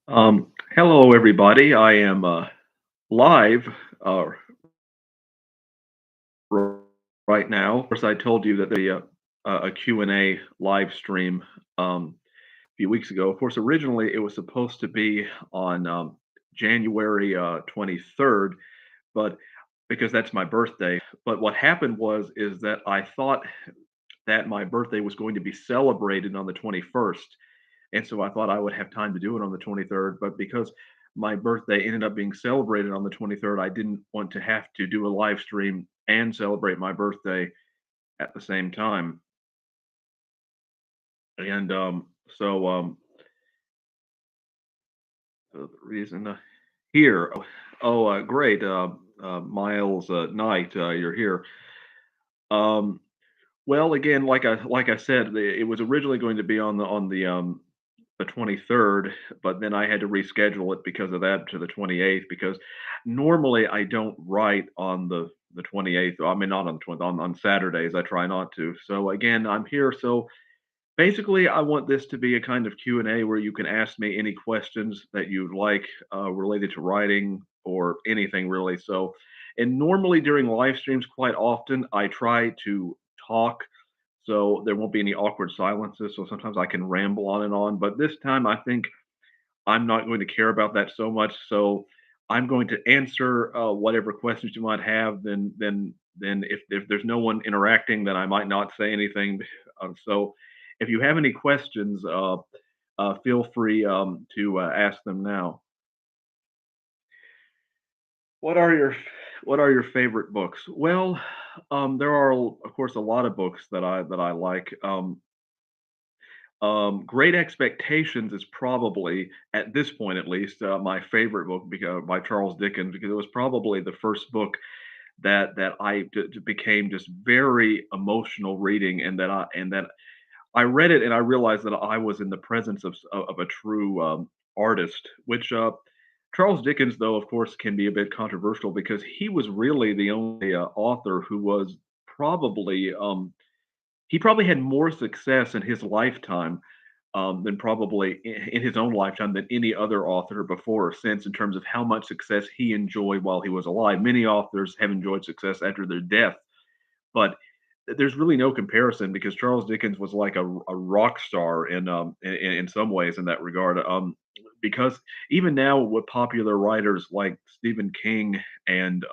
Hello, everybody. I am live uh, r- right now. Of course, I told you that a Q&A live stream a few weeks ago. Of course, originally it was supposed to be on January 23rd, but because that's my birthday. But what happened was is that I thought that my birthday was going to be celebrated on the 21st. And so I thought I would have time to do it on the 23rd, but because my birthday ended up being celebrated on the 23rd, I didn't want to have to do a live stream and celebrate my birthday at the same time. And so the reason here, great, Miles Knight, you're here. Um, well, again, like I said, it was originally going to be the 23rd, but then I had to reschedule it because of that to the 28th because normally I don't write on the 28th. I mean, not on the 20th, on Saturdays. I try not to. So again, I'm here. So basically, I want this to be a kind of Q&A where you can ask me any questions that you'd like related to writing or anything really. So, and normally during live streams, quite often I try to talk so there won't be any awkward silences. So sometimes I can ramble on and on, but this time I think I'm not going to care about that so much. So I'm going to answer whatever questions you might have. Then if there's no one interacting, then I might not say anything. So if you have any questions, feel free to ask them now. What are your what are your favorite books? Well, there are of course a lot of books that I like. Great Expectations is probably, at this point at least, my favorite book by Charles Dickens because it was probably the first book that became just very emotional reading, and that I read it and I realized that I was in the presence of a true artist. Which Charles Dickens, though, of course, can be a bit controversial because he was really the only author who was probably he probably had more success in his lifetime than probably in his own lifetime than any other author before or since in terms of how much success he enjoyed while he was alive. Many authors have enjoyed success after their death, but there's really no comparison because Charles Dickens was like a rock star in some ways in that regard. Because even now, with popular writers like Stephen King and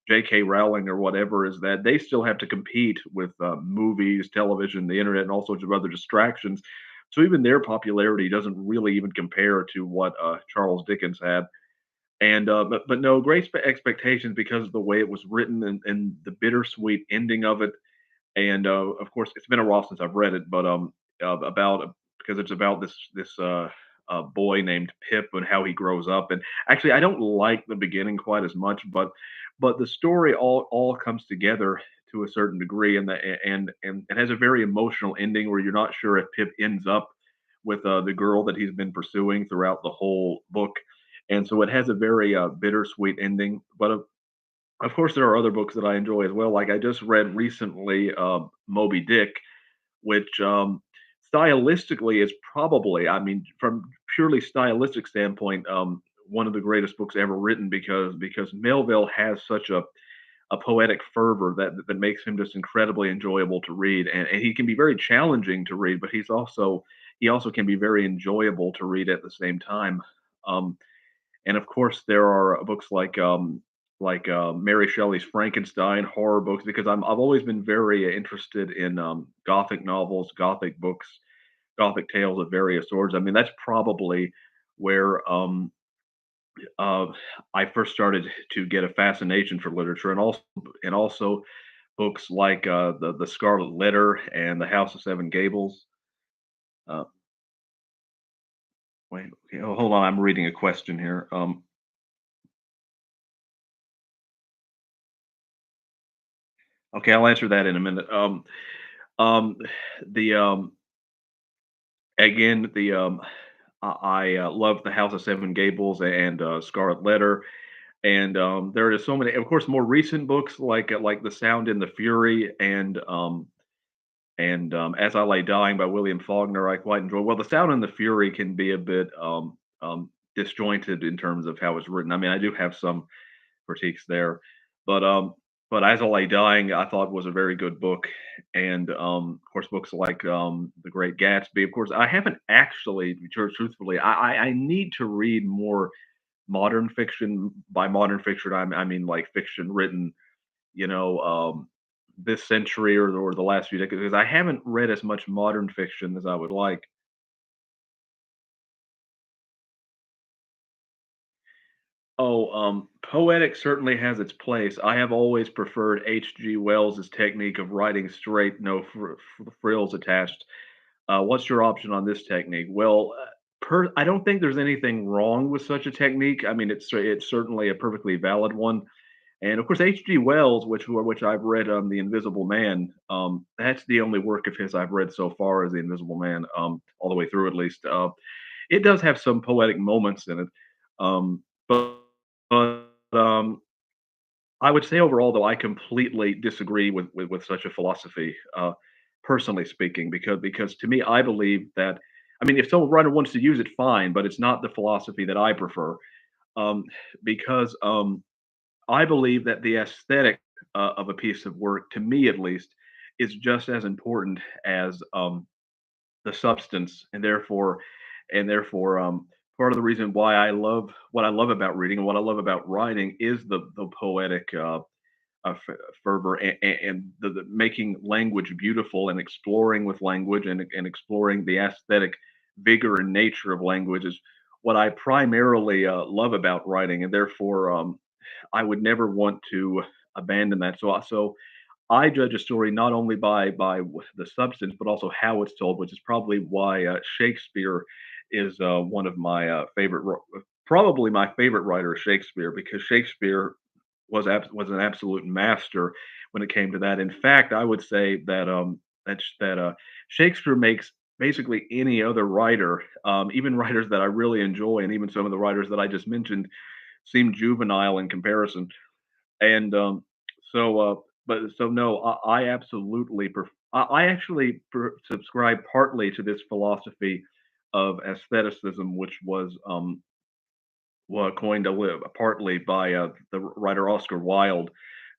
J.K. Rowling or whatever, is that they still have to compete with movies, television, the internet, and all sorts of other distractions. So even their popularity doesn't really even compare to what Charles Dickens had. And but no, Expectations because of the way it was written and the bittersweet ending of it. And of course, it's been a while since I've read it, but about because it's about this boy named Pip and how he grows up. And actually, I don't like the beginning quite as much, but the story all comes together to a certain degree, and it has a very emotional ending where you're not sure if Pip ends up with the girl that he's been pursuing throughout the whole book. And so it has a very bittersweet ending. But of course, there are other books that I enjoy as well. Like I just read recently, Moby Dick, which stylistically is probably, I mean, from purely stylistic standpoint, one of the greatest books ever written because Melville has such a poetic fervor that makes him just incredibly enjoyable to read, and he can be very challenging to read, but he also can be very enjoyable to read at the same time. Um, and of course, there are books like Mary Shelley's Frankenstein horror books because I've always been very interested in Gothic novels, Gothic books, Gothic tales of various sorts. I mean, that's probably where uh, I first started to get a fascination for literature, and also books like the Scarlet Letter and the House of Seven Gables. Uh, wait, okay, hold on, I'm reading a question here. Okay, I'll answer that in a minute. Um, the again, the I love the House of Seven Gables and Scarlet Letter, and there are so many. Of course, more recent books like The Sound and the Fury and As I Lay Dying by William Faulkner. I quite enjoy. Well, The Sound and the Fury can be a bit. disjointed in terms of how it's written. I mean, I do have some critiques there, but As I Lay Dying, I thought was a very good book, and of course, books like The Great Gatsby. Of course, I haven't actually, truthfully, I need to read more modern fiction. By modern fiction, I mean like fiction written, you know, this century or the last few decades. Because I haven't read as much modern fiction as I would like. Oh, poetic certainly has its place. I have always preferred H.G. Wells's technique of writing straight, no frills attached. What's your option on this technique? Well, I don't think there's anything wrong with such a technique. I mean, it's certainly a perfectly valid one. And of course, H.G. Wells, which I've read, The Invisible Man. That's the only work of his I've read so far, is The Invisible Man, all the way through at least. It does have some poetic moments in it, but but I would say overall, though, I completely disagree with such a philosophy, personally speaking, because to me, I believe that. I mean, if some writer wants to use it, fine, but it's not the philosophy that I prefer. Um, because I believe that the aesthetic of a piece of work, to me at least, is just as important as the substance, and therefore, part of the reason why I love what I love about reading and what I love about writing is the poetic fervor and the making language beautiful and exploring with language and exploring the aesthetic vigor and nature of language is what I primarily love about writing, and therefore I would never want to abandon that. So I judge a story not only by the substance, but also how it's told, which is probably why Shakespeare is one of my probably my favorite writer, is Shakespeare, because Shakespeare was an absolute master when it came to that. In fact, I would say that Shakespeare makes basically any other writer, even writers that I really enjoy, and even some of the writers that I just mentioned, seem juvenile in comparison. And so, but so no, I absolutely, I actually subscribe partly to this philosophy of aestheticism, which was coined a partly by the writer Oscar Wilde,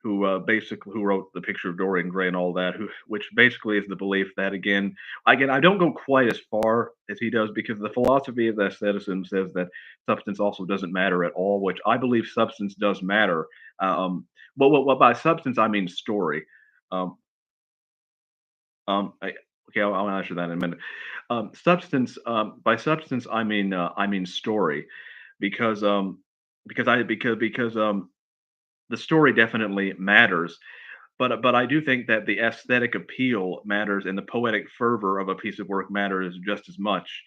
who basically who wrote The Picture of Dorian Gray and all that, which basically is the belief that again I don't go quite as far as he does, because the philosophy of aestheticism says that substance also doesn't matter at all, which I believe substance does matter. But what by substance I mean story. Um, I, okay, I'll answer that in a minute. Substance, by substance I mean story, because the story definitely matters, but I do think that the aesthetic appeal matters and the poetic fervor of a piece of work matters just as much.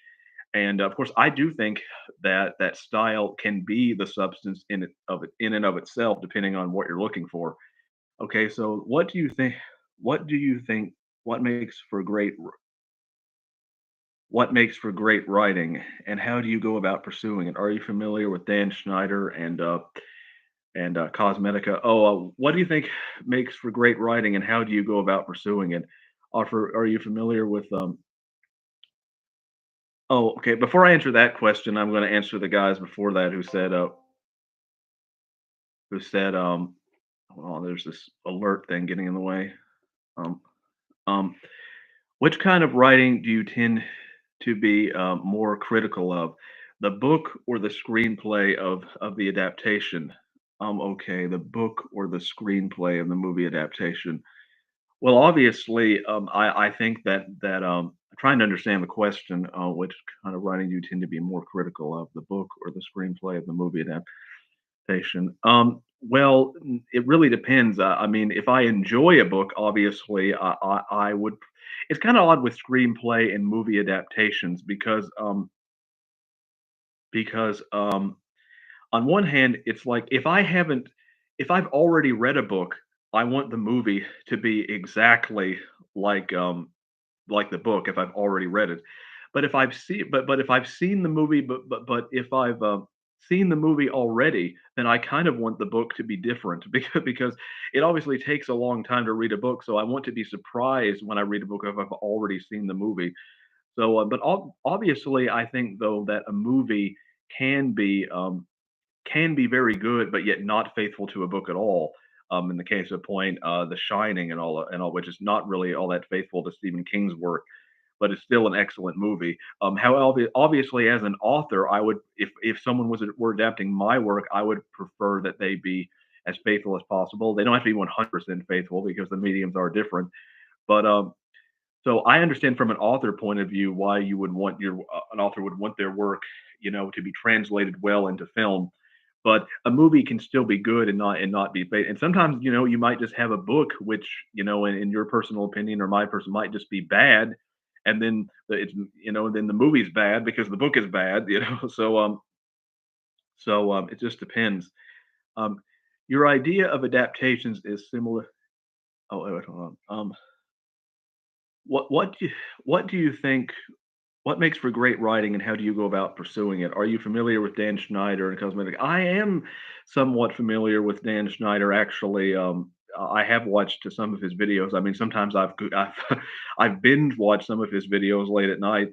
And of course, I do think that style can be the substance in and of itself, depending on what you're looking for. Okay, so what do you think? What do you think? What makes for what makes for great writing, and how do you go about pursuing it? Are you familiar with Dan Schneider and Cosmetica? Oh, what do you think makes for great writing, and how do you go about pursuing it? Are you familiar with? Oh, okay. Before I answer that question, I'm going to answer the guys before that who said oh, there's this alert thing getting in the way. Um, um, which kind of writing do you tend to be more critical of, the book or the screenplay of the adaptation? Okay, the book or the screenplay of the movie adaptation. Well, obviously, I think that trying to understand the question, which kind of writing you tend to be more critical of, the book or the screenplay of the movie adaptation. Well, it really depends. I mean, if I enjoy a book, obviously, I would. It's kind of odd with screenplay and movie adaptations because on one hand, it's like if I've already read a book, I want the movie to be exactly like like the book if I've already read it. But if I've seen the movie, but if I've seen the movie already, then I kind of want the book to be different because it obviously takes a long time to read a book. So I want to be surprised when I read a book if I've already seen the movie. So, but obviously, I think though that a movie can be can be very good, but yet not faithful to a book at all. In the case of Point, The Shining and all, which is not really all that faithful to Stephen King's work, but it's still an excellent movie. How obviously, as an author, I would, if someone were adapting my work, I would prefer that they be as faithful as possible. They don't have to be 100% faithful because the mediums are different. But so I understand from an author point of view why you would want an author would want their work, to be translated well into film. But a movie can still be good and not be fake. And sometimes, you might just have a book which, in your personal opinion or my person might just be bad, and then then the movie's bad because the book is bad. So it just depends. Um, your idea of adaptations is similar. Oh, wait, hold on. What do you think what makes for great writing, and how do you go about pursuing it? Are you familiar with Dan Schneider and cosmetic? I am somewhat familiar with Dan Schneider, actually. I have watched some of his videos. I mean, sometimes I've I've binge watched some of his videos late at night.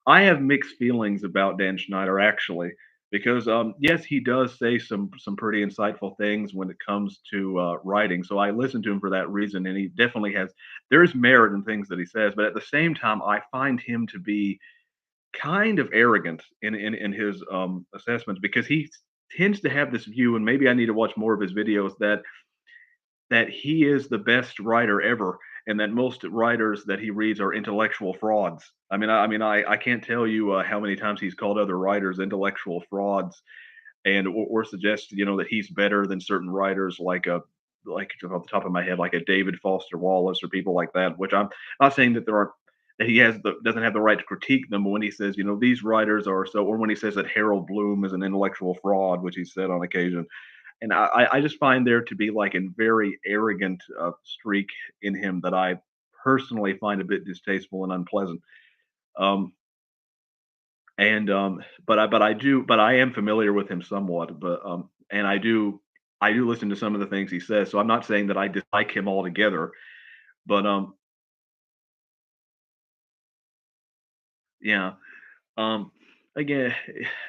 I have mixed feelings about Dan Schneider, actually, because yes, he does say some pretty insightful things when it comes to writing. So I listen to him for that reason, and he definitely has. There's merit in things that he says, but at the same time, I find him to be kind of arrogant in his assessments, because he tends to have this view, and maybe I need to watch more of his videos, that he is the best writer ever, and that most writers that he reads are intellectual frauds. I can't tell you how many times he's called other writers intellectual frauds, and or suggest that he's better than certain writers, like off the top of my head, like a David Foster Wallace or people like that. Which I'm not saying that there aren't that he doesn't have the right to critique them, but when he says these writers are so, or when he says that Harold Bloom is an intellectual fraud, which he said on occasion, and I just find there to be like a very arrogant streak in him that I personally find a bit distasteful and unpleasant. Um, and but I am familiar with him somewhat, and I do listen to some of the things he says. So I'm not saying that I dislike him altogether, but yeah. Um, again,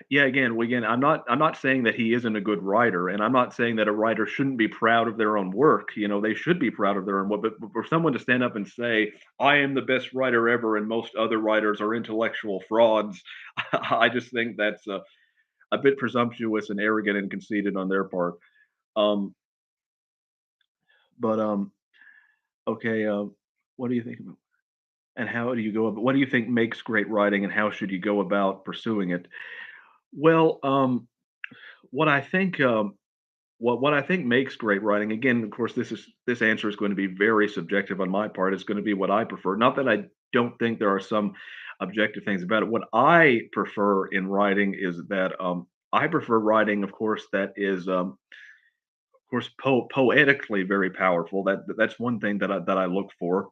yeah, again, I'm not saying that he isn't a good writer, and I'm not saying that a writer shouldn't be proud of their own work. They should be proud of their own work. But for someone to stand up and say, "I am the best writer ever, and most other writers are intellectual frauds," I just think that's a bit presumptuous and arrogant and conceited on their part. Um, but okay, what do you think about? And how do you go about? What do you think makes great writing, and how should you go about pursuing it? Well, what I think, what I think makes great writing, again, of course, this answer is going to be very subjective on my part. It's going to be what I prefer. Not that I don't think there are some objective things about it. What I prefer in writing is that I prefer writing, of course, that is, of course, poetically very powerful. That's one thing that I look for.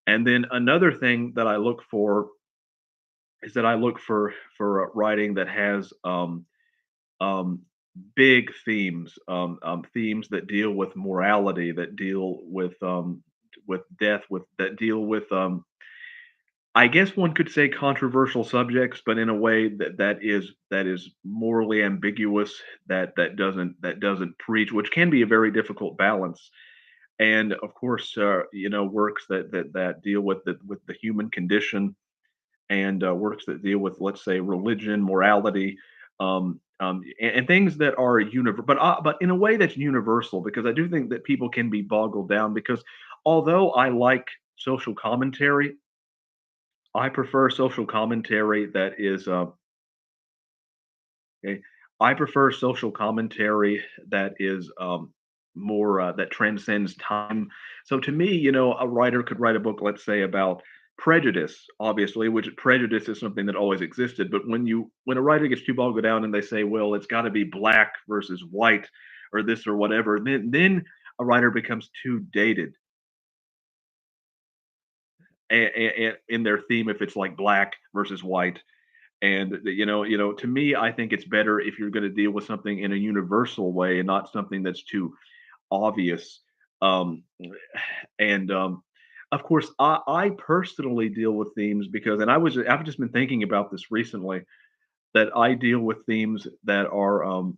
And then another thing that I look for is that I look for writing that has um, big themes, themes that deal with morality, that deal with death, with that deal with I guess one could say controversial subjects, but in a way that is morally ambiguous, that doesn't preach, which can be a very difficult balance. And of course, works that deal with the human condition, and works that deal with, let's say, religion, morality, and things that are universal, but in a way that's universal, because I do think that people can be boggled down. Because although I like social commentary, I prefer social commentary that is okay. I prefer social commentary that is more that transcends time. So to me, a writer could write a book, let's say, about prejudice, obviously, which prejudice is something that always existed. But when a writer gets too bogged down and they say, well, it's got to be black versus white, or this or whatever, then a writer becomes too dated in their theme if it's like black versus white. And to me, I think it's better if you're going to deal with something in a universal way and not something that's too obvious. Um, and of course, I personally deal with themes because, and I've just been thinking about this recently. that I deal with themes that are um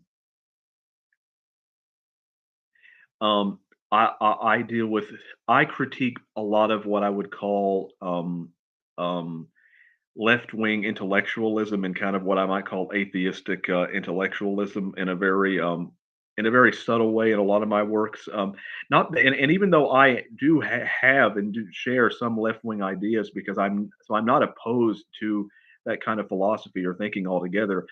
I deal with I critique a lot of what I would call um left-wing intellectualism and kind of what I might call atheistic intellectualism in a very subtle way in a lot of my works. Not and even though I do have and do share some left-wing ideas because I'm not opposed to that kind of philosophy or thinking altogether,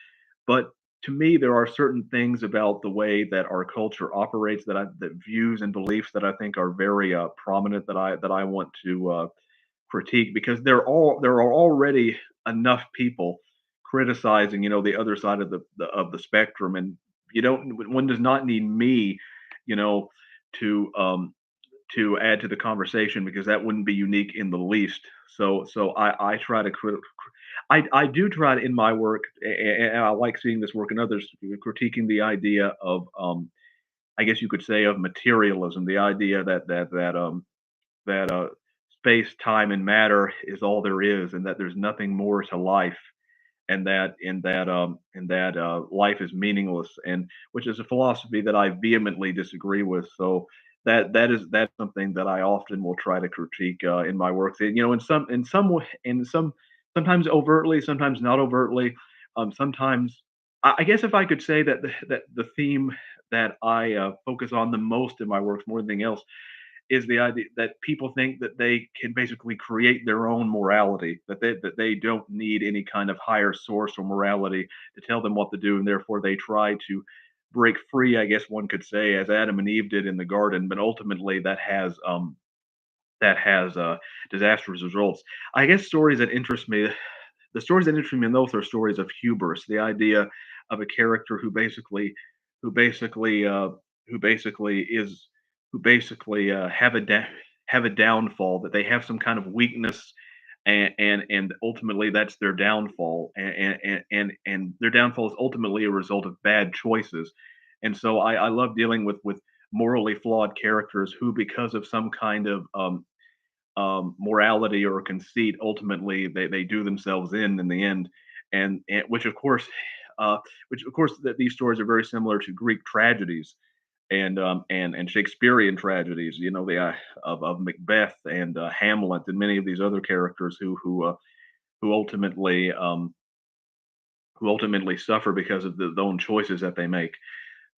but to me there are certain things about the way that our culture operates that views and beliefs that I think are very prominent that I want to critique because there are already enough people criticizing, you know, the other side of the spectrum, and you don't one does not need me, you know, to to add to the conversation because that wouldn't be unique in the least. So I try to I do try to in my work, and I like seeing this work in others, critiquing the idea of I guess you could say of materialism, the idea that space, time, and matter is all there is, and that there's nothing more to life, and that life is meaningless, and which is a philosophy that I vehemently disagree with. So that's something that I often will try to critique in my works. And, you know, in some way, in some sometimes overtly, sometimes not overtly. Sometimes I guess if I could say that that the theme that I focus on the most in my works more than anything else is the idea that people think that they can basically create their own morality, that they don't need any kind of higher source or morality to tell them what to do, and therefore they try to break free, I guess one could say, as Adam and Eve did in the garden, but ultimately that has disastrous results. I guess stories that interest me the stories that interest me in those are stories of hubris, the idea of a character who basically who basically is who basically have a downfall, that they have some kind of weakness, and ultimately that's their downfall, and their downfall is ultimately a result of bad choices. And so I love dealing with morally flawed characters who, because of some kind of morality or conceit, ultimately they do themselves in the end, and which of course that these stories are very similar to Greek tragedies and Shakespearean tragedies. You know, the of Macbeth and Hamlet and many of these other characters who who ultimately suffer because of their own choices that they make.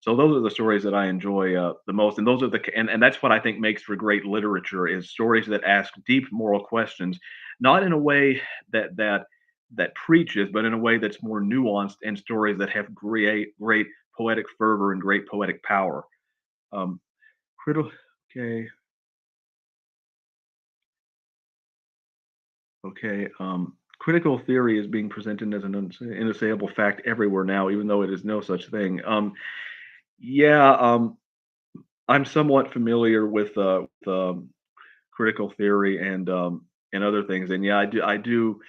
So those are the stories that I enjoy the most, and those are and that's what I think makes for great literature is stories that ask deep moral questions, not in a way that preaches, but in a way that's more nuanced, and stories that have great poetic fervor and great poetic power. Um, critical, okay, okay. Critical theory is being presented as an unassailable fact everywhere now, even though it is no such thing. Yeah, I'm somewhat familiar with critical theory and other things. And yeah, I do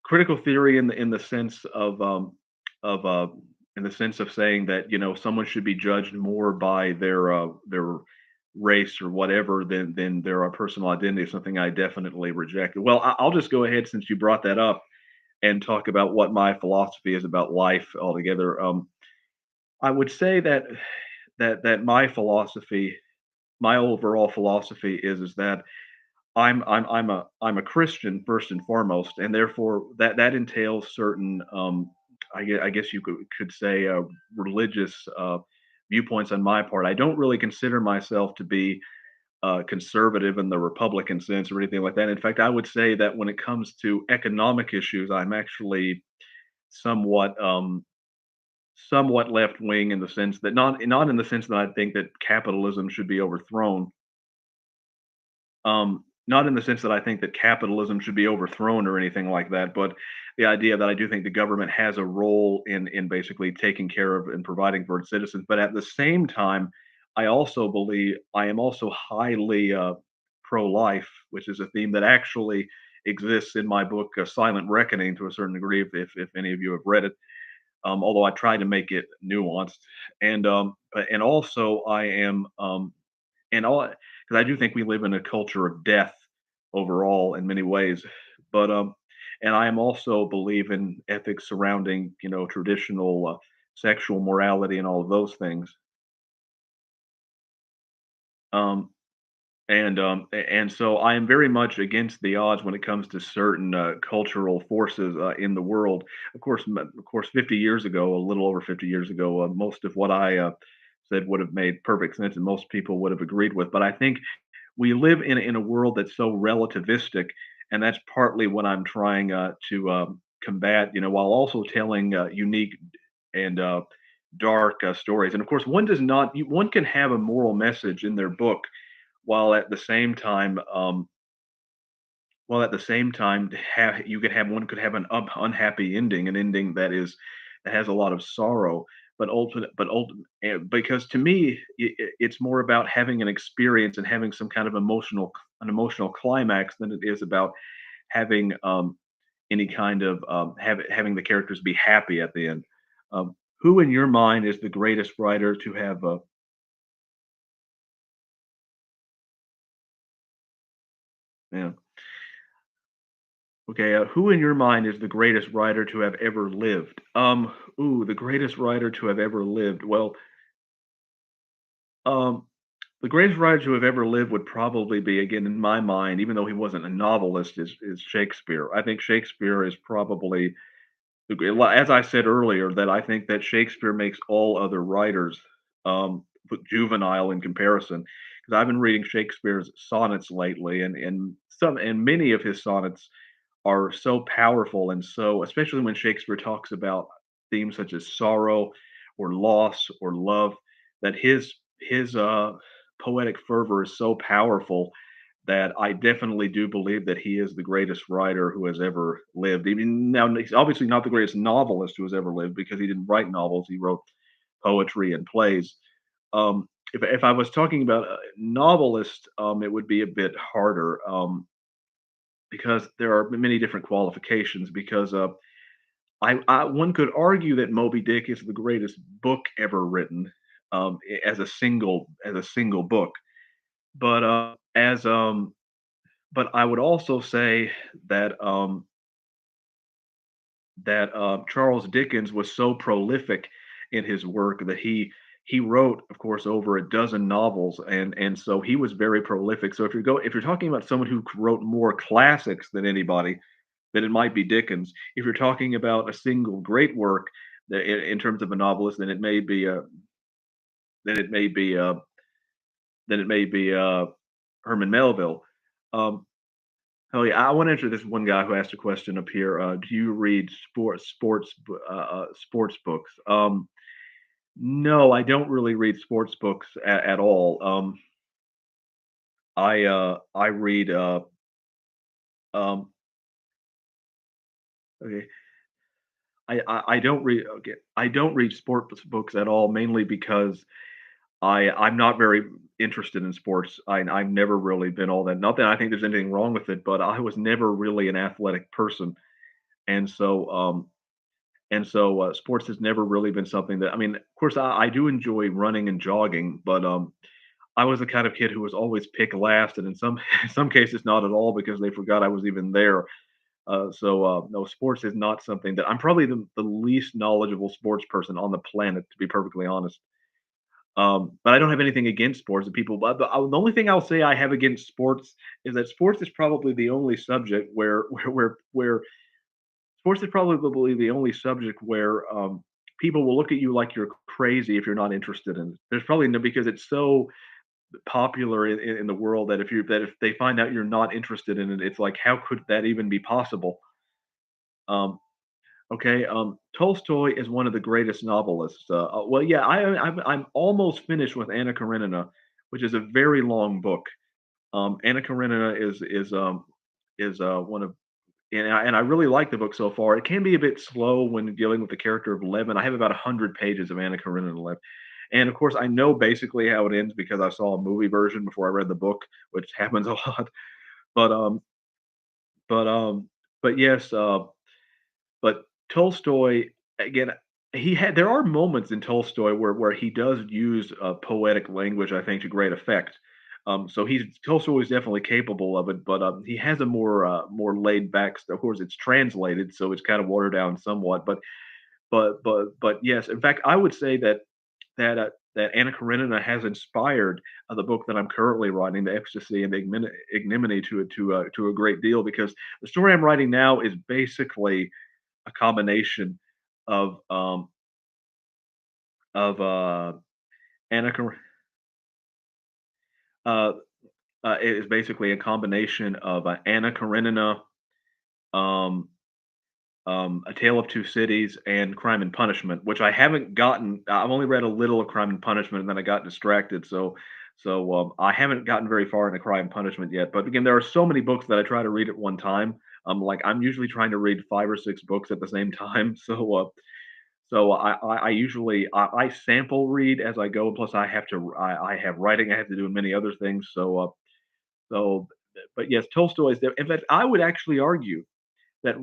critical theory in the sense of in the sense of saying that, you know, someone should be judged more by their race or whatever than their personal identity is something I definitely reject. Well, I'll just go ahead since you brought that up and talk about what my philosophy is about life altogether. I would say that my philosophy, my overall philosophy is that I'm a Christian first and foremost, and therefore that entails certain I guess you could say religious viewpoints on my part. I don't really consider myself to be conservative in the Republican sense or anything like that. In fact, I would say that when it comes to economic issues, I'm actually somewhat somewhat left wing in the sense that not in the sense that I think that capitalism should be overthrown, not in the sense that I think that capitalism should be overthrown or anything like that, but the idea that I do think the government has a role in basically taking care of and providing for its citizens. But at the same time, I also believe I am also highly pro-life, which is a theme that actually exists in my book, Silent Reckoning, to a certain degree, if any of you have read it. Although I try to make it nuanced, and also I am and all because I do think we live in a culture of death overall in many ways. But and I am also believe in ethics surrounding, traditional sexual morality and all of those things. Um, and so I am very much against the odds when it comes to certain cultural forces in the world. Of course, 50 years ago, a little over 50 years ago, most of what I said would have made perfect sense, and most people would have agreed with. But I think we live in a world that's so relativistic, and that's partly what I'm trying to combat. While also telling unique and dark stories. And of course, one does not. One can have a moral message in their book while at the same time, you could have one could have an unhappy ending, an ending that has a lot of sorrow. Because to me, it's more about having an experience and having some kind of an emotional climax than it is about having any kind of having the characters be happy at the end. Who in your mind is the greatest writer to have? Yeah. Okay, who in your mind is the greatest writer to have ever lived? The greatest writer to have ever lived. Well, um, the greatest writer to have ever lived would probably be, again, in my mind, even though he wasn't a novelist, is Shakespeare. I think Shakespeare is probably, as I said earlier, that I think that Shakespeare makes all other writers look juvenile in comparison. Because I've been reading Shakespeare's sonnets lately, and many of his sonnets are so powerful and so especially when Shakespeare talks about themes such as sorrow or loss or love, that his poetic fervor is so powerful that I definitely do believe that he is the greatest writer who has ever lived. Even now, he's obviously not the greatest novelist who has ever lived because he didn't write novels; he wrote poetry and plays. If I was talking about a novelist, it would be a bit harder. Because there are many different qualifications. Because one could argue that Moby Dick is the greatest book ever written, as a single book. But as but I would also say that Charles Dickens was so prolific in his work that he wrote, of course, over a dozen novels, and so he was very prolific. So if you're talking about someone who wrote more classics than anybody, then it might be Dickens. If you're talking about a single great work in terms of a novelist, then it may be then it may be Herman Melville. Um, oh yeah, I want to answer this one guy who asked a question up here. Do you read sports books? No, I don't really read sports books at all. I read um, okay. I don't read okay. I don't read sports books at all, mainly because I'm not very interested in sports. I've never really been all that. Not that I think there's anything wrong with it, but I was never really an athletic person, and sports has never really been something that. I mean, of course, I do enjoy running and jogging, but I was the kind of kid who was always picked last, and in some in some cases not at all because they forgot I was even there. No, sports is not something that I'm probably the least knowledgeable sports person on the planet, to be perfectly honest. But I don't have anything against sports and people. The only thing I'll say I have against sports is that sports is probably the only subject where sports is probably the only subject where people will look at you like you're crazy if you're not interested in it. There's probably no because it's so popular in the world that if they find out you're not interested in it, it's like how could that even be possible? Um, Okay, Tolstoy is one of the greatest novelists. Well, yeah, I'm almost finished with Anna Karenina, which is a very long book. Anna Karenina is one of and I really like the book so far. It can be a bit slow when dealing with the character of Levin. I have about 100 pages of Anna Karenina left, and of course, I know basically how it ends because I saw a movie version before I read the book, which happens a lot. But but but yes, but Tolstoy, again, there are moments in Tolstoy where he does use poetic language, I think, to great effect. So he's Tolstoy is definitely capable of it, but he has a more laid back. Of course, it's translated, so it's kind of watered down somewhat. But yes, in fact, I would say that Anna Karenina has inspired the book that I'm currently writing, The Ecstasy and the Ignominy, to a great deal because the story I'm writing now is basically a combination of of Anna. Uh, it is basically a combination of Anna Karenina, um, A Tale of Two Cities, and Crime and Punishment, which I haven't gotten. I've only read a little of Crime and Punishment, and then I got distracted. So I haven't gotten very far into Crime and Punishment yet. But again, there are so many books that I try to read at one time. Like I'm usually trying to read 5 or 6 books at the same time. So I usually I sample read as I go. Plus, I have writing I have to do and many other things. So, but yes, Tolstoy is there. In fact, I would actually argue that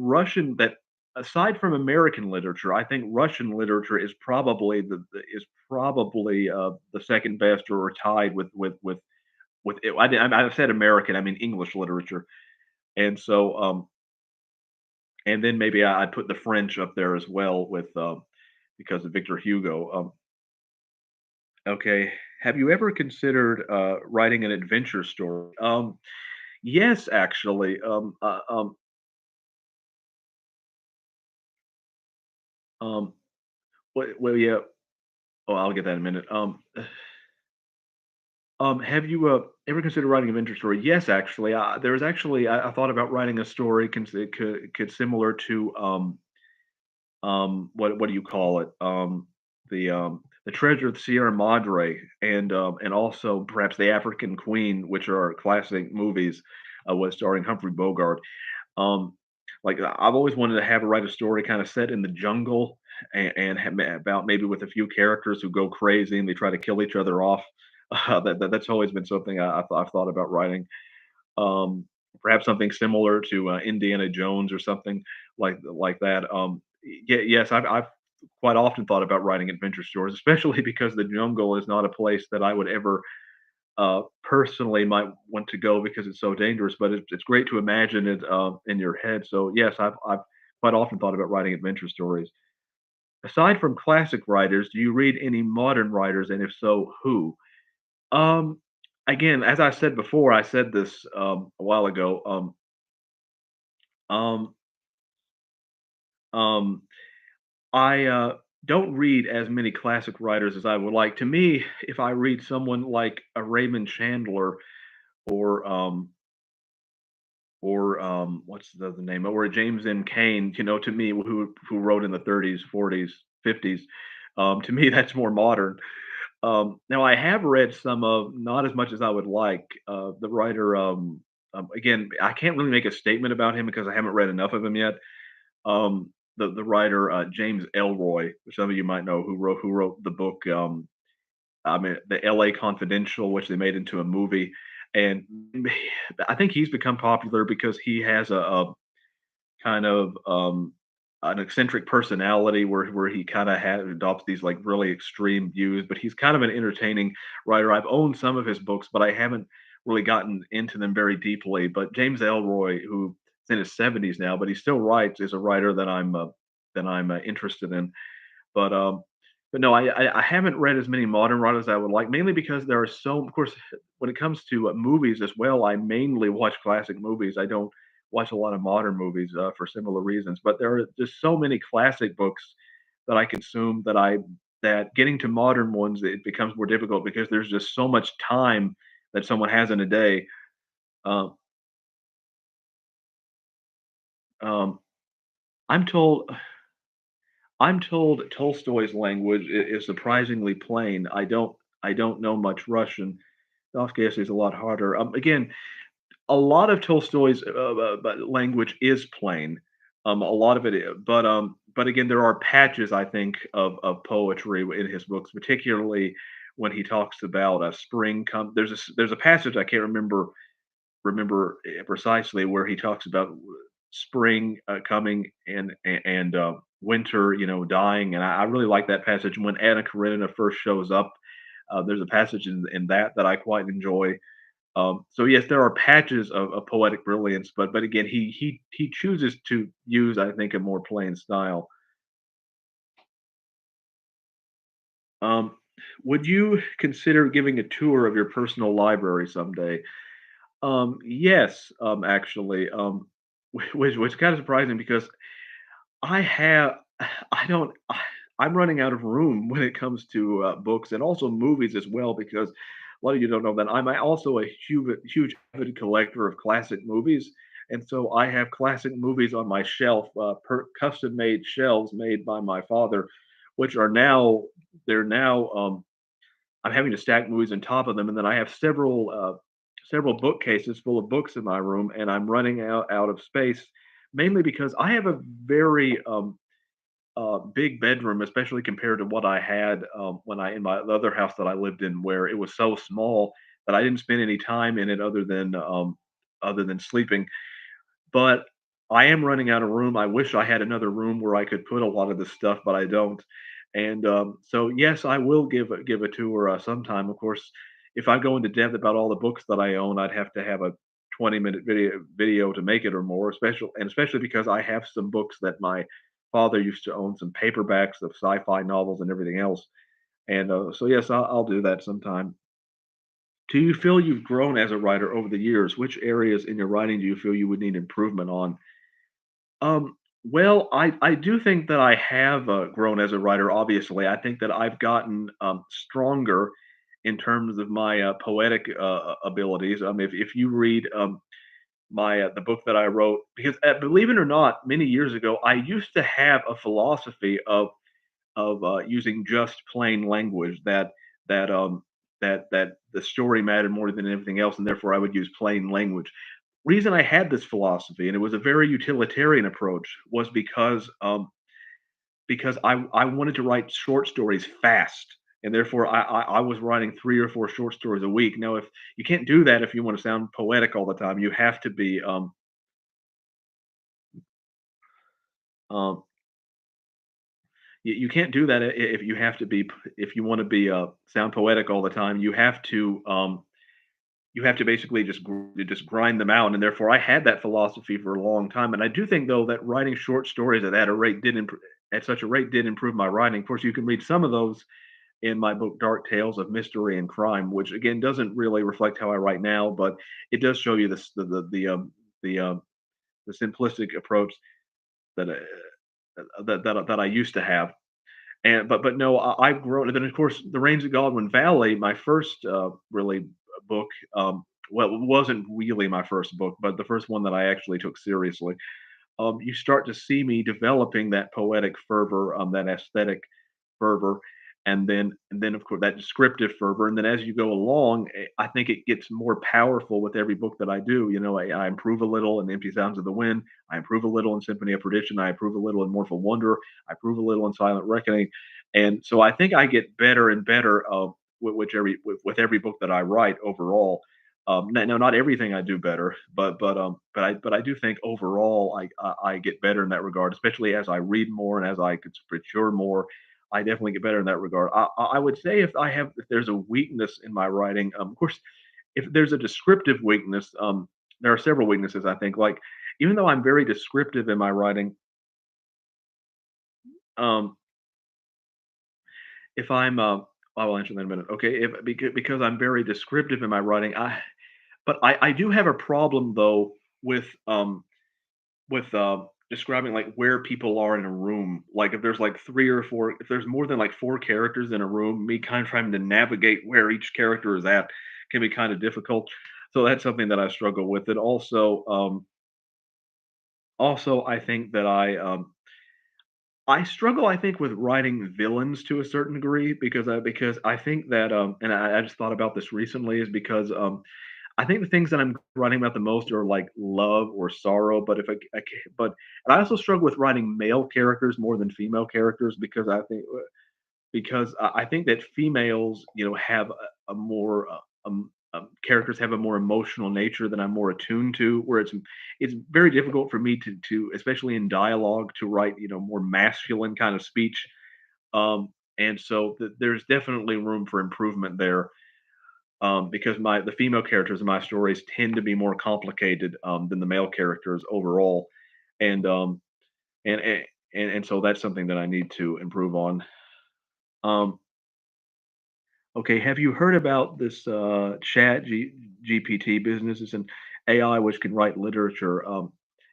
aside from American literature, I think Russian literature is probably the second best or tied with it. I said American, I mean English literature, and and then maybe I'd put the French up there as well with because of Victor Hugo. Okay, have you ever considered writing an adventure story? Yes, actually. Um, well, yeah. Oh, I'll get that in a minute. Have you ever considered writing an adventure story? Yes, actually. There's actually I thought about writing a story could similar to what do you call it? The Treasure of the Sierra Madre and also perhaps The African Queen, which are classic movies, was starring Humphrey Bogart. Um, like I've always wanted to have write a story kind of set in the jungle about maybe with a few characters who go crazy and they try to kill each other off. That's always been something I've thought about writing. Um, Perhaps something similar to Indiana Jones or something like that. Yes, I've quite often thought about writing adventure stories, especially because the jungle is not a place that I would ever personally might want to go because it's so dangerous, but it's great to imagine it in your head. So yes, I've quite often thought about writing adventure stories. Aside from classic writers, do you read any modern writers, and if so, who? Um, Again, as I said before, I said this a while ago. Um, um, I don't read as many classic writers as I would like. To me, if I read someone like a Raymond Chandler or what's the name or a James M. Cain, to me who wrote in the 30s, 40s, 50s, to me that's more modern. Now I have read some of not as much as I would like the writer. Again, I can't really make a statement about him because I haven't read enough of him yet. The writer James Elroy, which some of you might know, who wrote the book. I mean, the L.A. Confidential, which they made into a movie, and I think he's become popular because he has a kind of an eccentric personality where he kind of adopts these like really extreme views, but he's kind of an entertaining writer. I've owned some of his books, but I haven't really gotten into them very deeply. But James Elroy, who is in his 70s now, but he still writes, is a writer that I'm interested in. But um, but no, I haven't read as many modern writers as I would like, mainly because there are so. Of course, when it comes to movies as well, I mainly watch classic movies. I don't watch a lot of modern movies for similar reasons. But there are just so many classic books that I consume that getting to modern ones it becomes more difficult because there's just so much time that someone has in a day. Um, um, I'm told I'm told Tolstoy's language is surprisingly plain. I don't know much Russian. Dostoevsky is a lot harder. Again, a lot of Tolstoy's language is plain. A lot of it, but again, there are patches I think of poetry in his books, particularly when he talks about spring. There's a passage I can't remember precisely where he talks about spring coming and winter, dying, and I really like that passage. When Anna Karenina first shows up, there's a passage in that I quite enjoy. So yes, there are patches of poetic brilliance, but again, he chooses to use, I think, a more plain style. Um, would you consider giving a tour of your personal library someday? Yes, actually, which kind of surprising because I have I don't I'm running out of room when it comes to, books and also movies as well because a lot of you don't know that I'm also a huge avid collector of classic movies, and so I have classic movies on my shelf, custom-made shelves made by my father, which are now they're now, I'm having to stack movies on top of them, and then I have several bookcases full of books in my room, and I'm running out of space, mainly because I have a very big bedroom, especially compared to what I had when I in my the other house that I lived in, where it was so small that I didn't spend any time in it other than sleeping. But I am running out of room. I wish I had another room where I could put a lot of this stuff, but I don't. And so, yes, I will give a tour sometime. Of course, if I go into depth about all the books that I own, I'd have to have a 20-minute video to make it or more. Especially because I have some books that my father used to own, some paperbacks of sci-fi novels and everything else. And so, yes, I'll do that sometime. Do you feel you've grown as a writer over the years? Which areas in your writing do you feel you would need improvement on? Well, I do think that I have, grown as a writer, obviously. I think that I've gotten, stronger in terms of my, poetic, abilities. If you read, the book that I wrote because, believe it or not, many years ago, I used to have a philosophy of using just plain language that the story mattered more than anything else, and therefore I would use plain language. Reason I had this philosophy, and it was a very utilitarian approach, was because I wanted to write short stories fast, and therefore I was writing 3 or 4 short stories a week. Now, if you can't do that if you want to sound poetic all the time, you have to be um, you can't do that if you have to be if you want to be sound poetic all the time. You have to basically just grind them out, and therefore I had that philosophy for a long time, and I do think though that writing short stories at such a rate did improve my writing. Of course, you can read some of those in my book Dark Tales of Mystery and Crime, which again doesn't really reflect how I write now, but it does show you this the the simplistic approach that that I used to have. And but no, I've grown. And then of course, The Rains of Godwin Valley, my first really book. Well, it wasn't really my first book, but the first one that I actually took seriously. You start to see me developing that poetic fervor, that aesthetic fervor, and then of course that descriptive fervor, and then as you go along, I think it gets more powerful with every book that I do. You know, I improve a little in Empty Sounds of the Wind, I improve a little in Symphony of Perdition, I improve a little in Mournful Wonder, I improve a little in Silent Reckoning, and so I think I get better and better with every book that I write overall. No, not everything I do better, but I do think overall I get better in that regard, especially as I read more and as I could mature more. I definitely get better in that regard. I would say if there's a weakness in my writing, of course, if there's a descriptive weakness, there are several weaknesses I think. Like even though I'm very descriptive in my writing, um, if I'm I will answer that in a minute. Okay, if because I'm very descriptive in my writing, I do have a problem though with describing like where people are in a room. Like if there's like 3 or 4, if there's more than like 4 characters in a room, me kind of trying to navigate where each character is at can be kind of difficult. So that's something that I struggle with. And also I think that I struggle, I think, with writing villains to a certain degree because I think that and I just thought about this recently is because I think the things that I'm writing about the most are like love or sorrow. But if I ca- but and I also struggle with writing male characters more than female characters because I think that females, have a more characters have a more emotional nature that I'm more attuned to. Where it's very difficult for me to especially in dialogue to write more masculine kind of speech. And so there's definitely room for improvement there. because my the female characters in my stories tend to be more complicated than the male characters overall, and and and and so that's something that I need to improve on. Um, okay, have you heard about this GPT business? It's an AI which can write literature.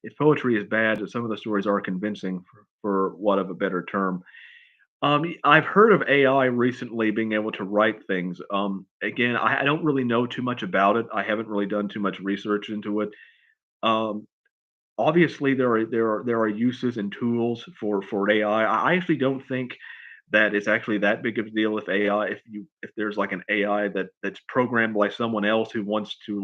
Its poetry is bad, but some of the stories are convincing for what of a better term. I've heard of AI recently being able to write things. Again, I don't really know too much about it. I haven't really done too much research into it. Um, Obviously, there are uses and tools for AI. I actually don't think that it's actually that big of a deal if AI if there's like an AI that's programmed by someone else who wants to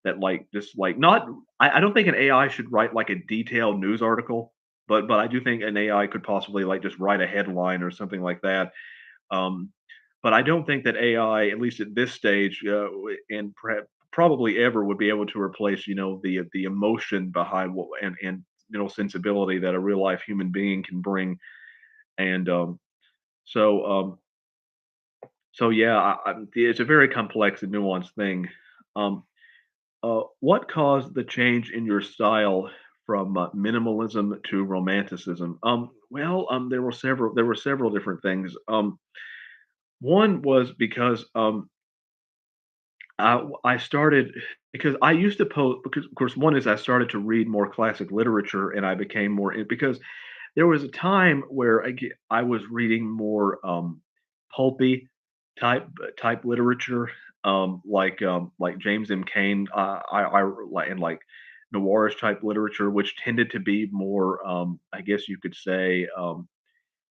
that like just like not I don't think an AI should write like a detailed news article, but I do think an AI could possibly like just write a headline or something like that. Um, but I don't think that AI, at least at this stage, and probably ever, would be able to replace the emotion behind what and sensibility that a real life human being can bring. And so so yeah, it's a very complex and nuanced thing. Um, what caused the change in your style from minimalism to romanticism? Well, there were several different things. One was because I started because I used to post because of course one is I started to read more classic literature and I became more because there was a time where I was reading more pulpy type literature, like James M. Cain, and like noirish type literature, which tended to be more, I guess you could say,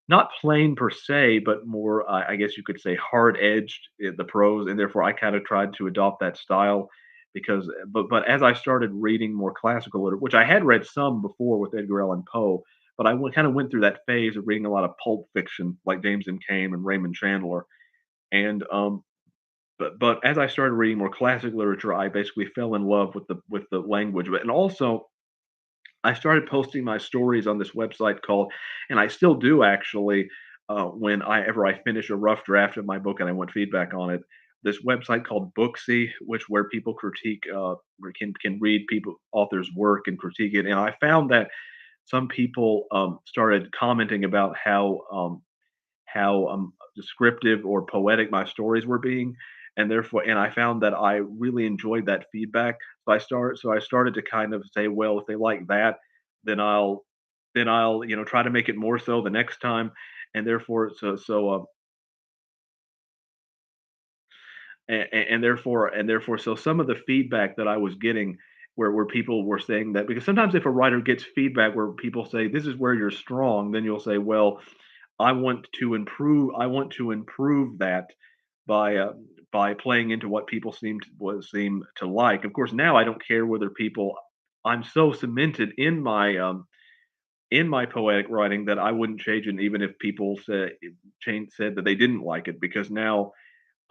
not plain per se, but more, I guess you could say, hard edged the prose, and therefore I kind of tried to adopt that style because, but as I started reading more classical literature, which I had read some before with Edgar Allan Poe, but I kind of went through that phase of reading a lot of pulp fiction like James M. Cain and Raymond Chandler, and but as I started reading more classic literature, I basically fell in love with the language, but and also I started posting my stories on this website called, and I still do actually, when I finish a rough draft of my book and I want feedback on it. This website called Booksy, where people critique, or can read people authors' work and critique it. And I found that some people started commenting about how descriptive or poetic my stories were being, and therefore, and I found that I really enjoyed that feedback. So I started to kind of say, well, if they like that, then I'll try to make it more so the next time, and therefore, and therefore, so some of the feedback that I was getting, where people were saying that, because sometimes if a writer gets feedback where people say this is where you're strong, then you'll say, well, I want to improve that by uh, by playing into what people seem to like. Of course, now I don't care whether people. I'm so cemented in my poetic writing that I wouldn't change it even if people said that they didn't like it, because now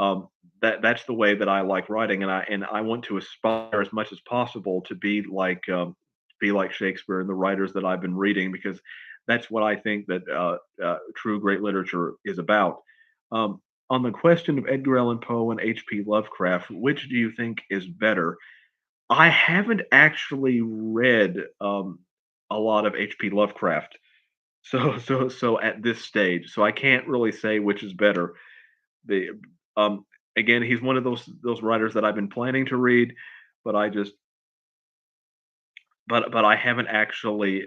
um, that's the way that I like writing, and I want to aspire as much as possible to be like Shakespeare and the writers that I've been reading, because that's what I think that true great literature is about. Um, on the question of Edgar Allan Poe and H.P. Lovecraft, which do you think is better? I haven't actually read a lot of H.P. Lovecraft, so at this stage, so I can't really say which is better. The um, Again, he's one of those writers that I've been planning to read, but I just but I haven't actually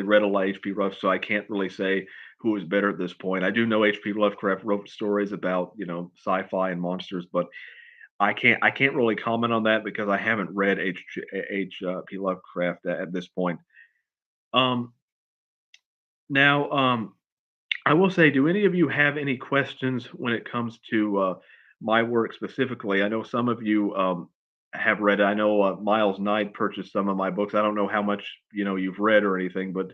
read a lot of H.P. Lovecraft, so I can't really say who is better at this point. I do know H.P. Lovecraft wrote stories about, sci-fi and monsters, but I can't really comment on that because I haven't read H.P. Lovecraft at this point. Um, now, I will say, do any of you have any questions when it comes to my work specifically? I know some of you have read. I know Miles Knight purchased some of my books. I don't know how much you've read or anything, but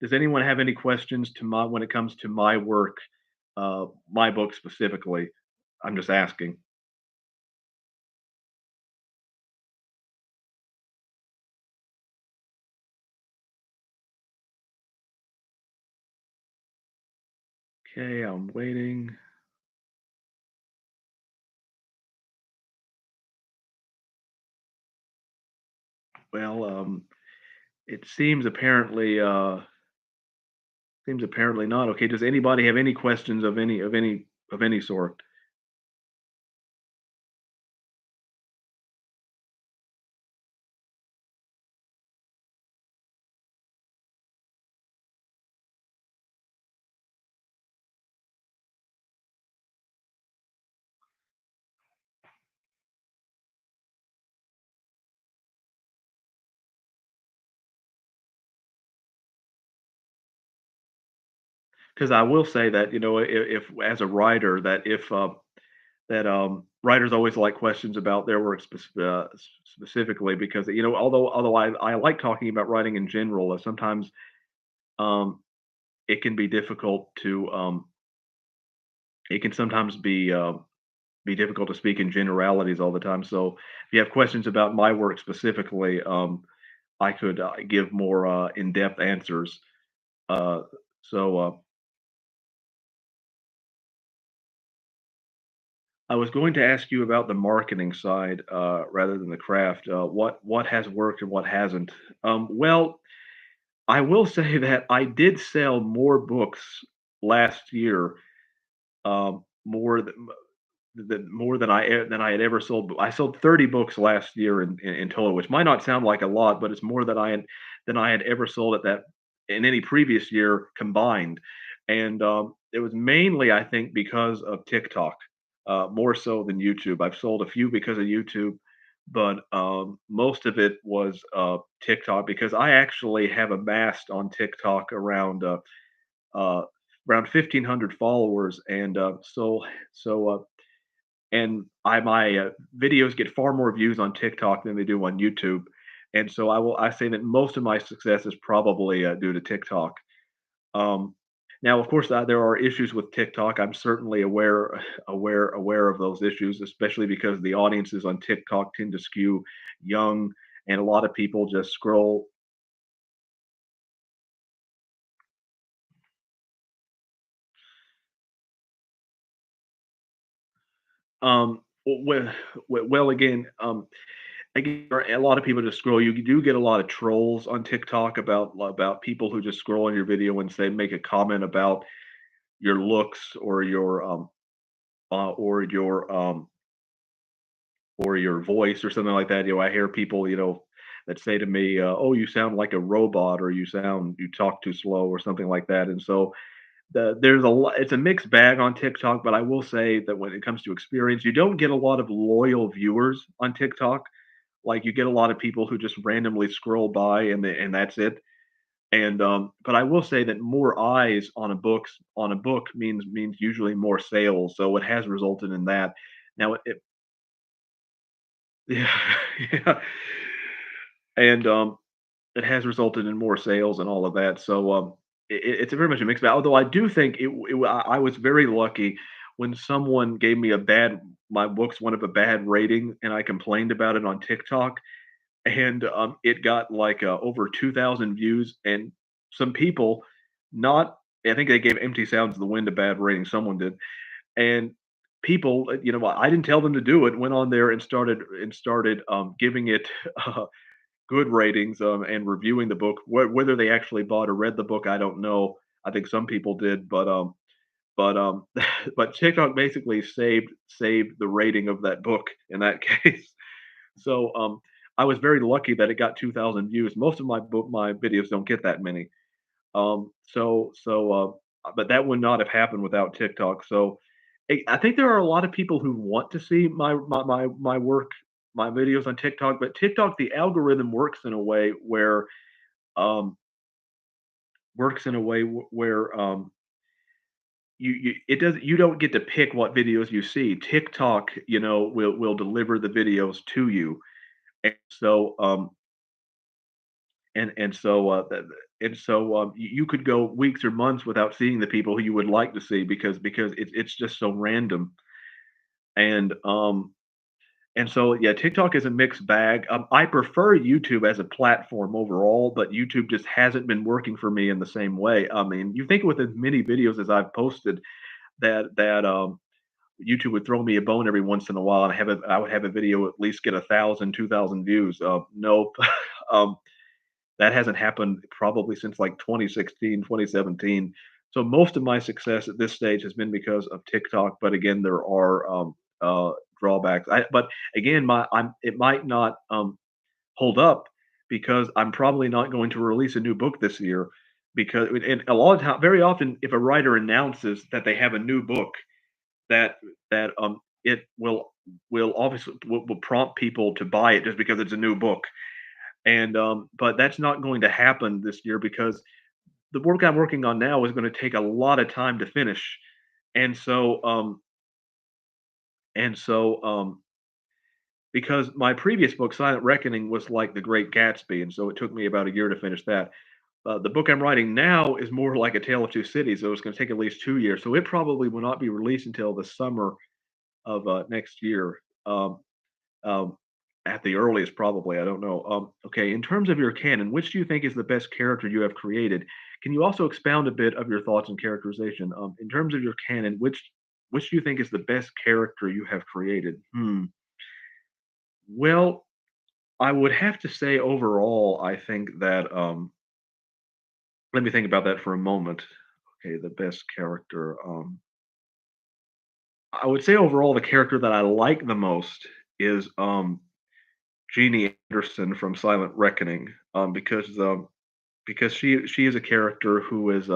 does anyone have any questions to my when it comes to my work, my book specifically? I'm just asking. Okay, I'm waiting. Well, it seems apparently not. Okay, does anybody have any questions of any sort? Because I will say that, if as a writer, that if that writers always like questions about their work specifically, because although I like talking about writing in general, sometimes um, it can be difficult to it can sometimes be difficult to speak in generalities all the time. So if you have questions about my work specifically, I could give more in-depth answers. Uh, so I was going to ask you about the marketing side rather than the craft. What has worked and what hasn't? Well, I will say that I did sell more books last year, more more than I had ever sold. I sold 30 books last year in total, which might not sound like a lot, but it's more than I had ever sold at that in any previous year combined. And it was mainly, I think, because of TikTok, more so than YouTube. I've sold a few because of YouTube, but most of it was TikTok, because I actually have amassed on TikTok uh, around 1,500 followers, and and my videos get far more views on TikTok than they do on YouTube, and so I say that most of my success is probably due to TikTok. Um, Now, of course, there are issues with TikTok. I'm certainly aware of those issues, especially because the audiences on TikTok tend to skew young, and a lot of people just scroll. Well, again, again, a lot of people just scroll. You do get a lot of trolls on TikTok about people who just scroll on your video and say make a comment about your looks or your voice or something like that. I hear people that say to me, "Oh, you sound like a robot," or you talk too slow," or something like that. And so there's a lot. It's a mixed bag on TikTok, but I will say that when it comes to experience, you don't get a lot of loyal viewers on TikTok. Like, you get a lot of people who just randomly scroll by, and that's it. And but I will say that more eyes on a book means usually more sales, so it has resulted in that. Now yeah, yeah, and it has resulted in more sales and all of that. So it's very much a mixed bag. Although I do think I was very lucky when someone gave me a bad my books one of a bad rating, and I complained about it on TikTok, and it got like over 2,000 views, and some people, not I think they gave Empty Sounds of the Wind a bad rating. Someone did, and people, I didn't tell them to do it. Went on there and started giving it good ratings and reviewing the book. Whether they actually bought or read the book, I don't know. I think some people did, but but TikTok basically saved the rating of that book in that case. So, I was very lucky that it got 2,000 views. Most of my videos don't get that many. But that would not have happened without TikTok. So, I think there are a lot of people who want to see my work, my videos on TikTok, but TikTok, the algorithm works in a way where, you don't get to pick what videos you see. TikTok, will deliver the videos to you. And so, and so th- and so you could go weeks or months without seeing the people who you would like to see, because it's just so random. And so yeah, TikTok is a mixed bag. I prefer YouTube as a platform overall, but YouTube just hasn't been working for me in the same way. I mean, you think with as many videos as I've posted, that YouTube would throw me a bone every once in a while, and I would have a video at least get 1,000, 2,000 views. Nope. that hasn't happened probably since like 2016, 2017. So most of my success at this stage has been because of TikTok, but again, there are drawbacks. But again, my I'm it might not hold up because I'm probably not going to release a new book this year because and a lot of time, very often, if a writer announces that they have a new book, that it will obviously will prompt people to buy it just because it's a new book. And but that's not going to happen this year because the work I'm working on now is going to take a lot of time to finish. And so and so because my previous book, Silent Reckoning, was like The Great Gatsby, and so it took me about a year to finish that. The book I'm writing now is more like A Tale of Two Cities, so it's going to take at least 2 years. So it probably will not be released until the summer of next year. Um, at the earliest, probably. I don't know. Okay, in terms of your canon, which do you think is the best character you have created? Can you also expound a bit of your thoughts and characterization? In terms of your canon, which do you think is the best character you have created? Well, I would have to say overall, I think that let me think about that for a moment. Okay, the best character. I would say overall the character that I like the most is Jeannie Anderson from Silent Reckoning, because she is a character who is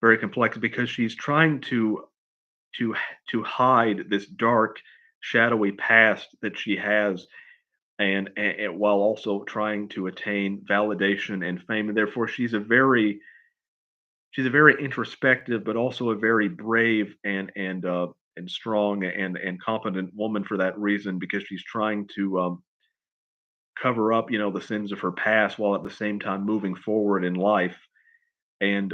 very complex because she's trying to to hide this dark, shadowy past that she has, and while also trying to attain validation and fame, and therefore she's a very introspective, but also a very brave and strong and competent woman for that reason because she's trying to cover up, the sins of her past while at the same time moving forward in life. And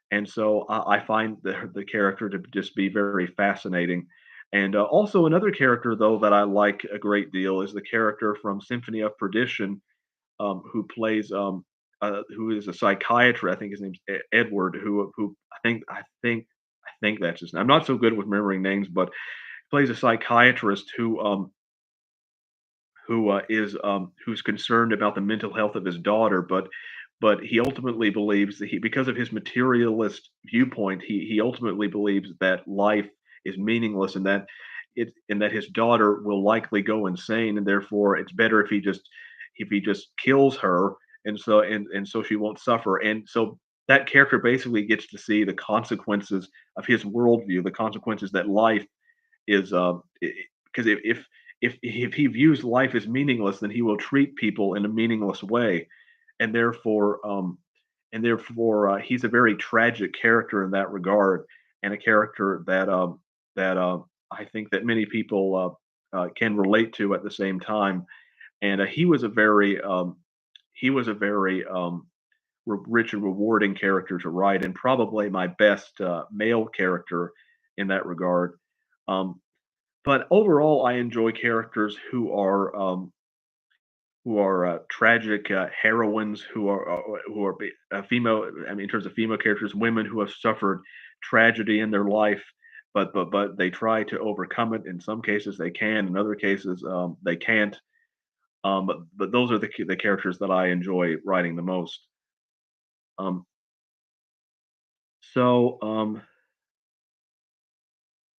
and so I find the character to just be very fascinating. And also another character though that I like a great deal is the character from Symphony of Perdition, who plays who is a psychiatrist. I think his name's Edward, who I think that's his name. I'm not so good with remembering names, but plays a psychiatrist who is who's concerned about the mental health of his daughter, but he ultimately believes that he because of his materialist viewpoint, he ultimately believes that life is meaningless and that his daughter will likely go insane, and therefore it's better if he just kills her, and so she won't suffer. And so that character basically gets to see the consequences of his worldview, the consequences that life is because if he views life as meaningless, then he will treat people in a meaningless way, and therefore he's a very tragic character in that regard, and a character that I think that many people can relate to at the same time. And he was a very rich and rewarding character to write, and probably my best male character in that regard. Um, but overall, I enjoy characters who are tragic heroines who are female. I mean, in terms of female characters, women who have suffered tragedy in their life, but they try to overcome it. In some cases, they can. In other cases, they can't. But those are the characters that I enjoy writing the most. Um, so,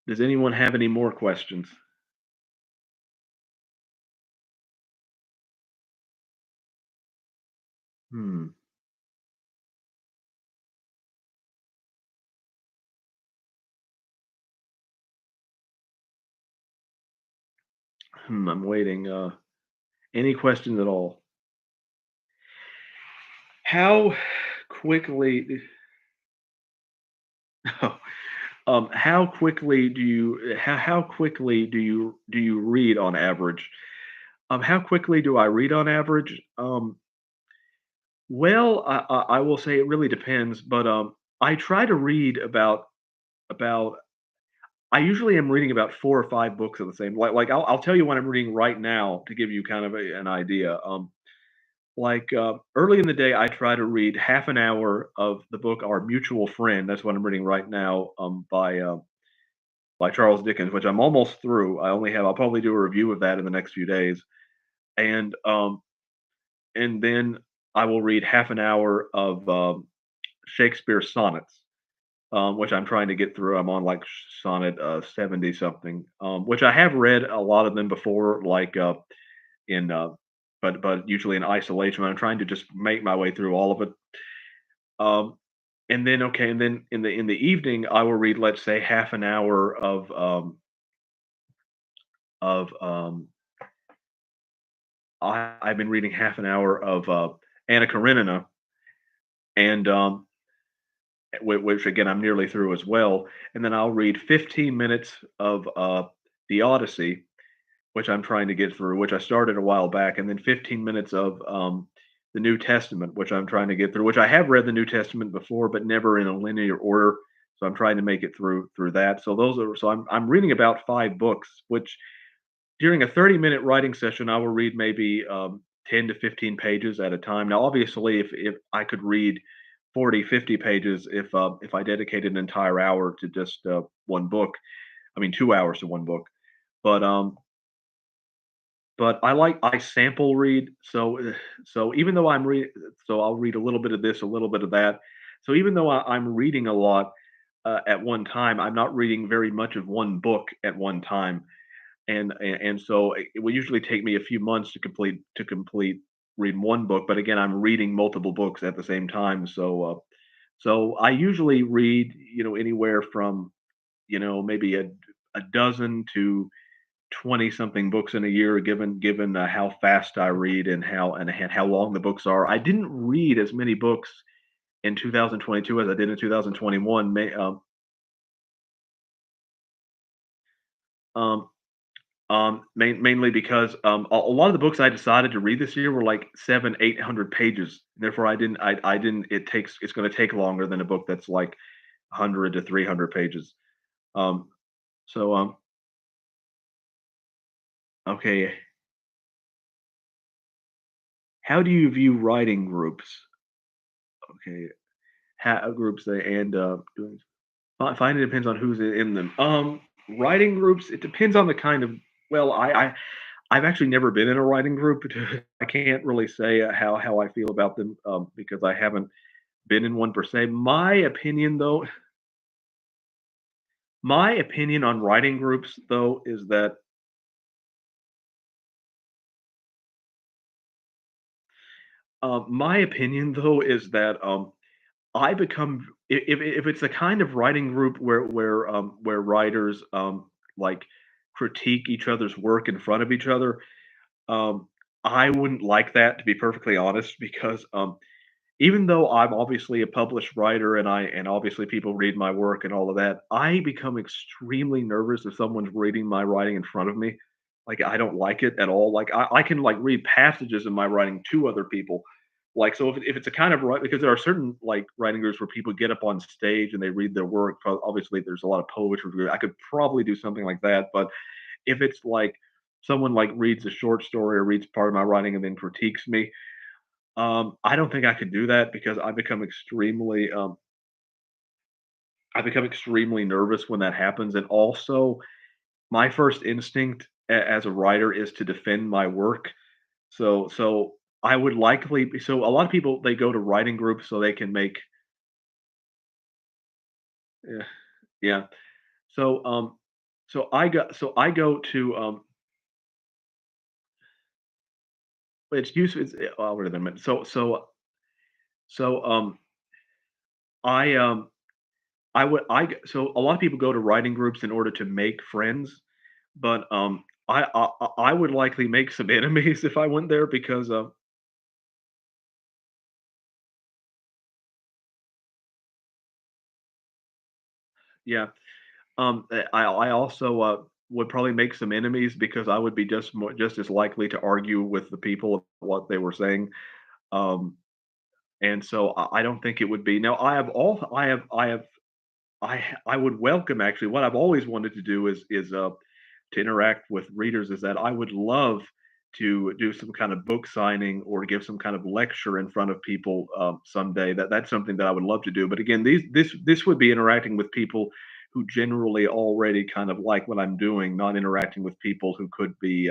does anyone have any more questions? Hmm. I'm waiting. Any questions at all? How quickly? How quickly how quickly do you read on average? How quickly do I read on average? Well, I will say it really depends, but I try to read about. I usually am reading about 4 or 5 books of the same. I'll tell you what I'm reading right now to give you kind of an idea. Early in the day, I try to read half an hour of the book Our Mutual Friend. That's what I'm reading right now, by Charles Dickens, which I'm almost through. I'll probably do a review of that in the next few days. And and then I will read half an hour of Shakespeare sonnets, which I'm trying to get through. I'm on like sonnet 70 something, which I have read a lot of them before, like in but usually in isolation. I'm trying to just make my way through all of it. Um, and then okay, and then in the evening, I will read, let's say, half an hour of I've been reading half an hour of Anna Karenina, and which again I'm nearly through as well. And then I'll read 15 minutes of the Odyssey, which I'm trying to get through, which I started a while back, and then 15 minutes of the New Testament, which I'm trying to get through, which I have read the New Testament before, but never in a linear order. So I'm trying to make it through that. So those are so I'm reading about 5 books, which during a 30-minute writing session, I will read maybe 10 to 15 pages at a time. Now, obviously, if I could read 40, 50 pages if I dedicated an entire hour to just one book, I mean 2 hours to one book. But I sample read, so even though so I'll read a little bit of this, a little bit of that. So even though I'm reading a lot at one time, I'm not reading very much of one book at one time, and so it will usually take me a few months to complete reading one book. But again, I'm reading multiple books at the same time, so I usually read anywhere from maybe a dozen to 20 something books in a year, given how fast I read and how long the books are. I didn't read as many books in 2022 as I did in 2021. Um, mainly because a lot of the books I decided to read this year were like 700, 800 pages. Therefore, I didn't. It's going to take longer than a book that's like 100 to 300 pages. Um, so okay, how do you view writing groups? Okay, groups and doing I find it depends on who's in them. Writing groups, it depends on the kind of. Well, I've actually never been in a writing group. I can't really say how I feel about them because I haven't been in one per se. My opinion on writing groups though is that my opinion though is that I become if it's the kind of writing group where writers like critique each other's work in front of each other. Um, I wouldn't like that, to be perfectly honest, because even though I'm obviously a published writer and obviously people read my work and all of that, I become extremely nervous if someone's reading my writing in front of me. Like I don't like it at all. Like I can like read passages in my writing to other people. Like so if it's a kind of because there are certain like writing groups where people get up on stage and they read their work. Obviously there's a lot of poetry. I could probably do something like that, but if it's like someone like reads a short story or reads part of my writing and then critiques me, I don't think I could do that because I become extremely nervous when that happens, and also my first instinct as a writer is to defend my work. So I would likely so a lot of people they go to writing groups so they can make yeah, yeah. So I go to it's used it's well, wait a minute. So I so a lot of people go to writing groups in order to make friends, but I would likely make some enemies if I went there because yeah I also would probably make some enemies because I would be just as likely to argue with the people of what they were saying. Um, and so I don't think it would be now. I would welcome actually what I've always wanted to do is to interact with readers is that I would love to do some kind of book signing or give some kind of lecture in front of people someday. That's something that I would love to do. But again, this would be interacting with people who generally already kind of like what I'm doing, not interacting with people who could be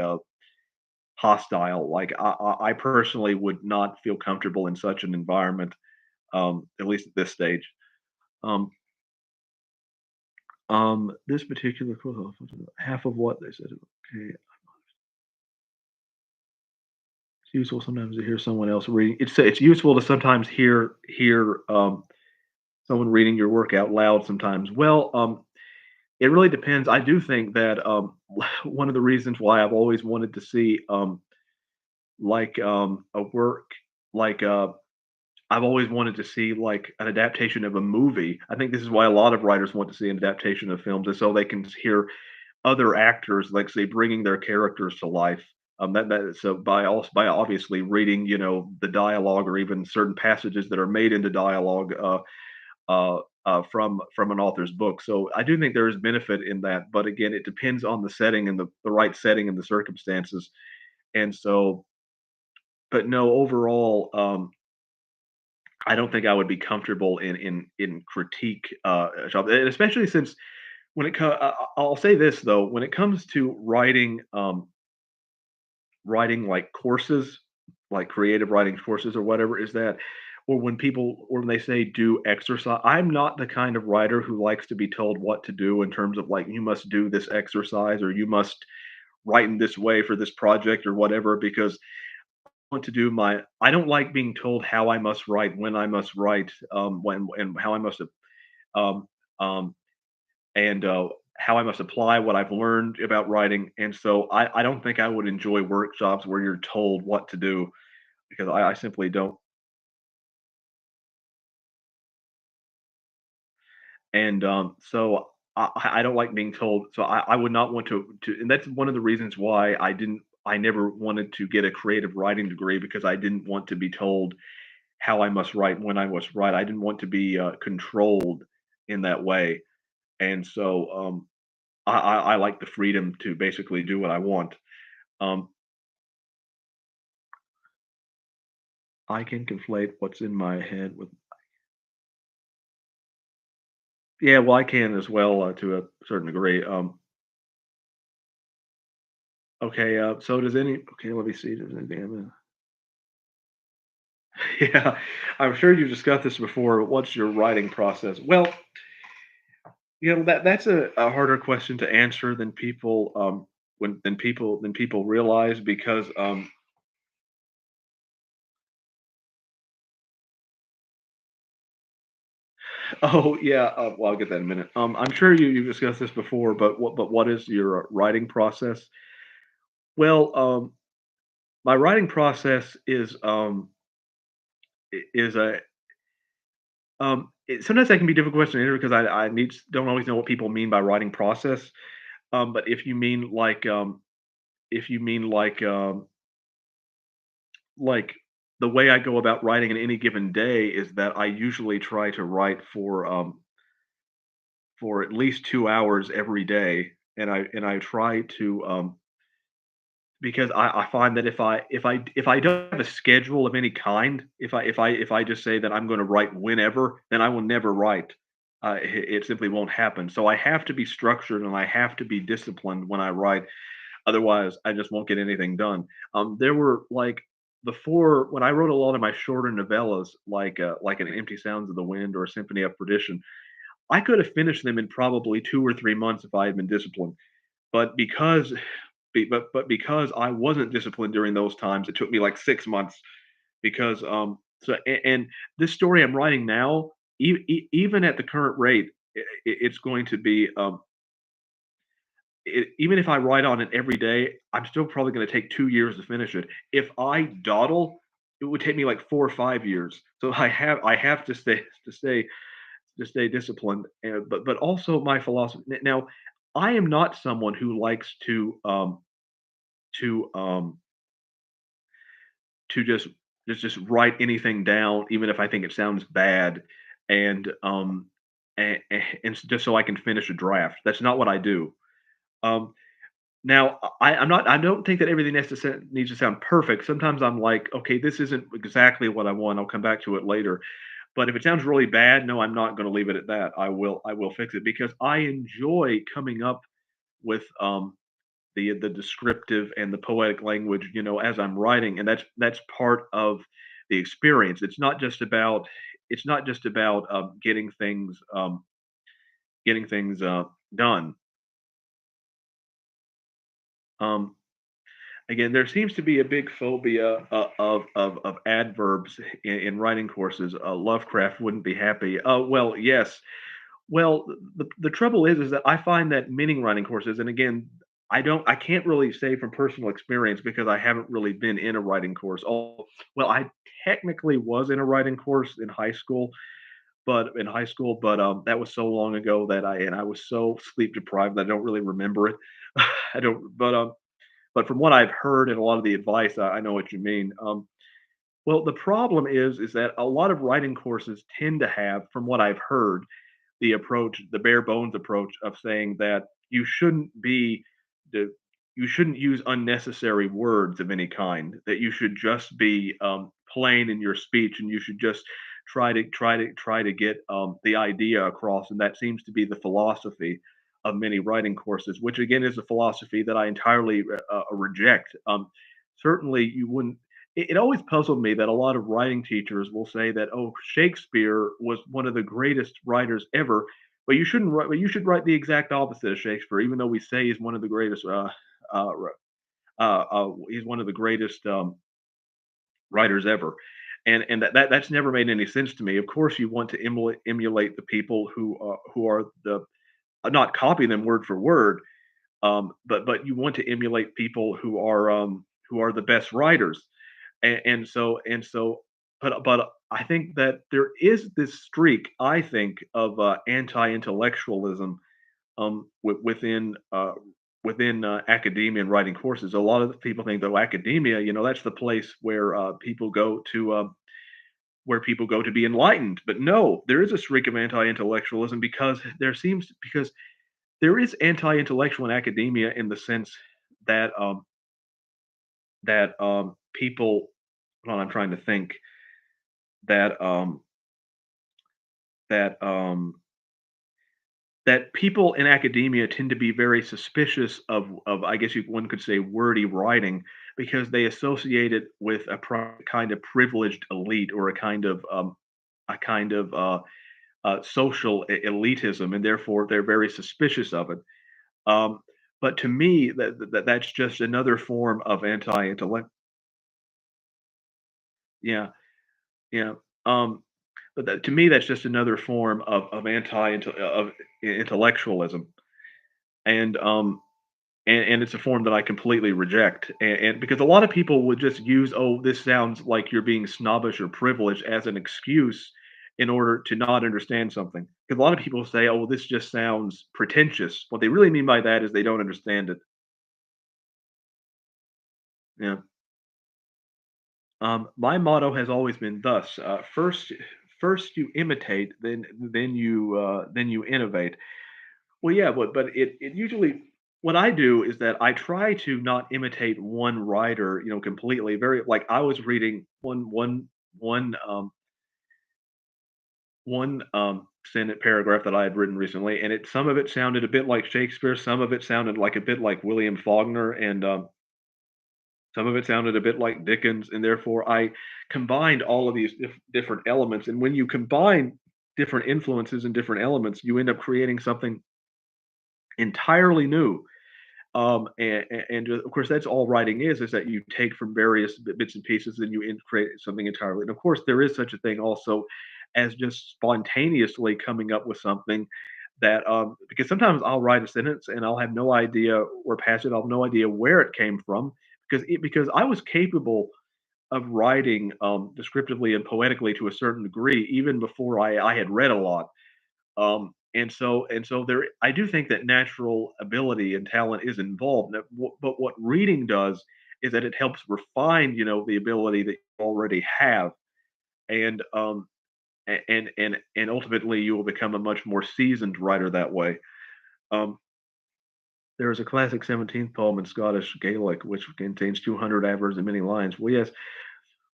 hostile. Like I personally would not feel comfortable in such an environment, at least at this stage. Um, this particular quote, half of what they said. Okay, it's useful sometimes to hear someone else reading. It's useful to sometimes hear someone reading your work out loud. Sometimes, well, it really depends. I do think that one of the reasons why I've always wanted to see a work like I've always wanted to see like an adaptation of a movie. I think this is why a lot of writers want to see an adaptation of films, is so they can hear other actors, like say, bringing their characters to life. That so by obviously reading, the dialogue or even certain passages that are made into dialogue from an author's book. So I do think there is benefit in that, but again, it depends on the setting and the right setting and the circumstances. And so, but no, overall, I don't think I would be comfortable in critique job, and especially since I'll say this though, when it comes to writing like courses, like creative writing courses or whatever, is that or when they say do exercise, I'm not the kind of writer who likes to be told what to do in terms of like you must do this exercise or you must write in this way for this project or whatever, because I don't like being told how I must write, when I must write, when and how I must um, um, and how I must apply what I've learned about writing. And so I don't think I would enjoy workshops where you're told what to do, because I simply don't. And so I don't like being told. So I would not want to. And that's one of the reasons why I never wanted to get a creative writing degree, because I didn't want to be told how I must write, when I must write. I didn't want to be controlled in that way. And so I like the freedom to basically do what I want. Um, I can conflate what's in my head with. Yeah, well, I can as well, to a certain degree. Okay, so does any okay, let me see, does anything yeah, I'm sure you've discussed this before, but what's your writing process? Well, that's a harder question to answer than people realize, because oh yeah, well, I'll get that in a minute. I'm sure you've discussed this before, but what is your writing process? Well, my writing process is a sometimes that can be a difficult question to answer, because don't always know what people mean by writing process. But if you mean like the way I go about writing in any given day, is that I usually try to write for at least 2 hours every day, and I try to because I find that if I don't have a schedule of any kind, if I just say that I'm going to write whenever, then I will never write. It simply won't happen. So I have to be structured and I have to be disciplined when I write. Otherwise, I just won't get anything done. There were like before, when I wrote a lot of my shorter novellas, like an Empty Sounds of the Wind or a Symphony of Perdition, I could have finished them in probably 2 or 3 months if I had been disciplined. But because I wasn't disciplined during those times, it took me like 6 months. Because and this story I'm writing now, even at the current rate, it's going to be even if I write on it every day, I'm still probably going to take 2 years to finish it. If I dawdle, it would take me like 4 or 5 years. So I have to stay disciplined. But also my philosophy now. I am not someone who likes to to just write anything down, even if I think it sounds bad, and and just so I can finish a draft. That's not what I do. Um, Now, I'm not. I don't think that everything needs to sound perfect. Sometimes I'm like, okay, this isn't exactly what I want. I'll come back to it later. But if it sounds really bad, no, I'm not going to leave it at that. I will fix it, because I enjoy coming up with the descriptive and the poetic language, as I'm writing, and that's part of the experience. It's not just about getting things done. Um, Again, there seems to be a big phobia of adverbs in writing courses. Lovecraft wouldn't be happy. Well, yes. Well, the trouble is that I find that many writing courses, and again, I can't really say from personal experience because I haven't really been in a writing course. Well, I technically was in a writing course in high school, but that was so long ago that I was so sleep deprived that I don't really remember it. I don't, but from what I've heard and a lot of the advice, I know what you mean. Well, the problem is that a lot of writing courses tend to have, from what I've heard, the bare bones approach of saying that the you shouldn't use unnecessary words of any kind. That you should just be plain in your speech, and you should just try to get the idea across. And that seems to be the philosophy of many writing courses, which again is a philosophy that I entirely reject. Certainly, you wouldn't. It always puzzled me that a lot of writing teachers will say that, "Oh, Shakespeare was one of the greatest writers ever," but you shouldn't write. But you should write the exact opposite of Shakespeare, even though we say he's one of the greatest. He's one of the greatest writers ever, and that's never made any sense to me. Of course, you want to emulate the people who are the not copy them word for word, but you want to emulate people who are the best writers, and so, but I think that there is this streak, I think, of anti-intellectualism within academia and writing courses. A lot of the people think that academia, that's the place where people go to be enlightened. But no, there is a streak of anti-intellectualism because there is anti-intellectual in academia in the sense that people. Hold on, I'm trying to think that that that people in academia tend to be very suspicious of I guess one could say wordy writing because they associate it with kind of privileged elite or a kind of social elitism, and therefore they're very suspicious of it. Um, but to me, that's just another form of anti-intellect. Yeah, yeah. Um, but to me, that's just another form of intellectualism, and and it's a form that I completely reject. And because a lot of people would just use, "Oh, this sounds like you're being snobbish or privileged," as an excuse in order to not understand something. Because a lot of people say, "Oh, well, this just sounds pretentious." What they really mean by that is they don't understand it. Yeah. My motto has always been thus: first you imitate, then you innovate. Well, yeah, but it usually what I do is that I try to not imitate one writer, completely. Very like I was reading one sentence paragraph that I had written recently, and some of it sounded a bit like Shakespeare, some of it sounded like a bit like William Faulkner, and some of it sounded a bit like Dickens, and therefore I combined all of these different elements. And when you combine different influences and different elements, you end up creating something entirely new. And of course, that's all writing is that you take from various bits and pieces, and you create something entirely. And of course, there is such a thing also as just spontaneously coming up with something that because sometimes I'll write a sentence and I'll have no idea or pass it. I'll have no idea where it came from because I was capable of writing descriptively and poetically to a certain degree even before I had read a lot. And so there, I do think that natural ability and talent is involved. But what reading does is that it helps refine, the ability that you already have, and and ultimately you will become a much more seasoned writer that way. Um, there is a classic 17th poem in Scottish Gaelic which contains 200 adverbs and many lines. Well, yes.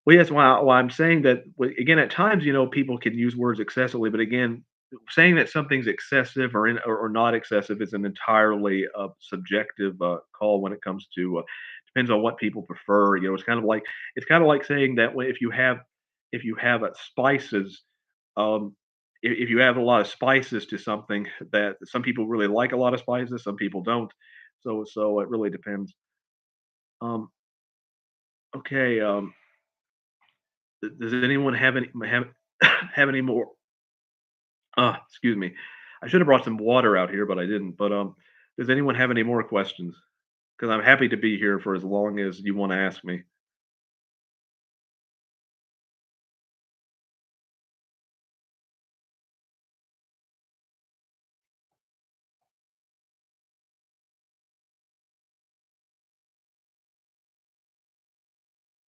Well, I'm saying that again, at times, people can use words excessively, but again, saying that something's excessive or not excessive is an entirely subjective call when it comes to depends on what people prefer. You know, it's kind of like saying that if you have spices, um, if you add a lot of spices to something, that some people really like a lot of spices, some people don't. So it really depends. Um, okay. Does anyone have any more? Excuse me. I should have brought some water out here, but I didn't. But does anyone have any more questions? Because I'm happy to be here for as long as you want to ask me.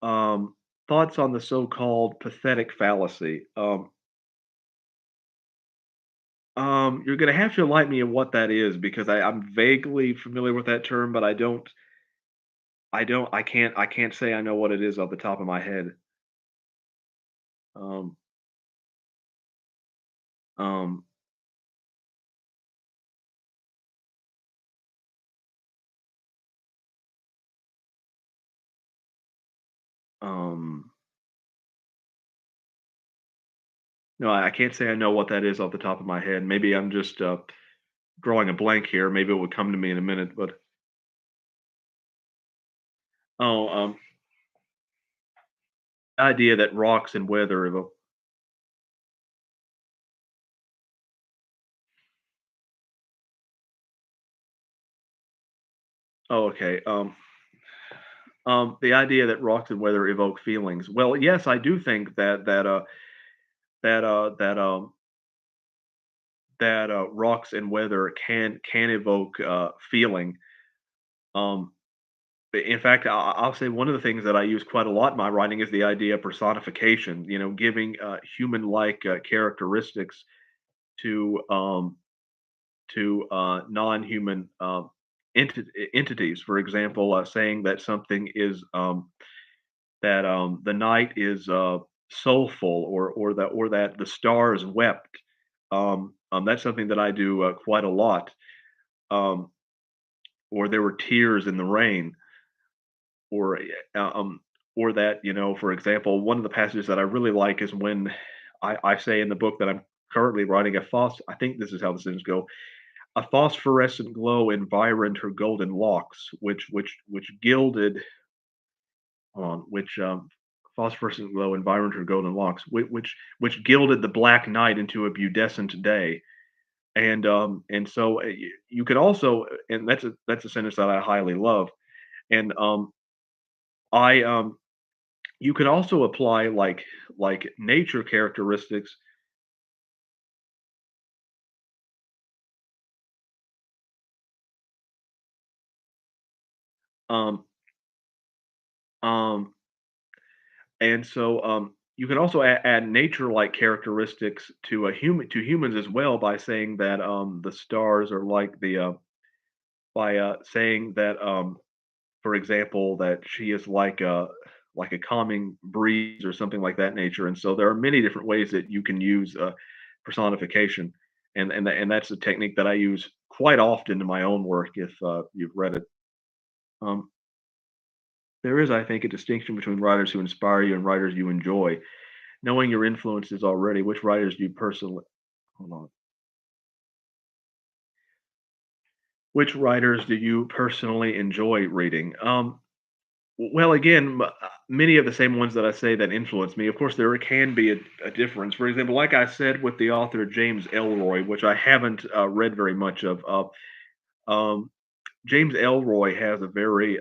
Um, Thoughts on the so-called pathetic fallacy. You're gonna have to enlighten me on what that is because I'm vaguely familiar with that term, but I can't say I know what it is off the top of my head. Um, um, um, no, I can't say I know what that is off the top of my head. Maybe I'm just drawing a blank here. Maybe it would come to me in a minute, but oh, idea that rocks and weather evoke. Oh, okay. The idea that rocks and weather evoke feelings. Well, yes, I do think that that rocks and weather can evoke feeling. Um, in fact, I'll say one of the things that I use quite a lot in my writing is the idea of personification. You know, giving human-like characteristics to non-human entities. For example, saying that something is that the night is soulful, or that the stars wept. That's something that I do quite a lot. Um, or there were tears in the rain, or or that, you know, for example, one of the passages that I really like is when I say in the book that I'm currently writing I think this is how the sentence go. A phosphorescent glow environed her golden locks, which gilded on which phosphorescent glow environed her golden locks, which gilded the black night into a budescent day. And so you could also, and that's a sentence that I highly love. And I you could also apply like nature characteristics. Um, um, And so, you can also add nature-like characteristics to humans as well by saying that the stars are like the by saying that for example, that she is like a calming breeze or something like that nature. And so there are many different ways that you can use personification, and that's a technique that I use quite often in my own work. If you've read it, um, there is, I think, a distinction between writers who inspire you and writers you enjoy. Knowing your influences already, which writers do you personally hold on. Which writers do you personally enjoy reading? Well, again, many of the same ones that I say that influence me. Of course, there can be a difference. For example, like I said with the author James Elroy, which I haven't read very much of. Um, James Elroy has a very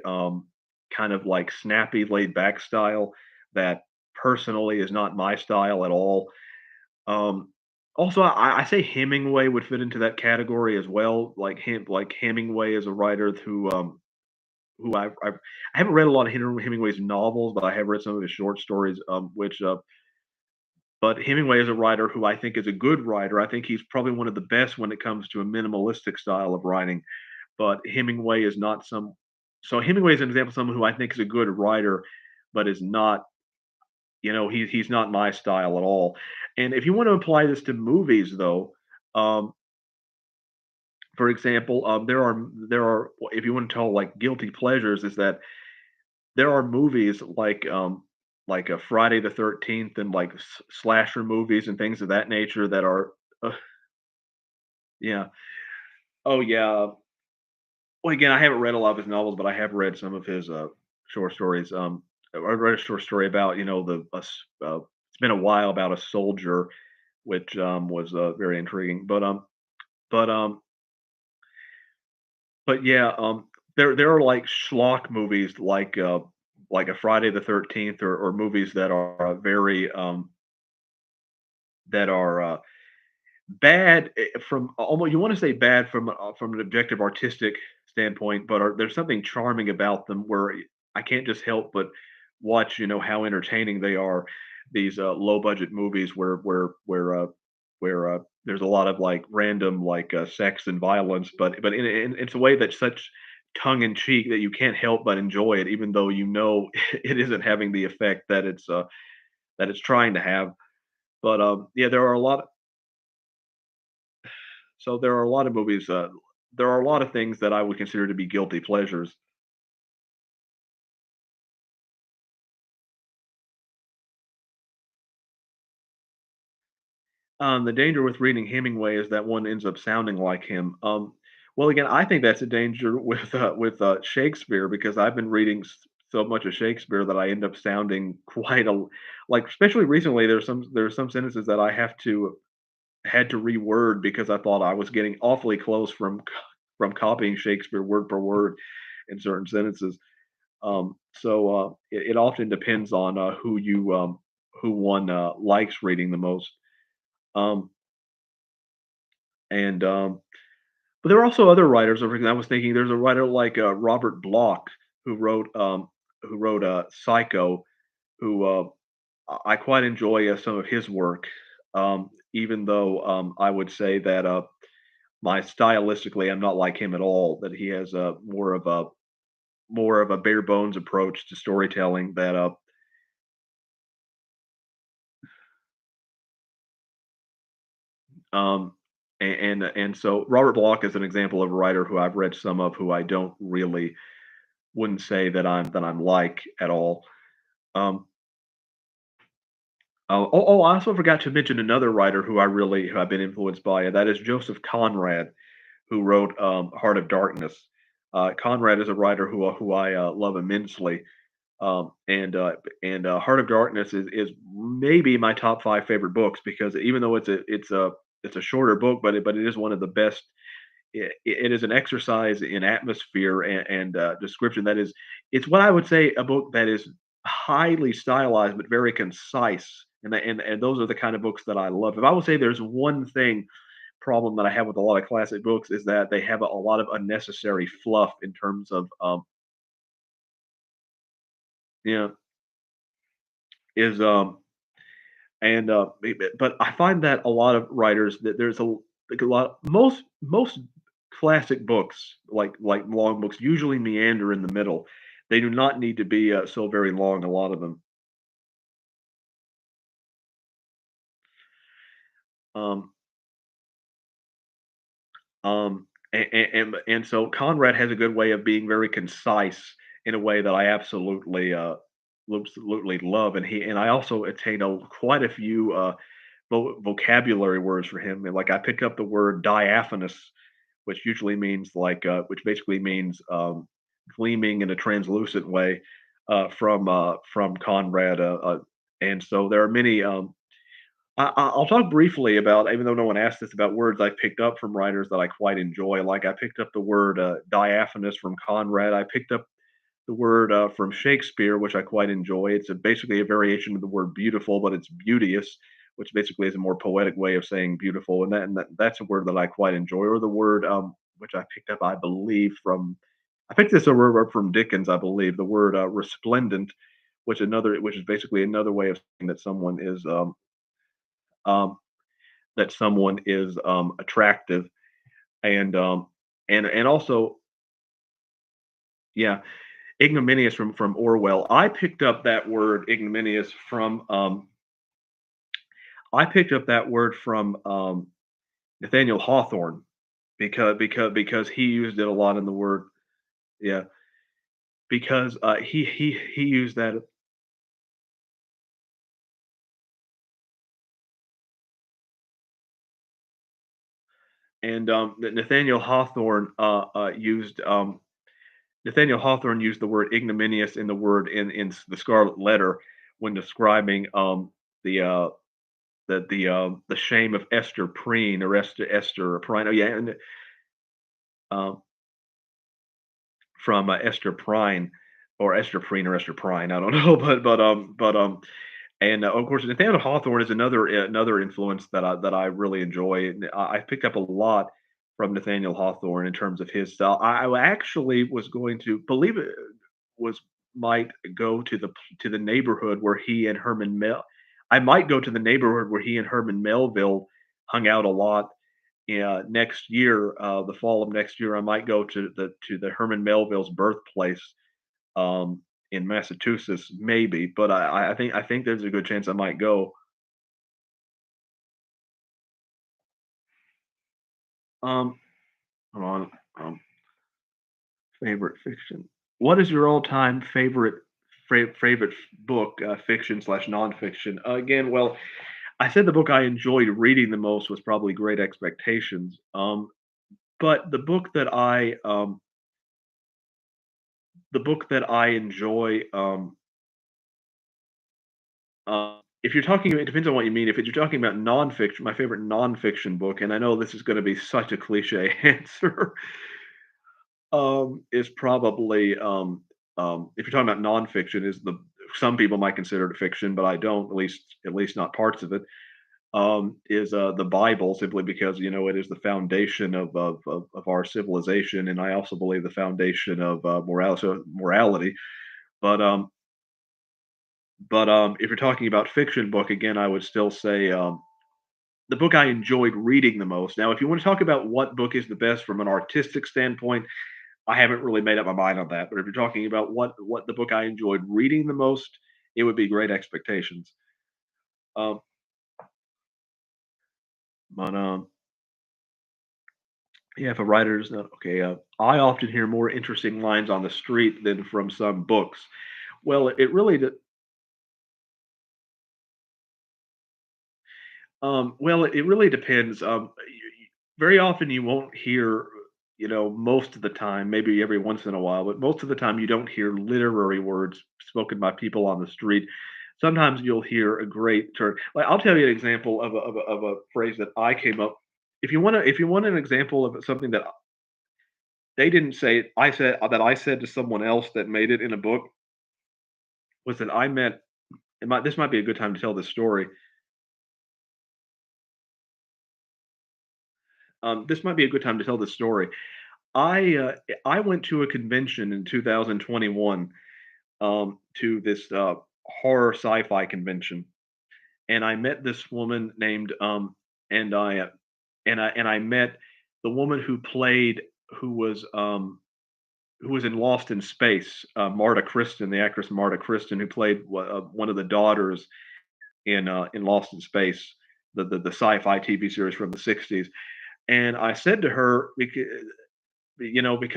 kind of like snappy, laid back style that personally is not my style at all. Also, I say Hemingway would fit into that category as well. Like Hemingway is a writer who I haven't read a lot of Hemingway's novels, but I have read some of his short stories. Which but Hemingway is a writer who I think is a good writer. I think he's probably one of the best when it comes to a minimalistic style of writing. But Hemingway is not some. So Hemingway is an example of someone who I think is a good writer, but is not, you know, he's not my style at all. And if you want to apply this to movies, though, Um, for example, there are if you want to tell like guilty pleasures, is that there are movies like a Friday the 13th and like slasher movies and things of that nature that are uh, yeah. Oh yeah. Well, again, I haven't read a lot of his novels, but I have read some of his short stories. I read a short story about it's been a while about a soldier, which was very intriguing. But but yeah, there are like schlock movies like a Friday the 13th or movies that are very that are bad from almost you want to say bad from an objective artistic standpoint, but there's something charming about them where I can't just help but watch how entertaining they are. These low budget movies where there's a lot of like random like sex and violence, but in it's a way that's such tongue in cheek that you can't help but enjoy it, even though it isn't having the effect that it's trying to have. But yeah, there are a lot of movies, there are a lot of things that I would consider to be guilty pleasures. The danger with reading Hemingway is that one ends up sounding like him. Well, again, I think that's a danger with Shakespeare because I've been reading so much of Shakespeare that I end up sounding quite a like. Especially recently, there's some sentences that I have to had to reword because I thought I was getting awfully close from copying Shakespeare word for word in certain sentences. It often depends on who one likes reading the most. Um, and But there are also other writers. For example, I was thinking there's a writer like Robert Bloch who wrote Psycho, who I quite enjoy some of his work. Even though I would say that my stylistically, I'm not like him at all. That he has more of a bare bones approach to storytelling that Um, and so Robert Bloch is an example of a writer who I've read some of who I don't really wouldn't say that I'm like at all. Um, I also forgot to mention another writer who I've been influenced by, and that is Joseph Conrad, who wrote Heart of Darkness. Conrad is a writer who I love immensely. Heart of Darkness is maybe my top 5 favorite books because even though it's a shorter book, but it is one of the best. It is an exercise in atmosphere and description that is it's what I would say a book that is highly stylized but very concise, and those are the kind of books that I love. If I would say there's one thing problem that I have with a lot of classic books is that they have a lot of unnecessary fluff in terms of, you know, is, but I find that a lot of writers that there's a like a lot most classic books like long books usually meander in the middle. They do not need to be so very long. A lot of them. Um, and so Conrad has a good way of being very concise in a way that I absolutely love. And I also attained quite a few vocabulary words for him. And like I picked up the word diaphanous, which usually means which basically means gleaming in a translucent way from Conrad. And so there are many. I'll talk briefly about, even though no one asked this, about words I picked up from writers that I quite enjoy. Like I picked up the word diaphanous from Conrad. I picked up the word from Shakespeare, which I quite enjoy. Basically a variation of the word beautiful, but it's beauteous, which basically is a more poetic way of saying beautiful. That's a word that I quite enjoy. Or the word which I picked up, I believe, I picked this word up from Dickens, I believe. The word resplendent, which is basically another way of saying um, that someone is attractive and also yeah, ignominious from Orwell. I picked up that word ignominious from I picked up that word from Nathaniel Hawthorne, because he used it a lot in the word. Yeah, because he used that. And Nathaniel Hawthorne used the word ignominious in the word in the Scarlet Letter when describing the shame of Esther Preen or Esther Prynne. Oh yeah, and um, from Esther Prynne or Esther Preen or Esther Prynne. I don't know, and of course Nathaniel Hawthorne is another influence that I really enjoy. And I picked up a lot from Nathaniel Hawthorne in terms of his style. I actually was going to believe it was might go to the neighborhood where he and Herman Mel. I might go to the neighborhood where he and Herman Melville hung out a lot. Yeah, next year, the fall of next year, I might go to the Herman Melville's birthplace um, in Massachusetts, maybe. But I think there's a good chance I might go. Um, Hold on. Um, Favorite fiction. What is your all-time favorite book, fiction slash nonfiction? Again, well, I said the book I enjoyed reading the most was probably Great Expectations. But the book that I enjoy, if you're talking, it depends on what you mean. If you're talking about nonfiction, my favorite nonfiction book, and I know this is going to be such a cliche answer, is probably if you're talking about nonfiction, is the some people might consider it fiction, but I don't, at least not parts of it. Is the Bible simply because it is the foundation of our civilization, and I also believe the foundation of morality. But if you're talking about fiction book again, I would still say the book I enjoyed reading the most. Now, if you want to talk about what book is the best from an artistic standpoint, I haven't really made up my mind on that. But if you're talking about what the book I enjoyed reading the most, it would be Great Expectations. Um, but Yeah, if a writer is not okay, I often hear more interesting lines on the street than from some books. Well, it really it really depends. Very often you won't hear, most of the time, maybe every once in a while, but most of the time you don't hear literary words spoken by people on the street. Sometimes you'll hear a great turn. Like I'll tell you an example of a phrase that I came up. If you want an example of something that they didn't say, I said to someone else that made it in a book was that I met. This might be a good time to tell this story. This might be a good time to tell this story. I went to a convention in 2021, to this horror sci-fi convention, and I met this woman named and I met the woman who was in Lost in Space, Marta Kristen, the actress Marta Kristen, who played one of the daughters in Lost in Space, the sci-fi TV series from the '60s. And I said to her, because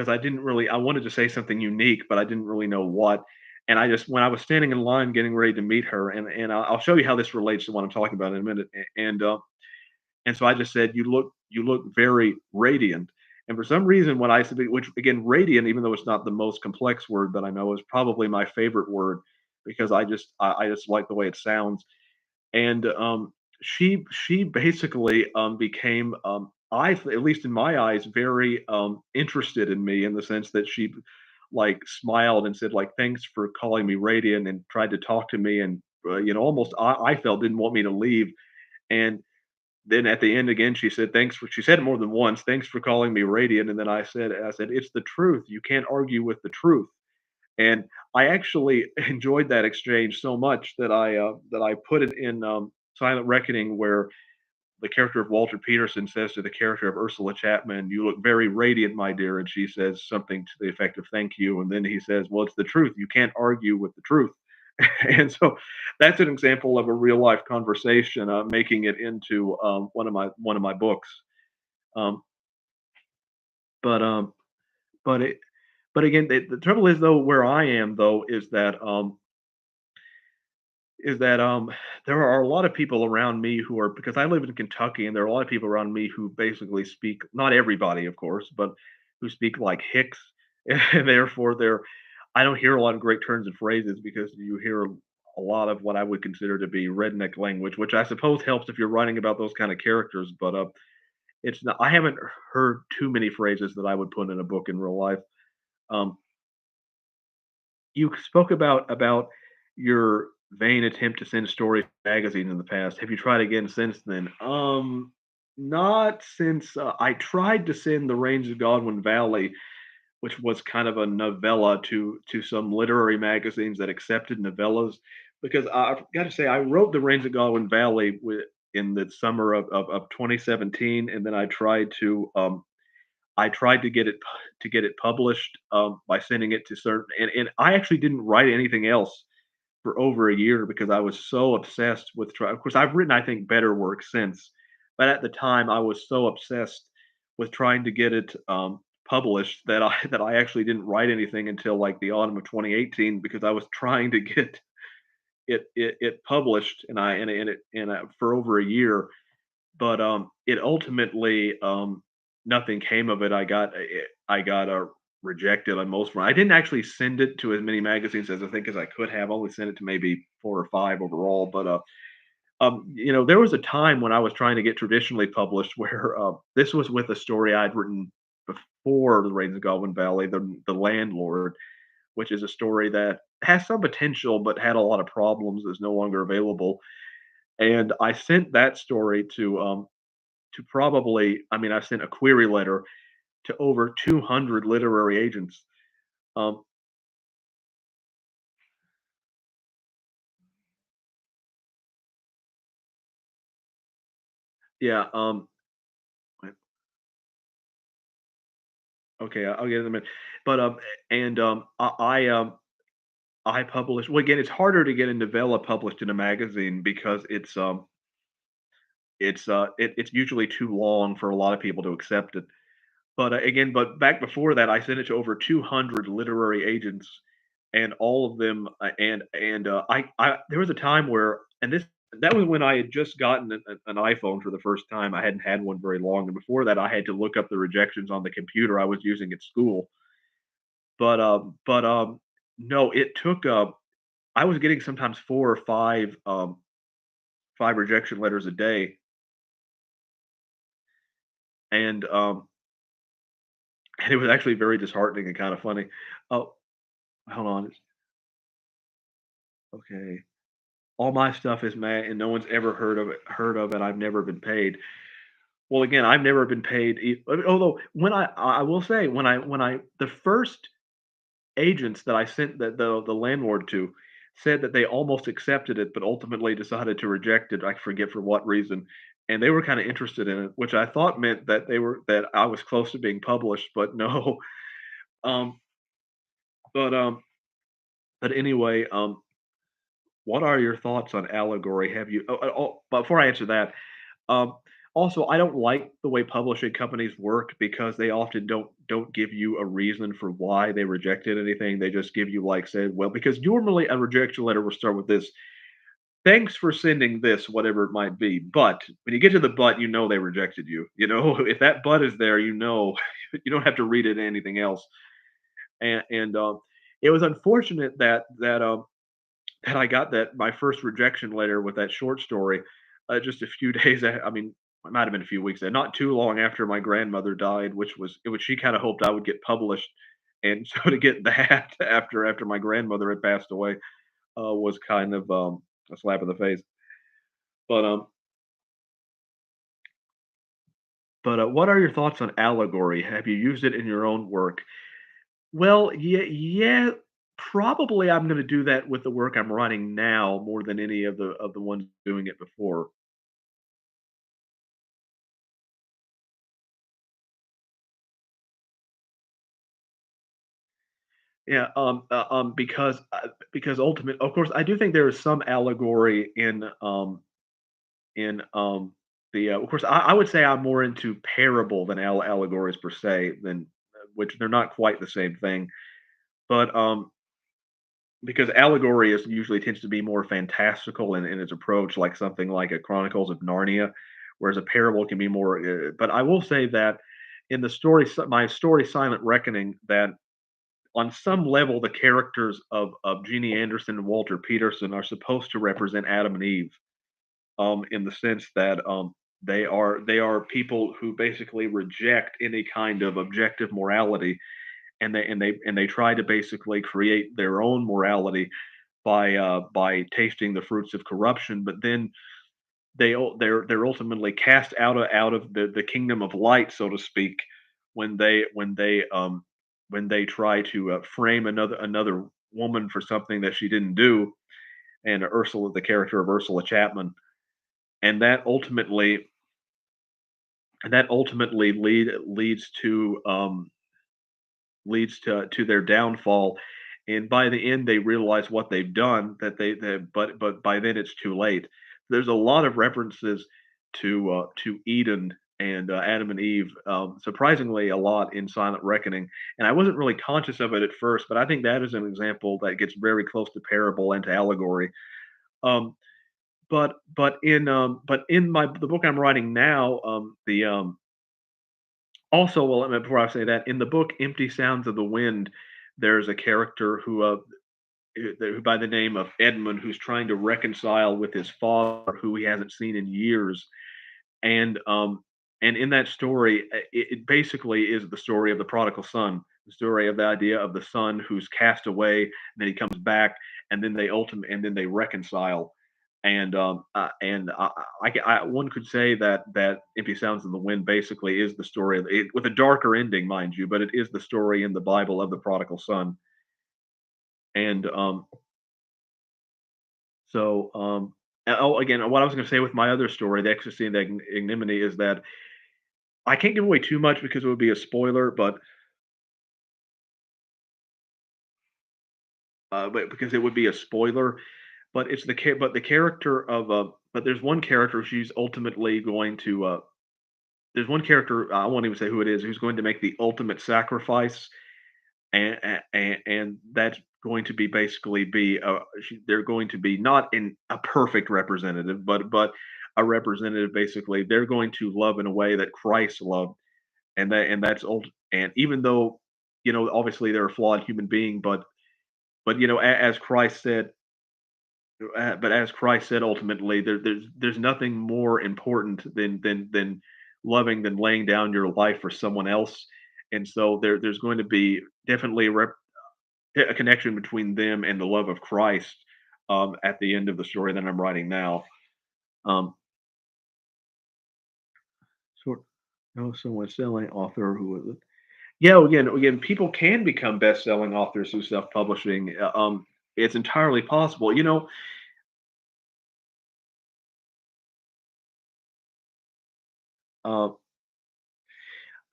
I wanted to say something unique, but I didn't really know what. And when I was standing in line getting ready to meet her, and I'll show you how this relates to what I'm talking about in a minute. And so I just said, you look very radiant. And for some reason, when I said, which again, radiant, even though it's not the most complex word that I know, is probably my favorite word because I just like the way it sounds. And she basically became at least in my eyes, very interested in me in the sense that she like smiled and said like thanks for calling me radiant and tried to talk to me and almost I felt didn't want me to leave. And then at the end again she said it more than once, thanks for calling me radiant. And then I said it's the truth, you can't argue with the truth. And I actually enjoyed that exchange so much that I put it in Silent Reckoning, where the character of Walter Peterson says to the character of Ursula Chapman, "You look very radiant, my dear," and she says something to the effect of "Thank you," and then he says, "Well, it's the truth. You can't argue with the truth." And so that's an example of a real life conversation making it into one of my books. Um, but but it but again, the trouble is though where I am though is that there are a lot of people around me who are because I live in Kentucky and there are a lot of people around me who basically speak not everybody of course, but who speak like Hicks and therefore they're I don't hear a lot of great turns and phrases because you hear a lot of what I would consider to be redneck language, which I suppose helps if you're writing about those kind of characters, but it's not I haven't heard too many phrases that I would put in a book in real life. Um, you spoke about your vain attempt to send story magazines in the past. Have you tried again since then? Not since I tried to send The Rains of Godwin Valley, which was kind of a novella to some literary magazines that accepted novellas. Because I've got to say, I wrote The Rains of Godwin Valley in the summer of 2017, and then I tried to get it published, by sending it to certain and I actually didn't write anything else for over a year because I was so obsessed with try of course, I've written, I think, better work since, but at the time, I was so obsessed with trying to get it, published that I that I actually didn't write anything until, like, the autumn of 2018 because I was trying to get it published, for over a year, but, it ultimately, nothing came of it. I got, rejected on most of 'em. I didn't actually send it to as many magazines as I think as I could have. I only sent it to maybe 4 or 5 overall, but, there was a time when I was trying to get traditionally published where, this was with a story I'd written before The Rains of Goblin Valley, The Landlord, which is a story that has some potential but had a lot of problems, is no longer available, and I sent that story to probably I mean, I sent a query letter to over 200 literary agents. Um, yeah, okay, I'll get it in a minute. But, and, I published well, again, it's harder to get a novella published in a magazine because it's usually too long for a lot of people to accept it. But, again but back before that, I sent it to over 200 literary agents, and all of them, I there was a time where and this that was when I had just gotten an iPhone for the first time. I hadn't had one very long, and before that, I had to look up the rejections on the computer I was using at school. But no, it took, I was getting sometimes 4 or 5 rejection letters a day, and, and it was actually very disheartening and kinda funny. Oh, hold on, it's okay. All my stuff is Matt, and no one's ever heard of it, I've never been paid. Well, again, I've never been paid although when I will say, when I the first agents that I sent the landlord to said that they almost accepted it, but ultimately decided to reject it, I forget for what reason, and they were kinda interested in it, which I thought meant that I was close to being published, but no. Um, but, um but anyway, what are your thoughts on allegory? Have you but before I answer that, um, also, I don't like the way publishing companies work because they often don't give you a reason for why they rejected anything. They just give you like said, well, because normally a rejection letter will start with this. Thanks for sending this, whatever it might be. But when you get to the but, you know they rejected you. You know, if that but is there, you know you don't have to read it anything else. And it was unfortunate that I got that my first rejection letter with that short story, just a few days I mean, it might have been a few weeks, not too long after my grandmother died, which she kinda hoped I would get published, and so to get that after my grandmother had passed away, was kind of, a slap in the face. But, what are your thoughts on allegory? Have you used it in your own work? Well, yeah, probably I'm gonna do that with the work I'm writing now more than any of the ones doing it before. Yeah, because ultimate of course, I do think there is some allegory in, Of course, I would say I'm more into parable than allegories per se, than which they're not quite the same thing. But because allegory is usually tends to be more fantastical in its approach, like something like a Chronicles of Narnia, whereas a parable can be more. But I will say that in the story, my story, Silent Reckoning, that on some level, the characters of Jeannie Anderson and Walter Peterson are supposed to represent Adam and Eve, in the sense that they are people who basically reject any kind of objective morality, and they try to basically create their own morality by tasting the fruits of corruption. But then they're ultimately cast out of the kingdom of light, so to speak, when they try to frame another woman for something that she didn't do. And Ursula, the character of Ursula Chapman, and that ultimately leads to their downfall. And by the end, they realize what they've done. But by then it's too late. There's a lot of references to Eden and Adam and Eve, surprisingly a lot in Silent Reckoning. And I wasn't really conscious of it at first, but I think that is an example that gets very close to parable and to allegory. Um, but in my the book I'm writing now, the also, well, before I say that, in the book Empty Sounds of the Wind, there's a character who by the name of Edmund, who's trying to reconcile with his father, who he hasn't seen in years. And in that story, it basically is the story of the prodigal son, the story of the idea of the son who's cast away, and then he comes back, and then they reconcile. One could say that Empty Sounds in the Wind basically is the story of it, with a darker ending, mind you, but it is the story in the Bible of the prodigal son. And so oh, again, what I was going to say with my other story, the ecstasy and the ignominy, is that I can't give away too much because it would be a spoiler, but because it would be a spoiler. But it's the but the character of but there's one character she's ultimately going to there's one character, I won't even say who it is, who's going to make the ultimate sacrifice, and that's going to be basically be they're going to be not in a perfect representative, but a representative. Basically, they're going to love in a way that Christ loved, and that's old. And even though, obviously they're a flawed human being, but as Christ said, ultimately, there's nothing more important than loving, than laying down your life for someone else. And so there's going to be definitely a connection between them and the love of Christ, at the end of the story that I'm writing now. Um, sort no, someone selling author who was it? Yeah, again, people can become best-selling authors through self-publishing. It's entirely possible. Uh,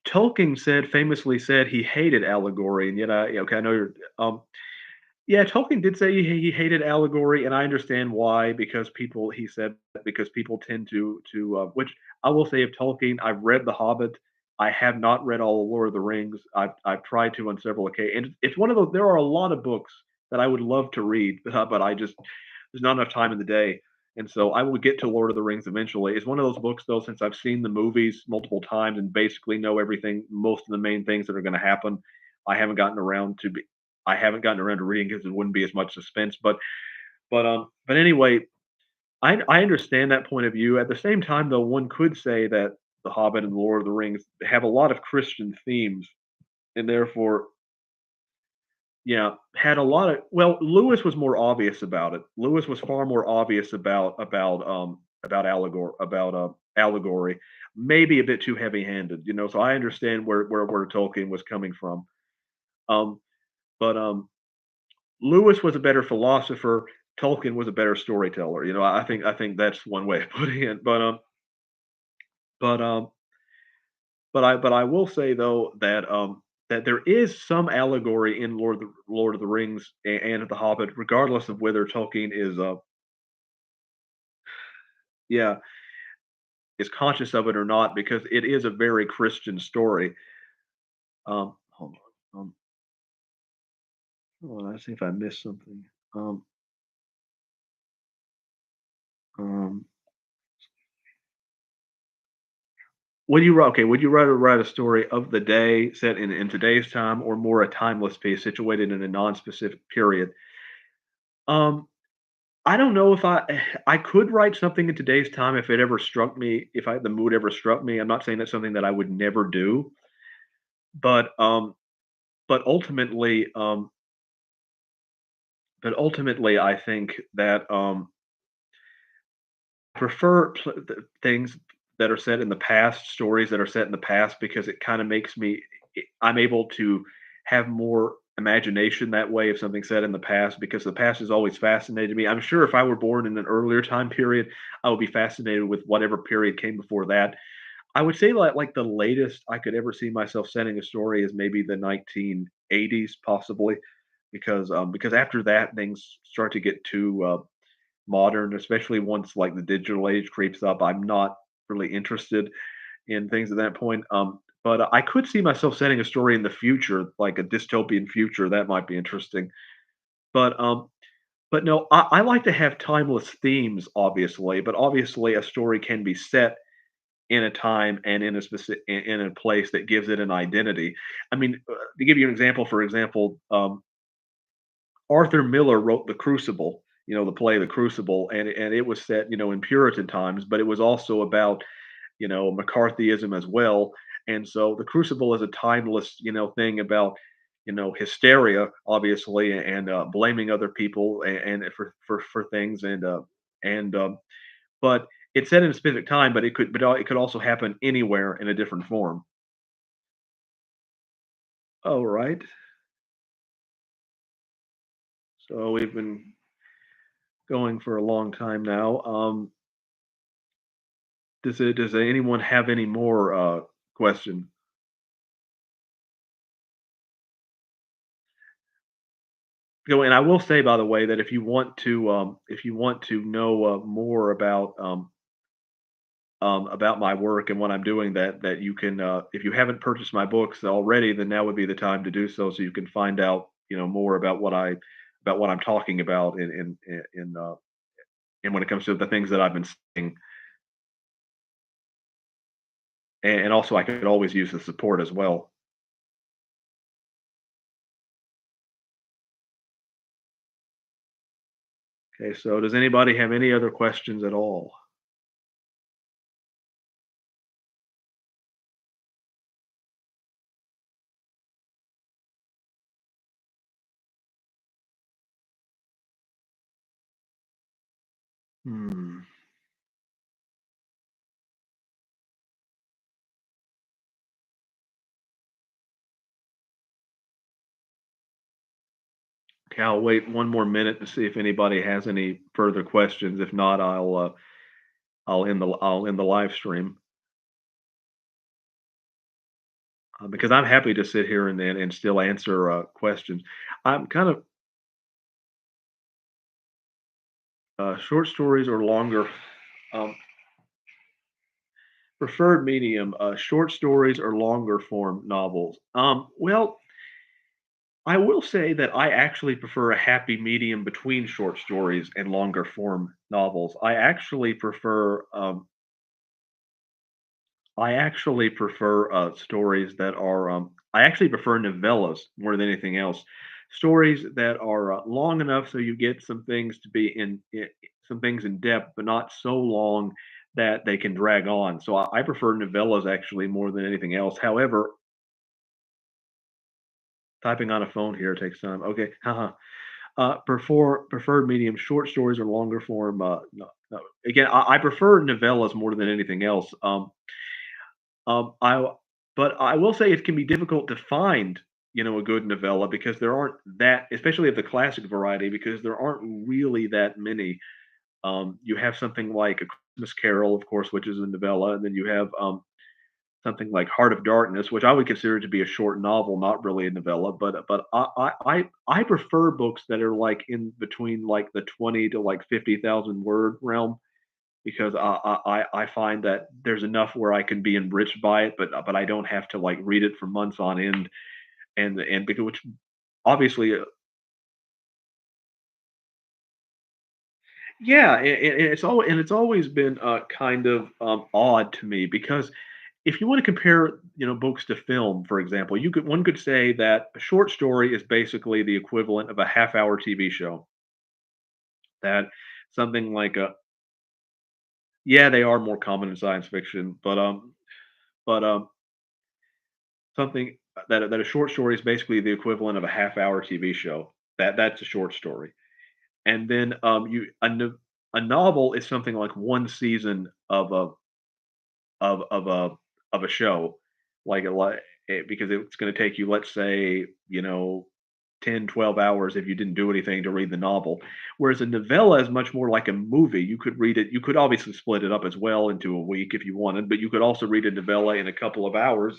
Tolkien famously said he hated allegory, and yet yeah, okay, I know you're. Yeah, Tolkien did say he hated allegory, and I understand why. Because he said, because people tend which I will say of Tolkien, I've read The Hobbit. I have not read all of Lord of the Rings. I've tried to on several occasions. And it's one of those. There are a lot of books that I would love to read, but there's not enough time in the day. And so I will get to Lord of the Rings eventually. It's one of those books, though, since I've seen the movies multiple times and basically know everything, most of the main things that are going to happen. I haven't gotten around to be I haven't gotten around to reading because it wouldn't be as much suspense. But anyway, I understand that point of view. At the same time, though, one could say that The Hobbit and The Lord of the Rings have a lot of Christian themes, and therefore, yeah, had a lot of. Well, Lewis was more obvious about it. Lewis was far more obvious about allegory. Maybe a bit too heavy-handed, So I understand where Tolkien was coming from. Um, but Lewis was a better philosopher. Tolkien was a better storyteller. I think that's one way of putting it. But I will say though that there is some allegory in Lord of the Rings and The Hobbit, regardless of whether Tolkien is yeah. is conscious of it or not because it is a very Christian story. Hold on. Hold on, let's see if I missed something. Um, um, would you rather write a story of the day set in today's time or more a timeless piece situated in a non-specific period? Um, I don't know if I could write something in today's time if it ever struck me, if the mood ever struck me. I'm not saying that's something that I would never do, but ultimately, I think that prefer things that are set in the past, stories that are set in the past, because it kind of makes me, I'm able to have more imagination that way if something's set in the past, because the past has always fascinated me. I'm sure if I were born in an earlier time period, I would be fascinated with whatever period came before that. I would say like the latest I could ever see myself setting a story is maybe the 1980s, possibly, because after that things start to get too modern, especially once like the digital age creeps up. I'm not really interested in things at that point. But I could see myself setting a story in the future, like a dystopian future. That might be interesting. But no, I like to have timeless themes, obviously. But obviously, a story can be set in a time and in a specific in a place that gives it an identity. I mean, to give you an example, for example, Arthur Miller wrote The Crucible, the play The Crucible, and it was set, in Puritan times, but it was also about, McCarthyism as well. And so The Crucible is a timeless, thing about, hysteria, obviously, and blaming other people and for things, and but it's set in a specific time, but it could also happen anywhere in a different form. Oh, right. So we've been going for a long time now. Does anyone have any more, question? And I will say, by the way, that if you want to know, more about my work and what I'm doing, that you can, if you haven't purchased my books already, then now would be the time to do so, so you can find out, more about what I'm talking about in when it comes to the things that I've been saying. And also, I could always use the support as well. Okay, so does anybody have any other questions at all? Hmm. Okay, I'll wait one more minute to see if anybody has any further questions. If not, I'll end the live stream, because I'm happy to sit here and still answer questions. I'm kind of short stories or longer. Um, Preferred medium, short stories or longer form novels. Well, I will say that I actually prefer a happy medium between short stories and longer form novels. I actually prefer stories that are. I actually prefer novellas more than anything else. Stories that are long enough so you get some things in depth, but not so long that they can drag on. So I prefer novellas actually more than anything else. However, typing on a phone here takes time. Okay, haha. Preferred medium, short stories or longer form. No, no. Again, I prefer novellas more than anything else. I but I will say it can be difficult to find, a good novella because there aren't that, especially of the classic variety, because there aren't really that many. You have something like A Christmas Carol, of course, which is a novella, and then you have something like Heart of Darkness, which I would consider to be a short novel, not really a novella. But I prefer books that are like in between like the 20 to like 50,000 word realm. because I find that there's enough where I can be enriched by it, but I don't have to like read it for months on end, and because which obviously yeah, and it's always been kind of odd to me because if you want to compare books to film, for example, you could one could say that a short story is basically the equivalent of a half-hour TV show. That something like a yeah, they are more common in science fiction, but something that a short story is basically the equivalent of a half-hour TV show. That's a short story. And then a novel is something like one season of a show, like a lot because it's going to take you, let's say, 10, 12 hours if you didn't do anything to read the novel. Whereas a novella is much more like a movie. You could read it. You could obviously split it up as well into a week if you wanted, but you could also read a novella in a couple of hours,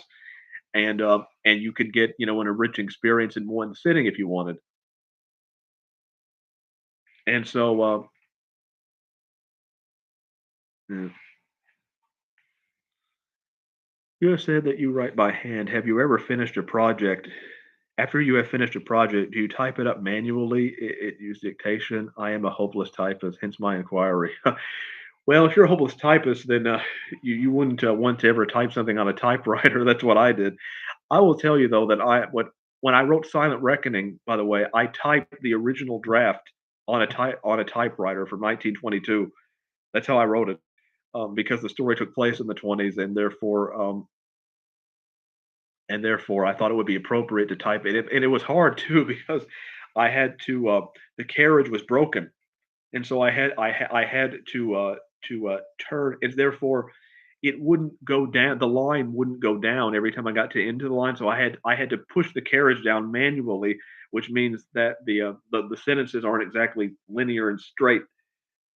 and you could get an enriching experience in one sitting if you wanted. And so, mm, you have said that you write by hand. Have you ever finished a project? After you have finished a project, do you type it up manually? It use dictation. I am a hopeless typist, hence my inquiry. Well, if you're a hopeless typist, then you wouldn't want to ever type something on a typewriter. That's what I did. I will tell you though that when I wrote Silent Reckoning, by the way, I typed the original draft on a typewriter from 1922. That's how I wrote it, because the story took place in the 20s, and therefore I thought it would be appropriate to type it. And it was hard too because I had to the carriage was broken, and so I had to turn, and therefore it wouldn't go down. The line wouldn't go down every time I got to into the line. So I had to push the carriage down manually, which means that the sentences aren't exactly linear and straight,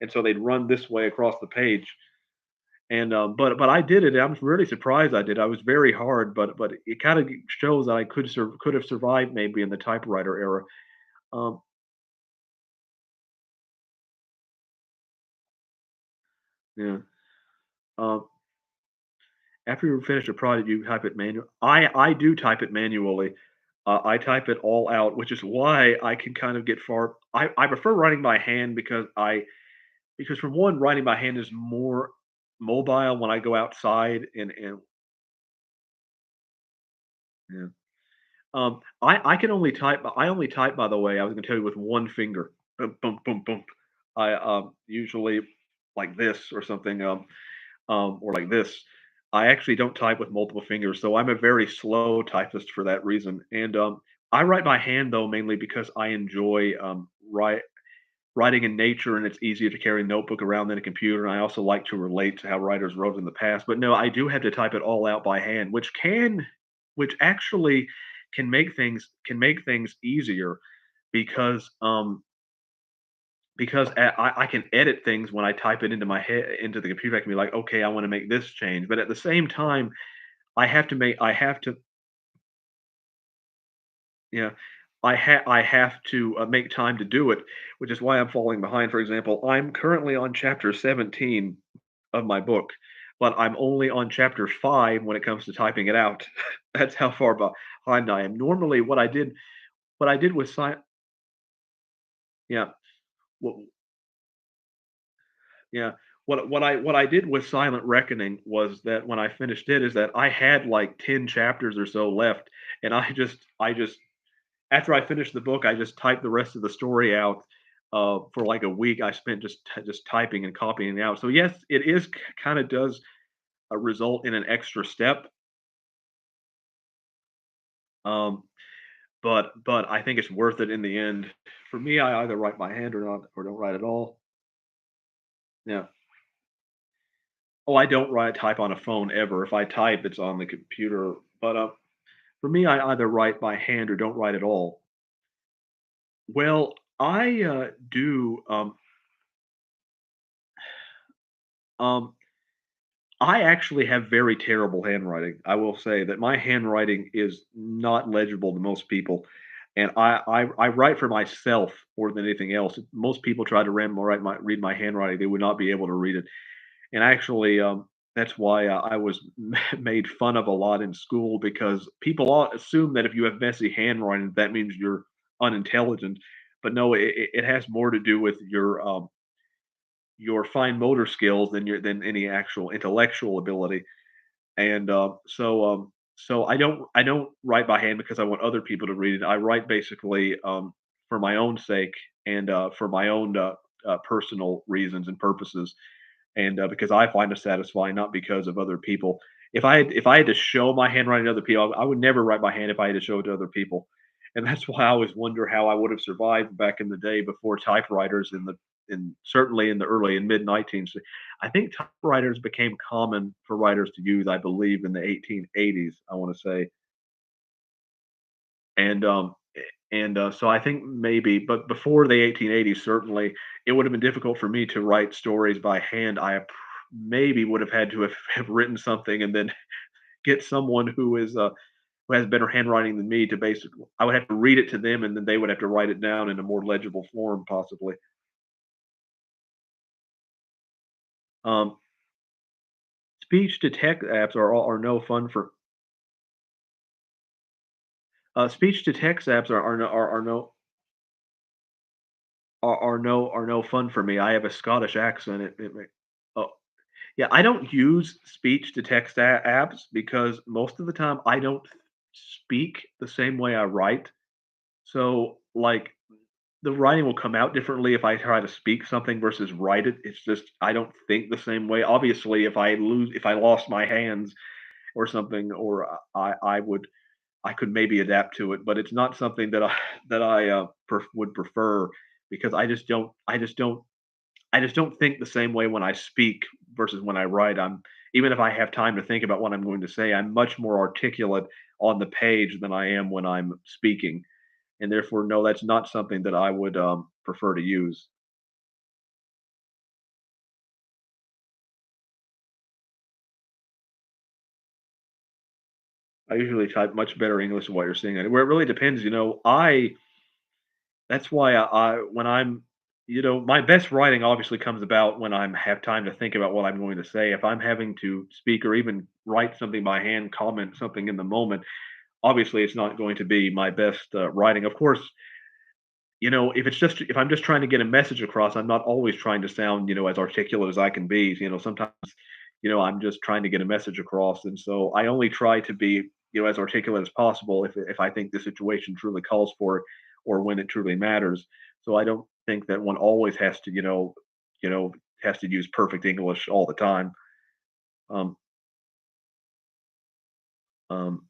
and so they'd run this way across the page. And, but I did it. I'm really surprised I did. I was very hard, but it kind of shows that I could have survived maybe in the typewriter era. Um, yeah. Um, After you finish a project, you type it manual. I do type it manually. I type it all out, which is why I can kind of get far. I prefer writing by hand because for one, writing by hand is more mobile when I go outside and yeah. I can only type. I only type, by the way. I was going to tell you with one finger. Boom, boom, boom, boom. I usually like this or something, or like this. I actually don't type with multiple fingers, so I'm a very slow typist for that reason. And I write by hand though mainly because I enjoy writing in nature, and it's easier to carry a notebook around than a computer. And I also like to relate to how writers wrote in the past. But no, I do have to type it all out by hand, which actually can make things easier because I can edit things when I type it into my head into the computer. I can be like, okay, I want to make this change, but at the same time, I have to yeah. I have to make time to do it, which is why I'm falling behind. For example, I'm currently on chapter 17 of my book, but I'm only on chapter 5 when it comes to typing it out. That's how far behind I am. Normally, what I did with yeah, what yeah, what I did with Silent Reckoning was that when I finished it is that I had like 10 chapters or so left, and I just after I finished the book, I just typed the rest of the story out, for like a week. I spent just typing and copying it out. So yes, it is kinda does, result in an extra step, um, but I think it's worth it in the end. For me, I either write by hand or not or don't write at all. Yeah. Oh, I don't write type on a phone ever. If I type, it's on the computer, but, for me, I either write by hand or don't write at all. Well, I, do, um I actually have very terrible handwriting. I will say that my handwriting is not legible to most people, and I write for myself more than anything else. If most people try to read my handwriting, they would not be able to read it. And actually, that's why I was made fun of a lot in school because people all assume that if you have messy handwriting, that means you're unintelligent. But no, it has more to do with your fine motor skills than any actual intellectual ability. And so I don't write by hand because I want other people to read it. I write basically for my own sake and for my own personal reasons and purposes, and because I find it satisfying, not because of other people. If I had to show my handwriting to other people, I would never write by hand if I had to show it to other people, and that's why I always wonder how I would have survived back in the day before typewriters in certainly in the early and mid 19th. I think typewriters became common for writers to use, I believe, in the 1880s. I want to say, and so I think maybe, but before the 1880s, certainly it would have been difficult for me to write stories by hand. Maybe would have had to have written something and then get someone who has better handwriting than me to basically. I would have to read it to them, and then they would have to write it down in a more legible form, possibly. Um, speech to text apps are no fun for. Speech to text apps are no fun for me. I have a Scottish accent. Oh, yeah, I don't use speech to text apps because most of the time I don't speak the same way I write. So, like, the writing will come out differently if I try to speak something versus write it. It's just I don't think the same way. Obviously, if I lost my hands or something, or I could maybe adapt to it, but it's not something that I would prefer because I just don't think the same way when I speak versus when I write. Even if I have time to think about what I'm going to say, I'm much more articulate on the page than I am when I'm speaking, and therefore, no, that's not something that I would prefer to use. I usually type much better English than what you're seeing. And where it really depends, I that's why when my best writing obviously comes about when I have time to think about what I'm going to say. If I'm having to speak or even write something by hand, comment something in the moment, obviously it's not going to be my best writing. Of course, if I'm just trying to get a message across, I'm not always trying to sound, as articulate as I can be. Sometimes, I'm just trying to get a message across, and so I only try to be, as articulate as possible if I think the situation truly calls for it, or when it truly matters. So I don't think that one always has to, has to use perfect English all the time. Um, um,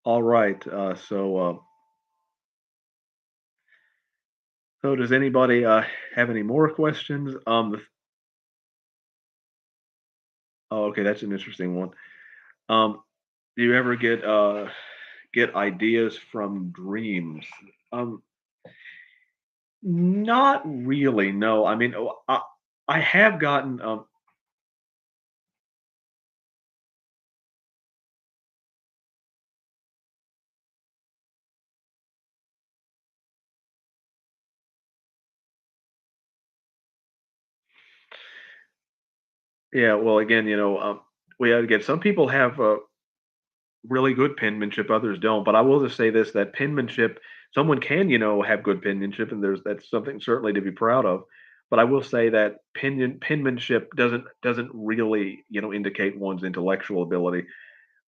all right. So does anybody have any more questions? Oh, okay, that's an interesting one. Um, do you ever get ideas from dreams? Um, Not really. No. I mean, I have gotten. Yeah. Well, again, again, some people have really good penmanship, others don't. But I will just say this: that penmanship, someone can, have good penmanship, and that's something certainly to be proud of. But I will say that penmanship doesn't really, indicate one's intellectual ability,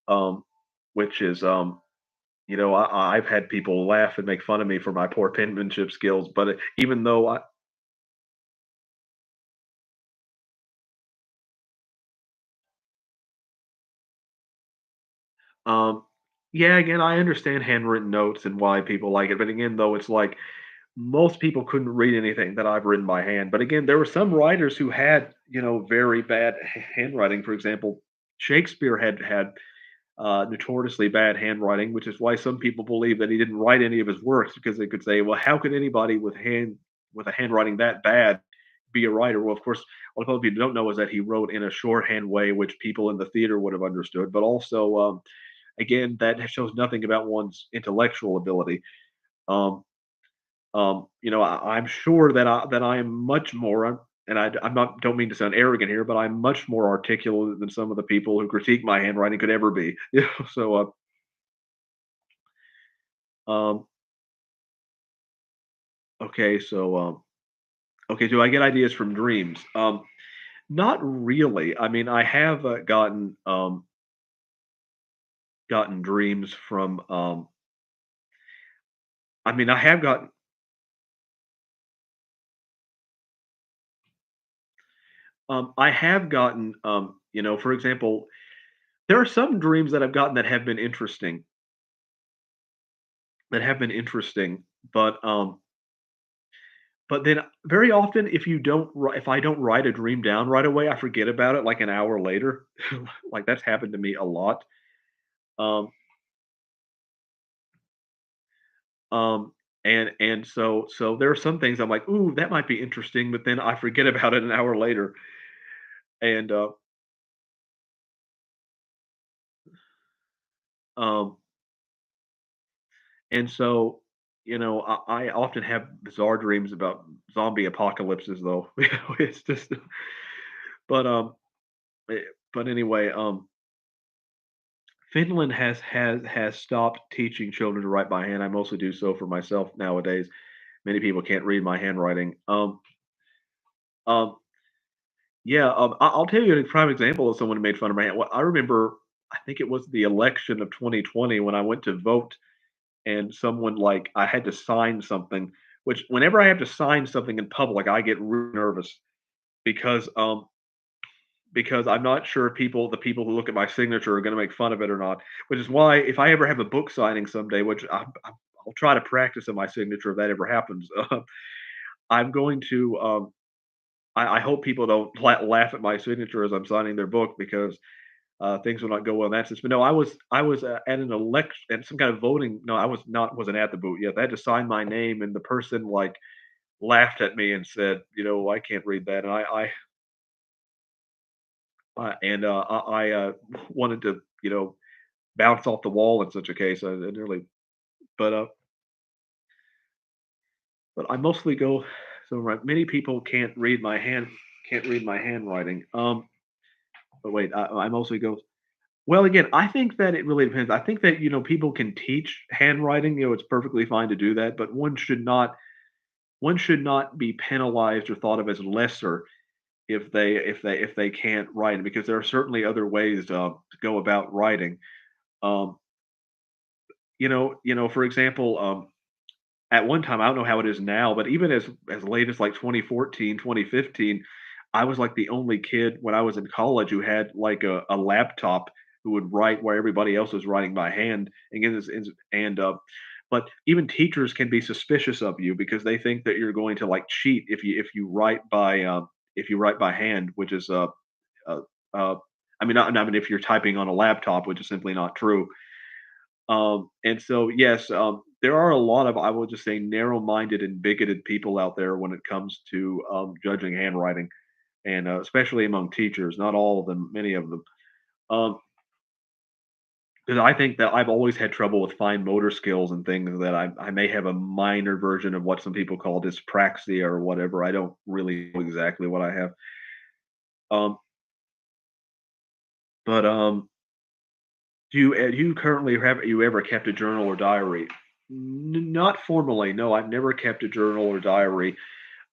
um, which is I've had people laugh and make fun of me for my poor penmanship skills, but even though um, yeah, again, I understand handwritten notes and why people like it, but again, though, it's like most people couldn't read anything that I've written by hand. But again, there were some writers who had, very bad handwriting. For example, Shakespeare had notoriously bad handwriting, which is why some people believe that he didn't write any of his works because they could say, well, how could anybody with a handwriting that bad be a writer? Well, of course, what a lot of people don't know is that he wrote in a shorthand way, which people in the theater would have understood. But also, again, that shows nothing about one's intellectual ability. Um, I'm sure that I am much more, and I'm not don't mean to sound arrogant here, but I'm much more articulate than some of the people who critique my handwriting could ever be. So, um, okay, okay, do I get ideas from dreams? Not really. I mean, I have gotten dreams from. I mean, I have gotten. I have gotten. For example, there are some dreams that I've gotten that have been interesting, but then very often, if I don't write a dream down right away, I forget about it like an hour later. Like that's happened to me a lot. Um, um, and so there are some things I'm like, ooh, that might be interesting, but then I forget about it an hour later. And um, and so I often have bizarre dreams about zombie apocalypses, though. It's just, but eh, but anyway, Finland has stopped teaching children to write by hand. I mostly do so for myself nowadays. Many people can't read my handwriting. Um, yeah, I'll tell you a prime example of someone who made fun of my hand. Well, I remember, I think it was the election of 2020 when I went to vote, and someone like I had to sign something. Which whenever I have to sign something in public, I get really nervous because I'm not sure if the people who look at my signature are going to make fun of it or not. Which is why if I ever have a book signing someday, which I'll try to practice on my signature if that ever happens, I'm going to. I hope people don't laugh at my signature as I'm signing their book because things will not go well in that sense. But no, I was at an election at some kind of voting. No, I wasn't at the booth yet. I had to sign my name, and the person like laughed at me and said, I can't read that, and I wanted to, bounce off the wall in such a case. I nearly, but I mostly go. So right, many people can't read my handwriting. But wait, I mostly go. Well, again, I think that it really depends. I think that people can teach handwriting. It's perfectly fine to do that, but one should not be penalized or thought of as lesser if they can't write, because there are certainly other ways to go about writing. Um, for example, at one time, I don't know how it is now, but even as late as like 2014, 2015, I was like the only kid when I was in college who had like a laptop who would write where everybody else was writing by hand. And again, but even teachers can be suspicious of you because they think that you're going to like cheat if you write by hand, which is uh, uh I mean if you're typing on a laptop, which is simply not true. And so, yes, there are a lot of, I will just say, narrow-minded and bigoted people out there when it comes to judging handwriting, and especially among teachers. Not all of them, many of them. Um, because I think that I've always had trouble with fine motor skills and things that I may have a minor version of what some people call dyspraxia or whatever. I don't really know exactly what I have. Um, but do you currently have you ever kept a journal or diary? Not formally, no. I've never kept a journal or diary.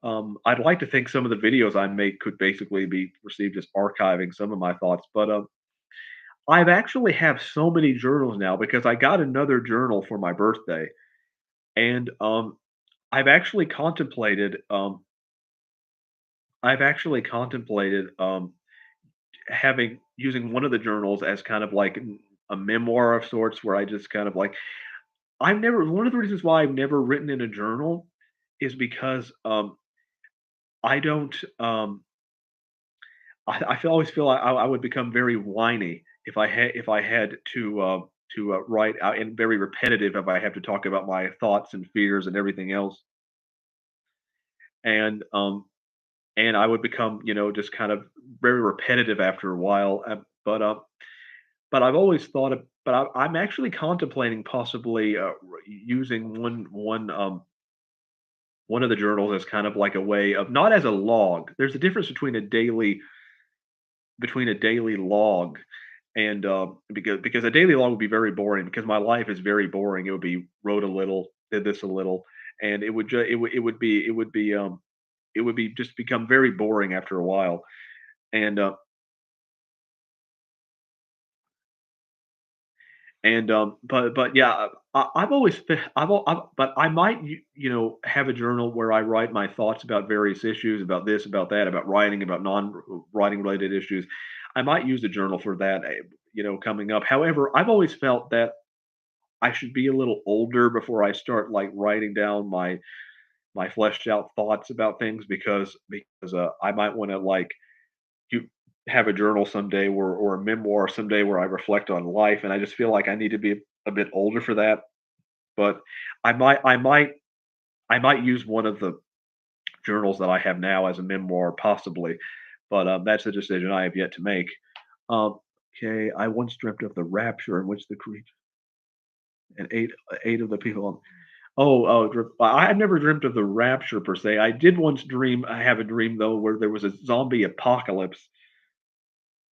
I'd like to think some of the videos I make could basically be received as archiving some of my thoughts, but I've actually have so many journals now because I got another journal for my birthday, and I've actually contemplated. I've actually contemplated having using one of the journals as kind of like a memoir of sorts, where I just kind of like I've never one of the reasons why I've never written in a journal is because I don't. Always feel I would become very whiny if I had to write out, and very repetitive if I have to talk about my thoughts and fears and everything else, and I would become just kind of very repetitive after a while. But I've always thought of, but I'm actually contemplating possibly using one. one of the journals as kind of like a way of not as a log. There's a difference between a daily log and because a daily log would be very boring because my life is very boring. It would be wrote a little, did this a little, and it would be just become very boring after a while. And but yeah, I've always but I might have a journal where I write my thoughts about various issues, about this, about that, about writing, about non-writing related issues. I might use a journal for that, coming up. However, I've always felt that I should be a little older before I start like writing down my fleshed out thoughts about things because I might want to like you have a journal someday or a memoir someday where I reflect on life, and I just feel like I need to be a bit older for that. But I might I might I might use one of the journals that I have now as a memoir, possibly. But that's a decision I have yet to make. Um, okay, I once dreamt of the rapture in which the creature and eight of the people. I had never dreamt of the rapture per se. I did once dream. I have a dream though where there was a zombie apocalypse.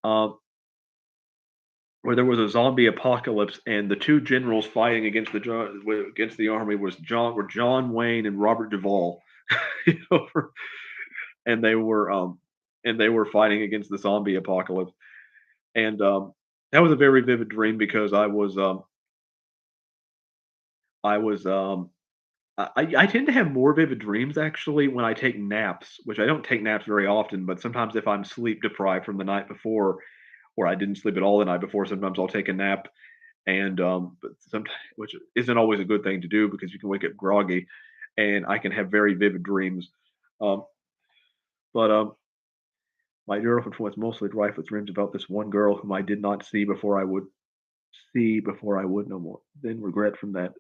Um, where there was a zombie apocalypse and the two generals fighting against the army were John Wayne and Robert Duvall, you know, and they were fighting against the zombie apocalypse. And that was a very vivid dream because I was I tend to have more vivid dreams actually when I take naps, which I don't take naps very often, but sometimes if I'm sleep deprived from the night before or I didn't sleep at all the night before, sometimes I'll take a nap and but sometimes which isn't always a good thing to do because you can wake up groggy and I can have very vivid dreams. Um, but my girlfriend was mostly rife with dreams about this one girl whom I did not see before I would no more. Then regret from that.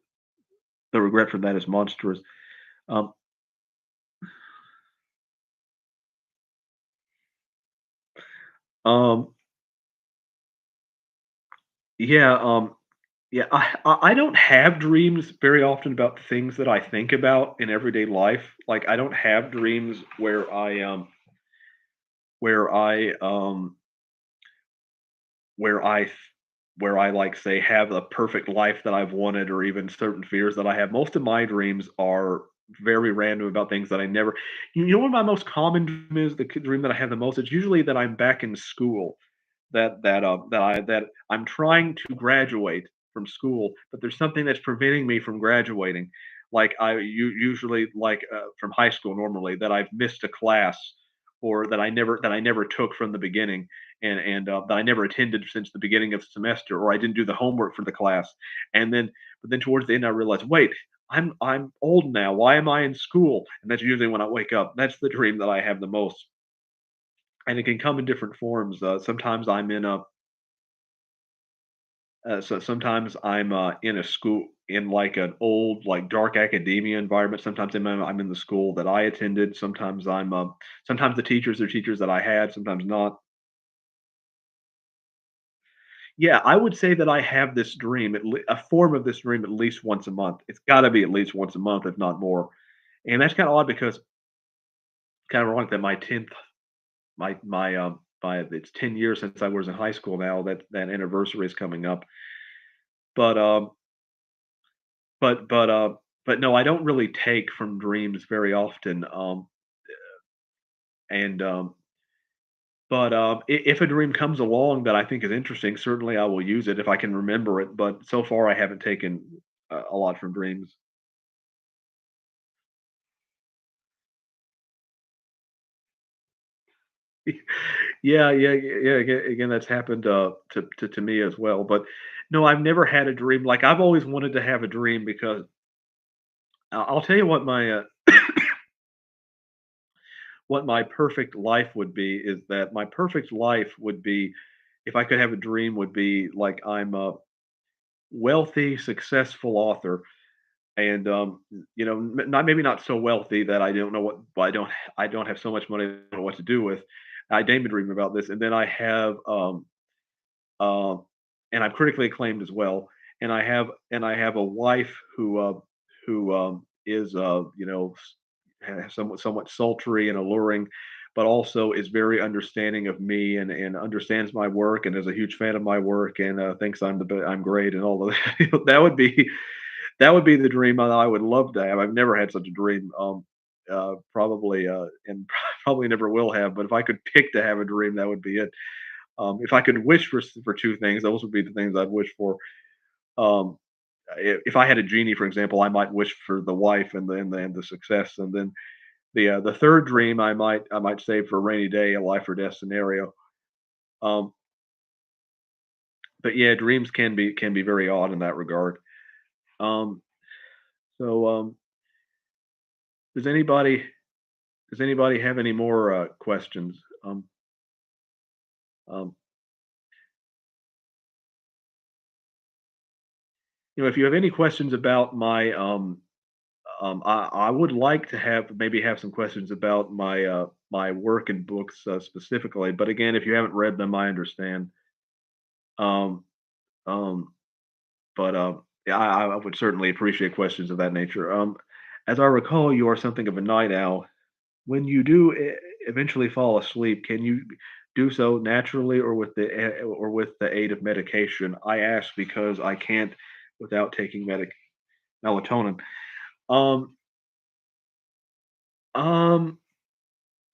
The regret from that is monstrous. Um, um, yeah, yeah. I don't have dreams very often about the things that I think about in everyday life. Like I don't have dreams where I where I f where I, like, say, have a perfect life that I've wanted or even certain fears that I have. Most of my dreams are very random about things that I never you know what my most common dream is? The dream that I have the most? It's usually that I'm back in school, that I'm trying to graduate from school, but there's something that's preventing me from graduating. Like, usually, like, from high school normally, that I've missed a class or that I never took from the beginning and that I never attended since the beginning of the semester, or I didn't do the homework for the class. And then, but then towards the end, I realized, wait, I'm old now. Why am I in school? And that's usually when I wake up. That's the dream that I have the most, and it can come in different forms. Sometimes I'm in a so sometimes I'm in a school in like an old like dark academia environment. Sometimes I'm in the school that I attended. Sometimes the teachers are teachers that I had. Sometimes not. Yeah, I would say that I have this dream, a form of this dream at least once a month. It's got to be at least once a month, if not more. And that's kind of odd because kind of ironic that my it's 10 years since I was in high school now. That anniversary is coming up. But but but uh but no, I don't really take from dreams very often. And but if a dream comes along that I think is interesting, certainly I will use it if I can remember it. But so far, I haven't taken a lot from dreams. Yeah. Again, that's happened to me as well. But no, I've never had a dream. Like I've always wanted to have a dream because I'll tell you what my perfect life would be is that my perfect life would be if I could have a dream would be like I'm a wealthy, successful author, and not maybe not so wealthy that I don't know what I don't have so much money I don't know what to do with. I daydream about this, and then I have Um, and I'm critically acclaimed as well. And I have a wife who is somewhat sultry and alluring, but also is very understanding of me and understands my work and is a huge fan of my work and thinks I'm great and all of that. That would be the dream that I would love to have. I've never had such a dream. Probably and probably never will have. But if I could pick to have a dream, that would be it. If I could wish for two things, those would be the things I'd wish for. Um, if I had a genie, for example, I might wish for the wife and the success, and then the third dream I might save for a rainy day, a life or death scenario. Um, but yeah, dreams can be very odd in that regard. Um, so does anybody does anybody have any more questions? Um, if you have any questions about my I would like to maybe have some questions about my work and books specifically. But again, if you haven't read them, I understand. Um, um, but yeah, I would certainly appreciate questions of that nature. As I recall, you are something of a night owl. When you do eventually fall asleep, can you do so naturally or with the aid of medication? I ask because I can't without taking melatonin. Um, um,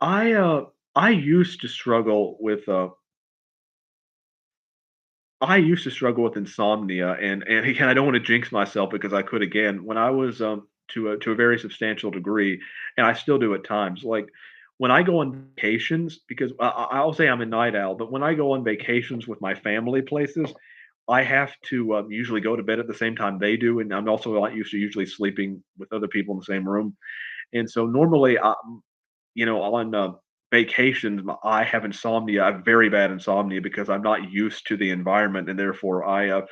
I I used to struggle with insomnia, and again, I don't want to jinx myself because I could again when I was to a very substantial degree, and I still do at times. Like when I go on vacations, because I'll say I'm a night owl, but when I go on vacations with my family places, I have to usually go to bed at the same time they do, and I'm also not used to usually sleeping with other people in the same room. And so normally, on vacations, I have insomnia. I have very bad insomnia because I'm not used to the environment, and therefore I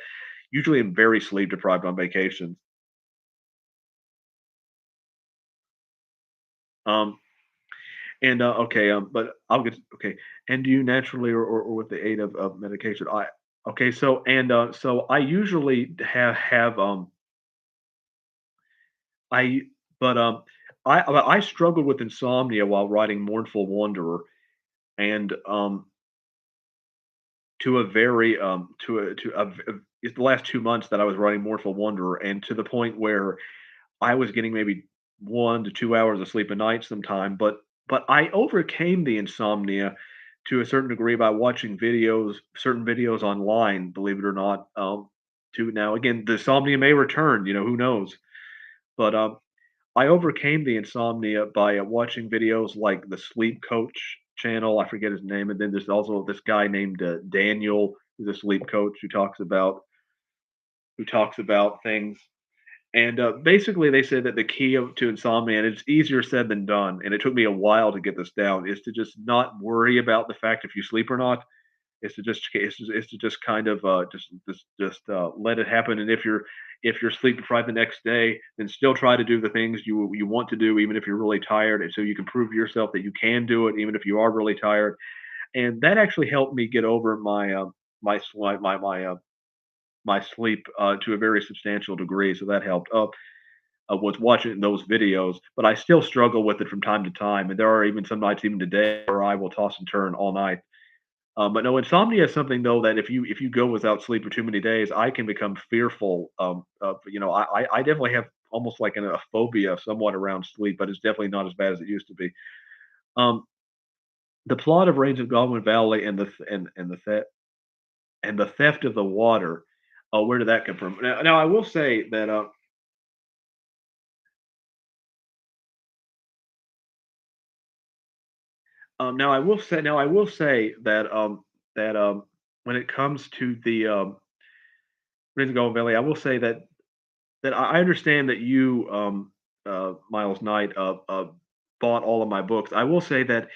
usually am very sleep deprived on vacations. Um, and okay, but I'll get okay. And do you naturally or with the aid of medication? Okay. So I usually have I but I struggled with insomnia while writing Mournful Wanderer, and to a very it's the last 2 months that I was writing Mournful Wanderer, and to the point where I was getting maybe 1 to 2 hours of sleep a night sometime, but I overcame the insomnia to a certain degree by watching certain videos online, believe it or not, to now again, the insomnia may return, who knows? But, I overcame the insomnia by, watching videos like the Sleep Coach channel, I forget his name, and then there's also this guy named, Daniel, who's a sleep coach who talks about things, and, basically, they said that the key to insomnia and it's easier said than done, and it took me a while to get this down, is to just not worry about the fact if you sleep or not. Is to just kind of let it happen. And if you're sleep deprived the next day, then still try to do the things you want to do, even if you're really tired, and so you can prove to yourself that you can do it, even if you are really tired. And that actually helped me get over my sleep to a very substantial degree. So that helped. Was watching those videos, but I still struggle with it from time to time, and there are even some nights, even today, where I will toss and turn all night. But no, insomnia is something though that if you go without sleep for too many days, I can become fearful. I definitely have almost like a phobia somewhat around sleep, but it's definitely not as bad as it used to be. Um, the plot of Reigns of Godwin Valley and the theft of the water. Where did that come from? Now I will say that. Now I will say that when it comes to the Reigns of Godwin Valley, I will say that I understand that you, Miles Knight, bought all of my books. I will say that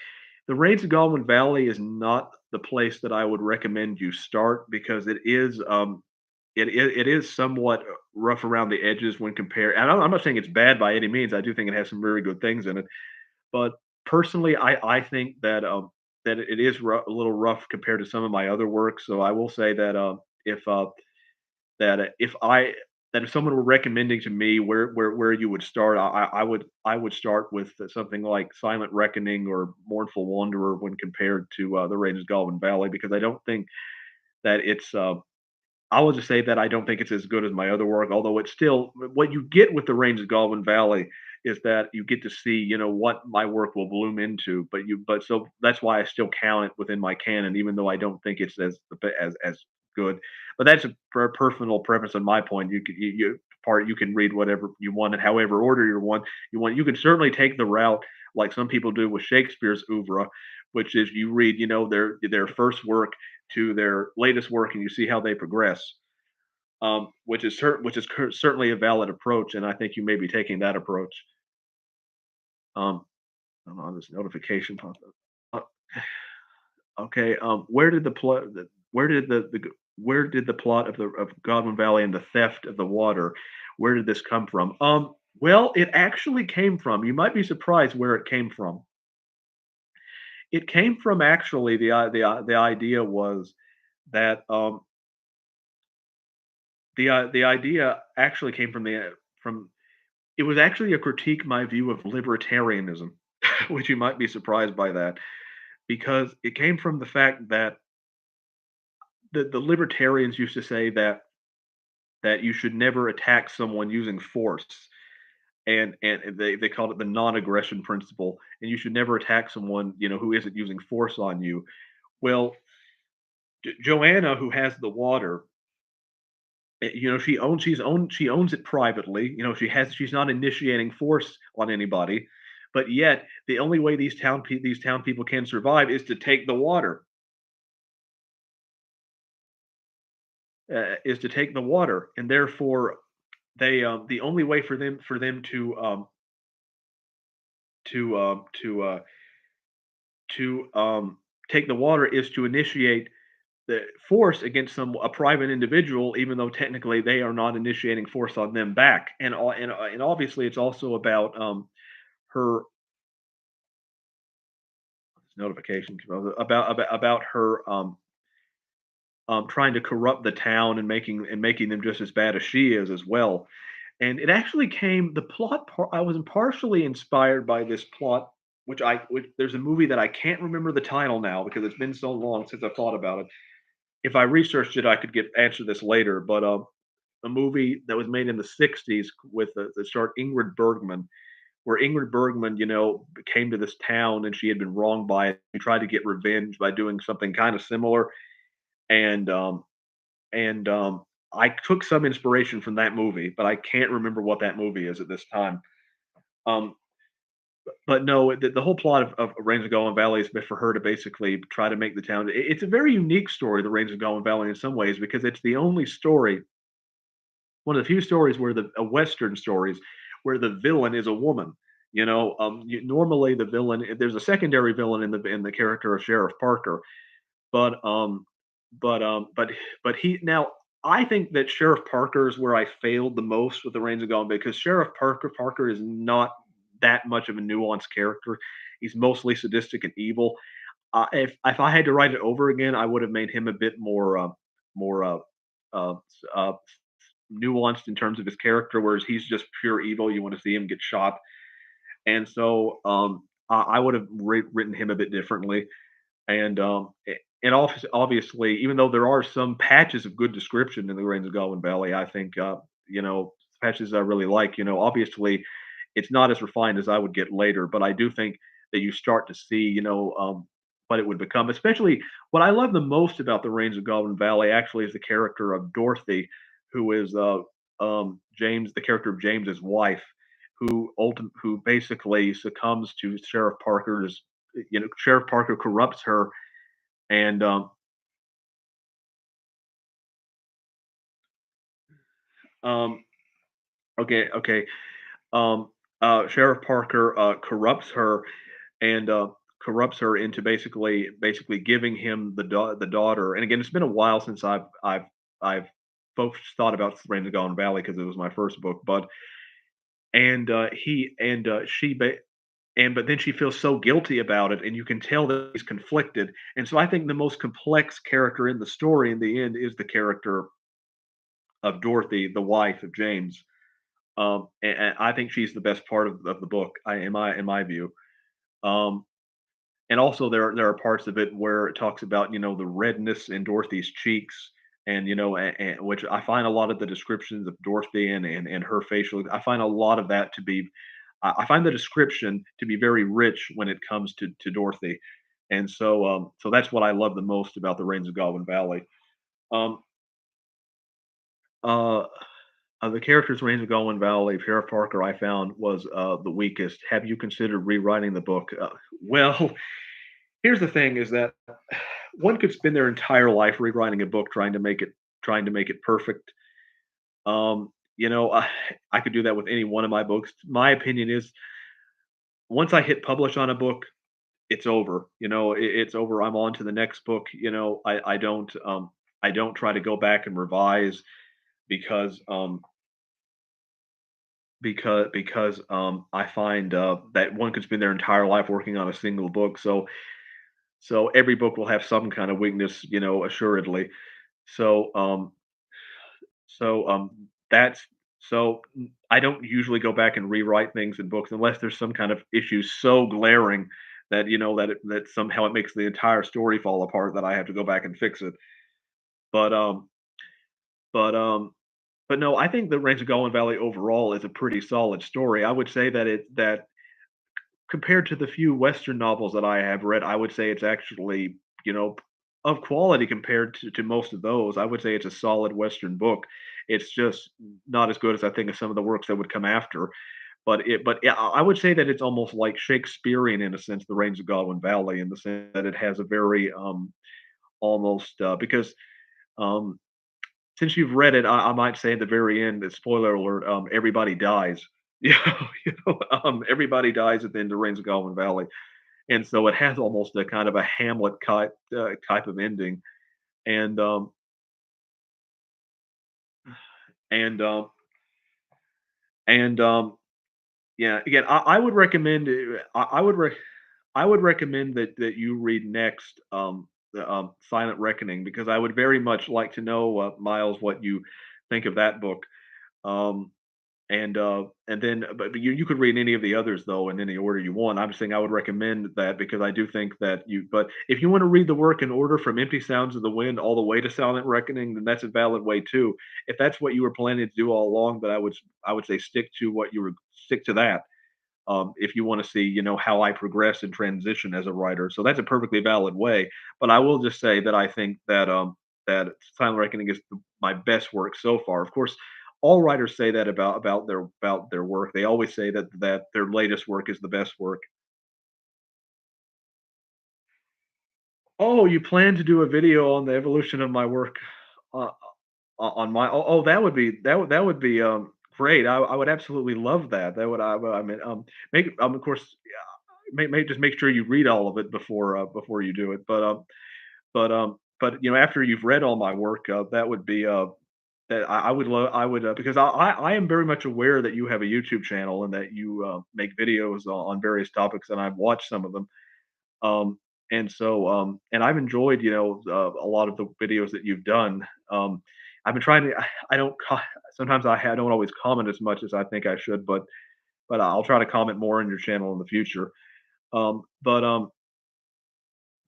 the Reigns of Godwin Valley is not the place that I would recommend you start because it is somewhat rough around the edges when compared. And I'm not saying it's bad by any means. I do think it has some very good things in it, but personally, I think that it is a little rough compared to some of my other works. So I will say that if that if I that if someone were recommending to me where you would start, I would start with something like Silent Reckoning or Mournful Wanderer when compared to The Rains of Goblin Valley, because I don't think that it's I will just say that I don't think it's as good as my other work, although it's still what you get with The Rains of Goblin Valley is that you get to see, what my work will bloom into. But so that's why I still count it within my canon, even though I don't think it's as good. But that's a personal preference on my point. You can read whatever you want and however order you want. You can certainly take the route like some people do with Shakespeare's oeuvre, which is you read, their first work to their latest work, and you see how they progress. Certainly a valid approach, and I think you may be taking that approach. Um, hold on, this notification popped up. Okay, where did the plot of Goblin Valley and the theft of the water, where did this come from? Well, it actually came from. You might be surprised where it came from. It came from actually the idea was that the idea actually came from it was actually a critique my view of libertarianism, which you might be surprised by that, because it came from the fact that the libertarians used to say that you should never attack someone using force, and they called it the non-aggression principle, and you should never attack someone who isn't using force on you. Well, Joanna, who has the water, she owns it privately. She's not initiating force on anybody, but yet the only way these town people can survive is to take the water. Is to take the water, and therefore the only way for them to take the water is to initiate the force against a private individual, even though technically they are not initiating force on them back. And obviously, it's also about her notification about her trying to corrupt the town and making them just as bad as she is as well. And it actually came the plot. I was partially inspired by this plot, which there's a movie that I can't remember the title now because it's been so long since I thought about it. If I researched it, I could get answer this later. But a movie that was made in the '60s with the star Ingrid Bergman, where Ingrid Bergman, came to this town and she had been wronged by it. She tried to get revenge by doing something kind of similar, and I took some inspiration from that movie, but I can't remember what that movie is at this time. Um, but no, the whole plot of Reigns of Golden Valley is for her to basically try to make the town. It's a very unique story, the Reigns of Golden Valley, in some ways, because it's the only story, one of the few stories where Western stories where the villain is a woman. Normally the villain, there's a secondary villain in the character of Sheriff Parker, but but um but but he now I think that Sheriff Parker is where I failed the most with the Reigns of Gone, because Sheriff Parker is not that much of a nuanced character. He's mostly sadistic and evil. If I had to write it over again, I would have made him a bit more uh, uh, nuanced in terms of his character, whereas he's just pure evil. You want to see him get shot, and so I would have written him a bit differently. And obviously, even though there are some patches of good description in the Rains of Goblin Valley, I think patches I really like. Obviously, it's not as refined as I would get later, but I do think that you start to see, what it would become. Especially, what I love the most about the Rains of Goblin Valley actually is the character of Dorothy, who is James, the character of James's wife, who basically succumbs to Sheriff Parker's. Sheriff Parker corrupts her, and um, okay. Um, Sheriff Parker corrupts her into basically giving him the daughter. And again, it's been a while since I've folks thought about Rain of Gone Valley because it was my first book, but and he and she ba- and but then she feels so guilty about it, and you can tell that he's conflicted. And so I think the most complex character in the story in the end is the character of Dorothy, the wife of James. And I think she's the best part of the book, in my view. Um, and also there are parts of it where it talks about, the redness in Dorothy's cheeks, and which I find a lot of the descriptions of Dorothy and her facial. I find a lot of that to be. I find the description to be very rich when it comes to Dorothy, and so that's what I love the most about the Rains of Goblin Valley. Um, uh, of the characters in Rains of Goblin Valley, Sheriff Parker I found was the weakest. Have you considered rewriting the book? Well, here's the thing: is that one could spend their entire life rewriting a book trying to make it perfect. I could do that with any one of my books. My opinion is once I hit publish on a book, it's over. It's over. I'm on to the next book. I don't try to go back and revise because I find that one could spend their entire life working on a single book. So every book will have some kind of weakness, assuredly. So So, that's I don't usually go back and rewrite things in books unless there's some kind of issue so glaring that, that somehow it makes the entire story fall apart that I have to go back and fix it. But, but, um but no, I think the Range of Golden Valley overall is a pretty solid story. I would say that compared to the few Western novels that I have read, I would say it's actually, you know, of quality compared to most of those. I would say it's a solid Western book. It's just not as good as I think of some of the works that would come after. But yeah, I would say that it's almost like Shakespearean in a sense, The Rains of Godwin Valley, in the sense that it has a very almost because um since you've read it, I might say at the very end, that spoiler alert, everybody dies. Everybody dies at the end of Rains of Goblin Valley, and so it has almost a kind of a Hamlet type of ending, and and and yeah, again, I would recommend I would recommend that you read next the Silent Reckoning, because I would very much like to know, Miles, what you think of that book. Um, and then but you could read any of the others though in any order you want. I'm saying I would recommend that because I do think that you but if you want to read the work in order from Empty Sounds of the Wind all the way to Silent Reckoning, then that's a valid way too. If that's what you were planning to do all along, then I would say stick to that. If you want to see, how I progress and transition as a writer. So that's a perfectly valid way. But I will just say that I think that Silent Reckoning is my best work so far. Of course, all writers say that about their work. They always say that their latest work is the best work. Oh, you plan to do a video on the evolution of my work uh, on my that would be that would be great. I would absolutely love that. I mean make of course just make sure you read all of it before you do it. But after you've read all my work, that would be that I would love I would because I am very much aware that you have a YouTube channel and that you make videos on various topics, and I've watched some of them. Um, and I've enjoyed, a lot of the videos that you've done. I've been trying to. I don't. Sometimes I don't always comment as much as I think I should, but I'll try to comment more on your channel in the future. Um, but um,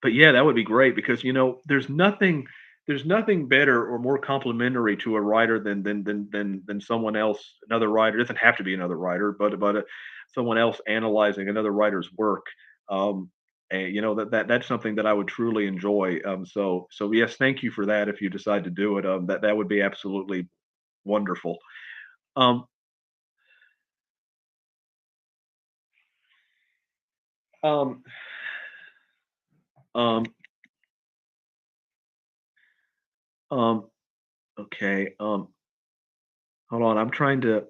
but yeah, that would be great because there's nothing better or more complimentary to a writer than someone else, another writer. It doesn't have to be another writer, but someone else analyzing another writer's work. Um, and that's something that I would truly enjoy. So yes, thank you for that. If you decide to do it, that would be absolutely wonderful. Um, um, um, um, okay. Hold on, I'm trying to.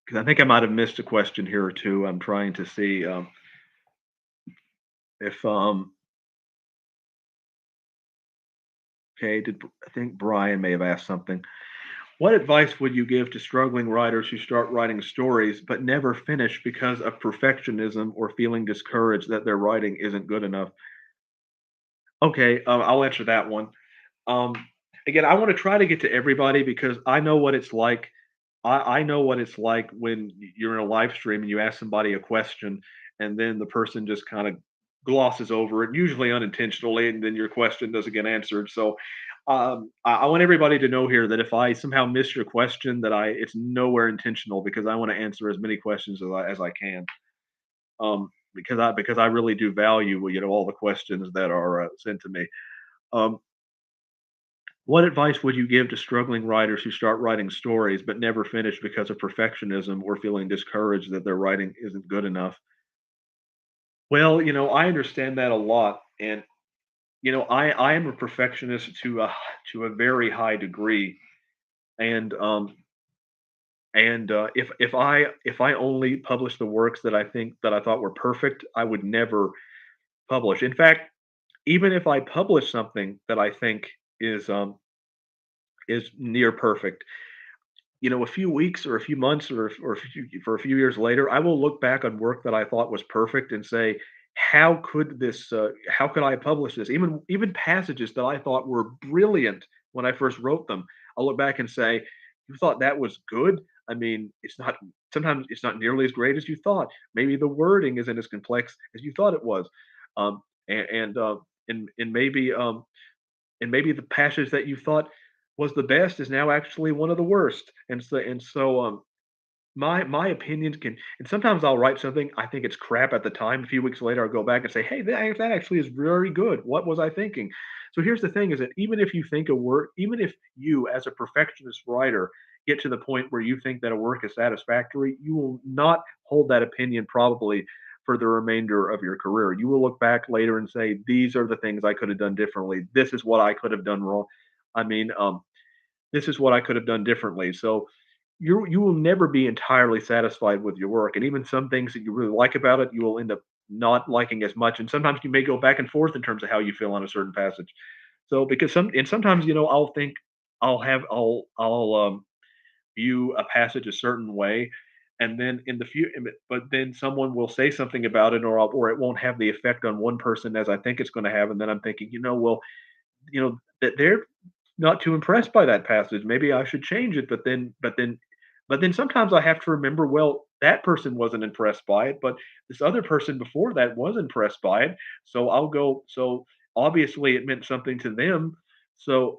'Cause I think I might have missed a question here or two. I'm trying to see, if, okay, I think Brian may have asked something. What advice would you give to struggling writers who start writing stories but never finish because of perfectionism or feeling discouraged that their writing isn't good enough? Okay, I'll answer that one. Um, Again, I want to try to get to everybody because I know what it's like. I know what it's like when you're in a live stream and you ask somebody a question and then the person just kind of glosses over it, usually unintentionally, and then your question doesn't get answered. So I want everybody to know here that if I somehow miss your question, that I it's nowhere intentional because I want to answer as many questions as I can. Because I really do value all the questions that are sent to me. Um, what advice would you give to struggling writers who start writing stories but never finish because of perfectionism or feeling discouraged that their writing isn't good enough? Well, I understand that a lot, and I am a perfectionist to a very high degree, and if I only published the works that I thought were perfect, I would never publish. In fact, even if I publish something that I think is near perfect, a few weeks or a few months for a few years later, I will look back on work that I thought was perfect and say, how could I publish this? Even passages that I thought were brilliant when I first wrote them, I'll look back and say, you thought that was good? I mean, it's not. Sometimes it's not nearly as great as you thought. Maybe the wording isn't as complex as you thought it was, um, and and uh, and maybe the passage that you thought was the best is now actually one of the worst. And so my opinions can, and sometimes I'll write something I think it's crap at the time. A few weeks later, I'll go back and say, "Hey, that actually is very good. What was I thinking?" So here's the thing: is that even if you, as a perfectionist writer, get to the point where you think that a work is satisfactory, you will not hold that opinion probably for the remainder of your career. You will look back later and say, "These are the things I could have done differently. This is what I could have done wrong." I mean, this is what I could have done differently. So you will never be entirely satisfied with your work, and even some things that you really like about it, you will end up not liking as much. And sometimes you may go back and forth in terms of how you feel on a certain passage. So because sometimes I'll think I'll view a passage a certain way, and then in the few but then someone will say something about it, or it won't have the effect on one person as I think it's going to have, and then I'm thinking, well, that they're not too impressed by that passage. Maybe I should change it, but then sometimes I have to remember, well, that person wasn't impressed by it, but this other person before that was impressed by it. So I'll go. So obviously it meant something to them. So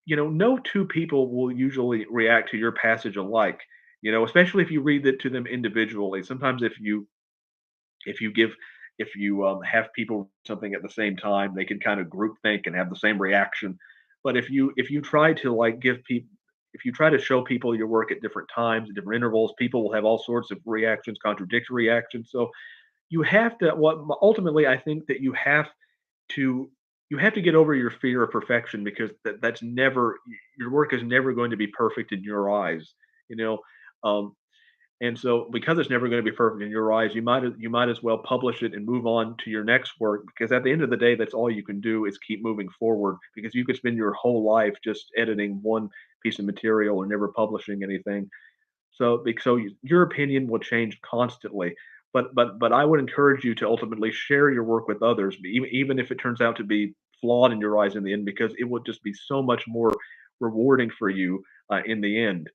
no two people will usually react to your passage alike. Especially if you read it to them individually. Sometimes if you give if you have people read something at the same time, they can kind of group think and have the same reaction. But if you try to like give people if you try to show people your work at different times, at different intervals, people will have all sorts of reactions, contradictory reactions. So you have to what ultimately I think that to you have to get over your fear of perfection, because that's never your work is never going to be perfect in your eyes. You know, um, and so, because it's never going to be perfect in your eyes, you might as well publish it and move on to your next work. Because at the end of the day, that's all you can do is keep moving forward. Because you could spend your whole life just editing one piece of material or never publishing anything. Your opinion will change constantly. But I would encourage you to ultimately share your work with others, even if it turns out to be flawed in your eyes in the end, because it would just be so much more rewarding for you in the end.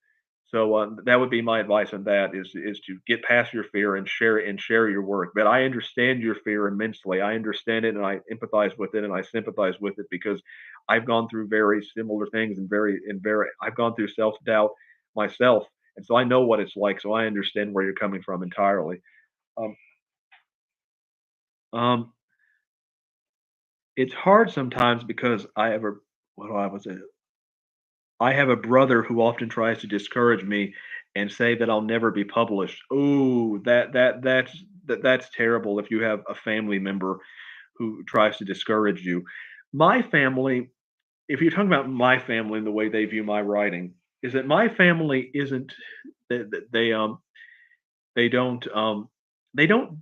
So that would be my advice on that: is to get past your fear and share your work. But I understand your fear immensely. I understand it and I empathize with it and I sympathize with it, because I've gone through very similar things and very I've gone through self-doubt myself, and so I know what it's like. So I understand where you're coming from entirely. Um, um, it's hard sometimes because I have a what do I was it? I have a brother who often tries to discourage me and say that I'll never be published. Oh, that's terrible if you have a family member who tries to discourage you. My family, if you're talking about my family and the way they view my writing, is that my family isn't they don't they don't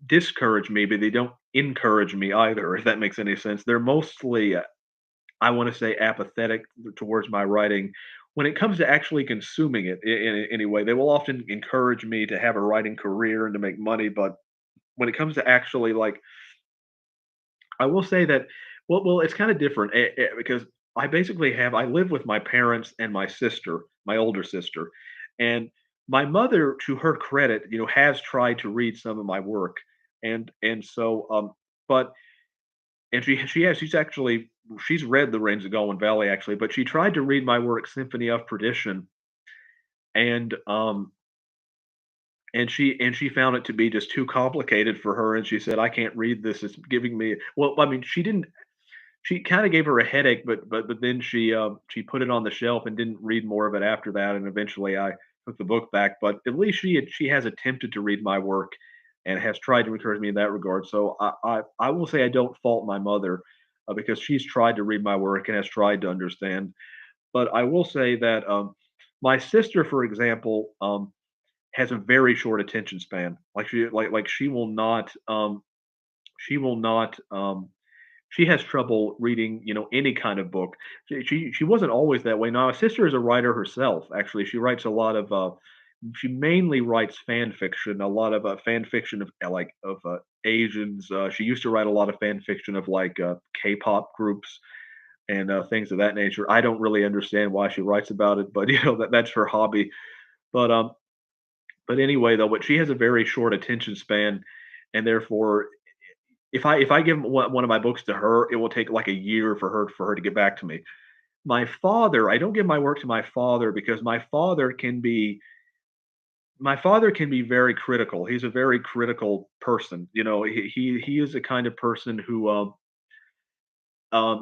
discourage me, but they don't encourage me either, if that makes any sense. They're mostly I want to say apathetic towards my writing. When it comes to actually consuming it in any way, they will often encourage me to have a writing career and to make money. But when it comes to actually, like, I will say that Well, it's kinda different, because I live with my parents and my sister, my older sister, and my mother, to her credit, has tried to read some of my work, and so, but and she's read The Rains of Galwin Valley, actually, but she tried to read my work, Symphony of Perdition, and, and she found it to be just too complicated for her, and she said, "I can't read this, it's giving me." Well, I mean, she kinda gave her a headache, but then she put it on the shelf and didn't read more of it after that, and eventually I took the book back, but at least she has attempted to read my work and has tried to encourage me in that regard, so I will say I don't fault my mother, because she's tried to read my work and has tried to understand, but I will say that, my sister, for example, has a very short attention span, like, she will not, she has trouble reading, any kind of book. She wasn't always that way. Now, my sister is a writer herself. Actually, she writes a lot of. She mainly writes fan fiction. A lot of fan fiction of Asians. She used to write a lot of fan fiction of K-pop groups and things of that nature. I don't really understand why she writes about it, but that's her hobby. But but anyway, though, but she has a very short attention span, and therefore if I give one of my books to her, it will take like a year for her to get back to me. I don't give my work to my father because my father can be very critical. He's a very critical person. He is the kind of person who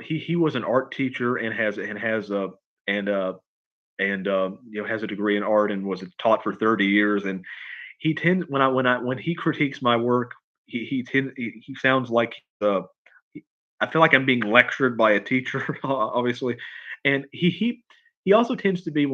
he was an art teacher and has a degree in art and was taught for 30 years, and he tends when he critiques my work, he sounds like, he I feel like I'm being lectured by a teacher, obviously, and he also tends to be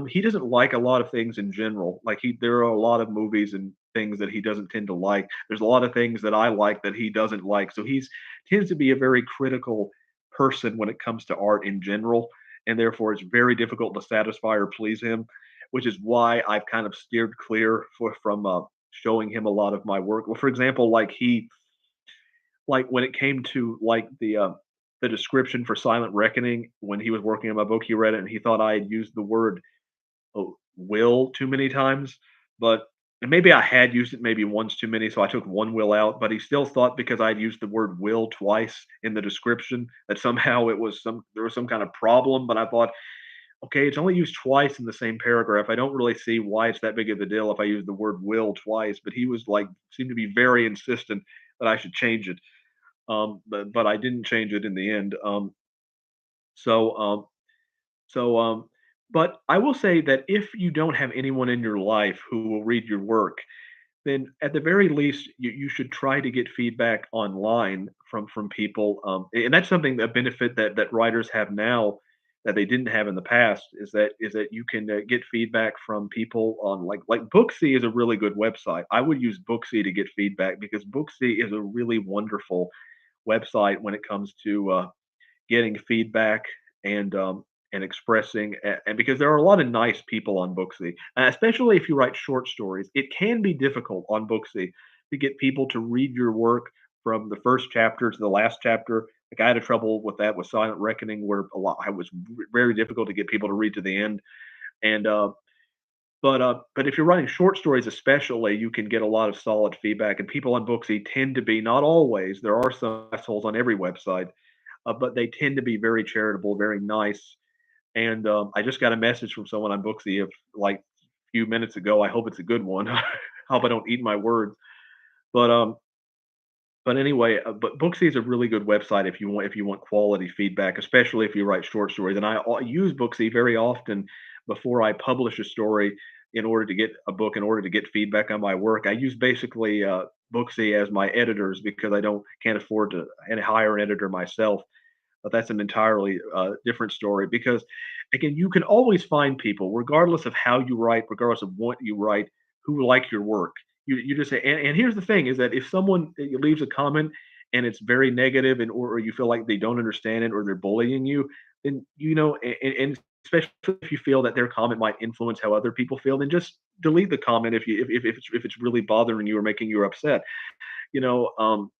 he doesn't like a lot of things in general, there are a lot of movies and things that he doesn't tend to like. There's a lot of things that I like that he doesn't like, so he's tends to be a very critical person when it comes to art in general, and therefore it's very difficult to satisfy or please him, which is why I've kind of steered clear from showing him a lot of my work. Well, for example, when it came to the description for Silent Reckoning, when he was working on my book, he read it and he thought I had used the word will too many times, but and maybe I had used it maybe once too many, so I took one will out, but he still thought because I'd used the word will twice in the description that somehow there was some kind of problem, but I thought, okay, it's only used twice in the same paragraph. I don't really see why it's that big of a deal if I use the word will twice, but he was seemed to be very insistent that I should change it. But I didn't change it in the end. So so but I will say that if you don't have anyone in your life who will read your work, then at the very least you should try to get feedback online from people, and that's something, a benefit that writers have now that they didn't have in the past, is that you can get feedback from people on Booksy is a really good website. I would use Booksy to get feedback because Booksy is a really wonderful website when it comes to getting feedback and expressing, and because there are a lot of nice people on Booksy, especially if you write short stories. It can be difficult on Booksy to get people to read your work from the first chapter to the last chapter. Like, I had a trouble with that with Silent Reckoning, where a lot I was very difficult to get people to read to the end. And but if you're writing short stories, especially, you can get a lot of solid feedback. And people on Booksy tend to be, not always. There are some assholes on every website, but they tend to be very charitable, very nice. And I just got a message from someone on Booksy a few minutes ago. I hope it's a good one. I hope I don't eat my words. But anyway, but Booksy is a really good website if you want quality feedback, especially if you write short stories. And I use Booksy very often before I publish a story in order to get feedback on my work. I use basically Booksy as my editors because I don't can't afford to and hire an editor myself. But that's an entirely different story because, again, you can always find people, regardless of how you write, regardless of what you write, who like your work. You just say, and here's the thing: is that if someone leaves a comment and it's very negative, or you feel like they don't understand it or they're bullying you, then and especially if you feel that their comment might influence how other people feel, then just delete the comment if it's really bothering you or making you upset. you know, um,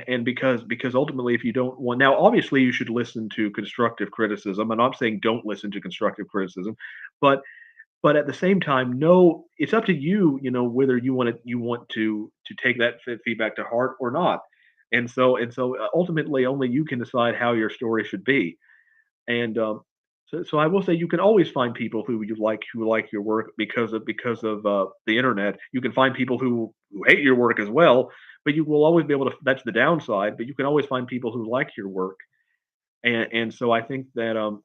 and because ultimately if you don't want, now obviously you should listen to constructive criticism, and I'm saying don't listen to constructive criticism, but at the same time, no, it's up to you, whether you want to take that feedback to heart or not. And so ultimately only you can decide how your story should be. And so I will say you can always find people who like your work because of the internet. You can find people who hate your work as well, but you will always be able to. That's the downside, but you can always find people who like your work. And so I think that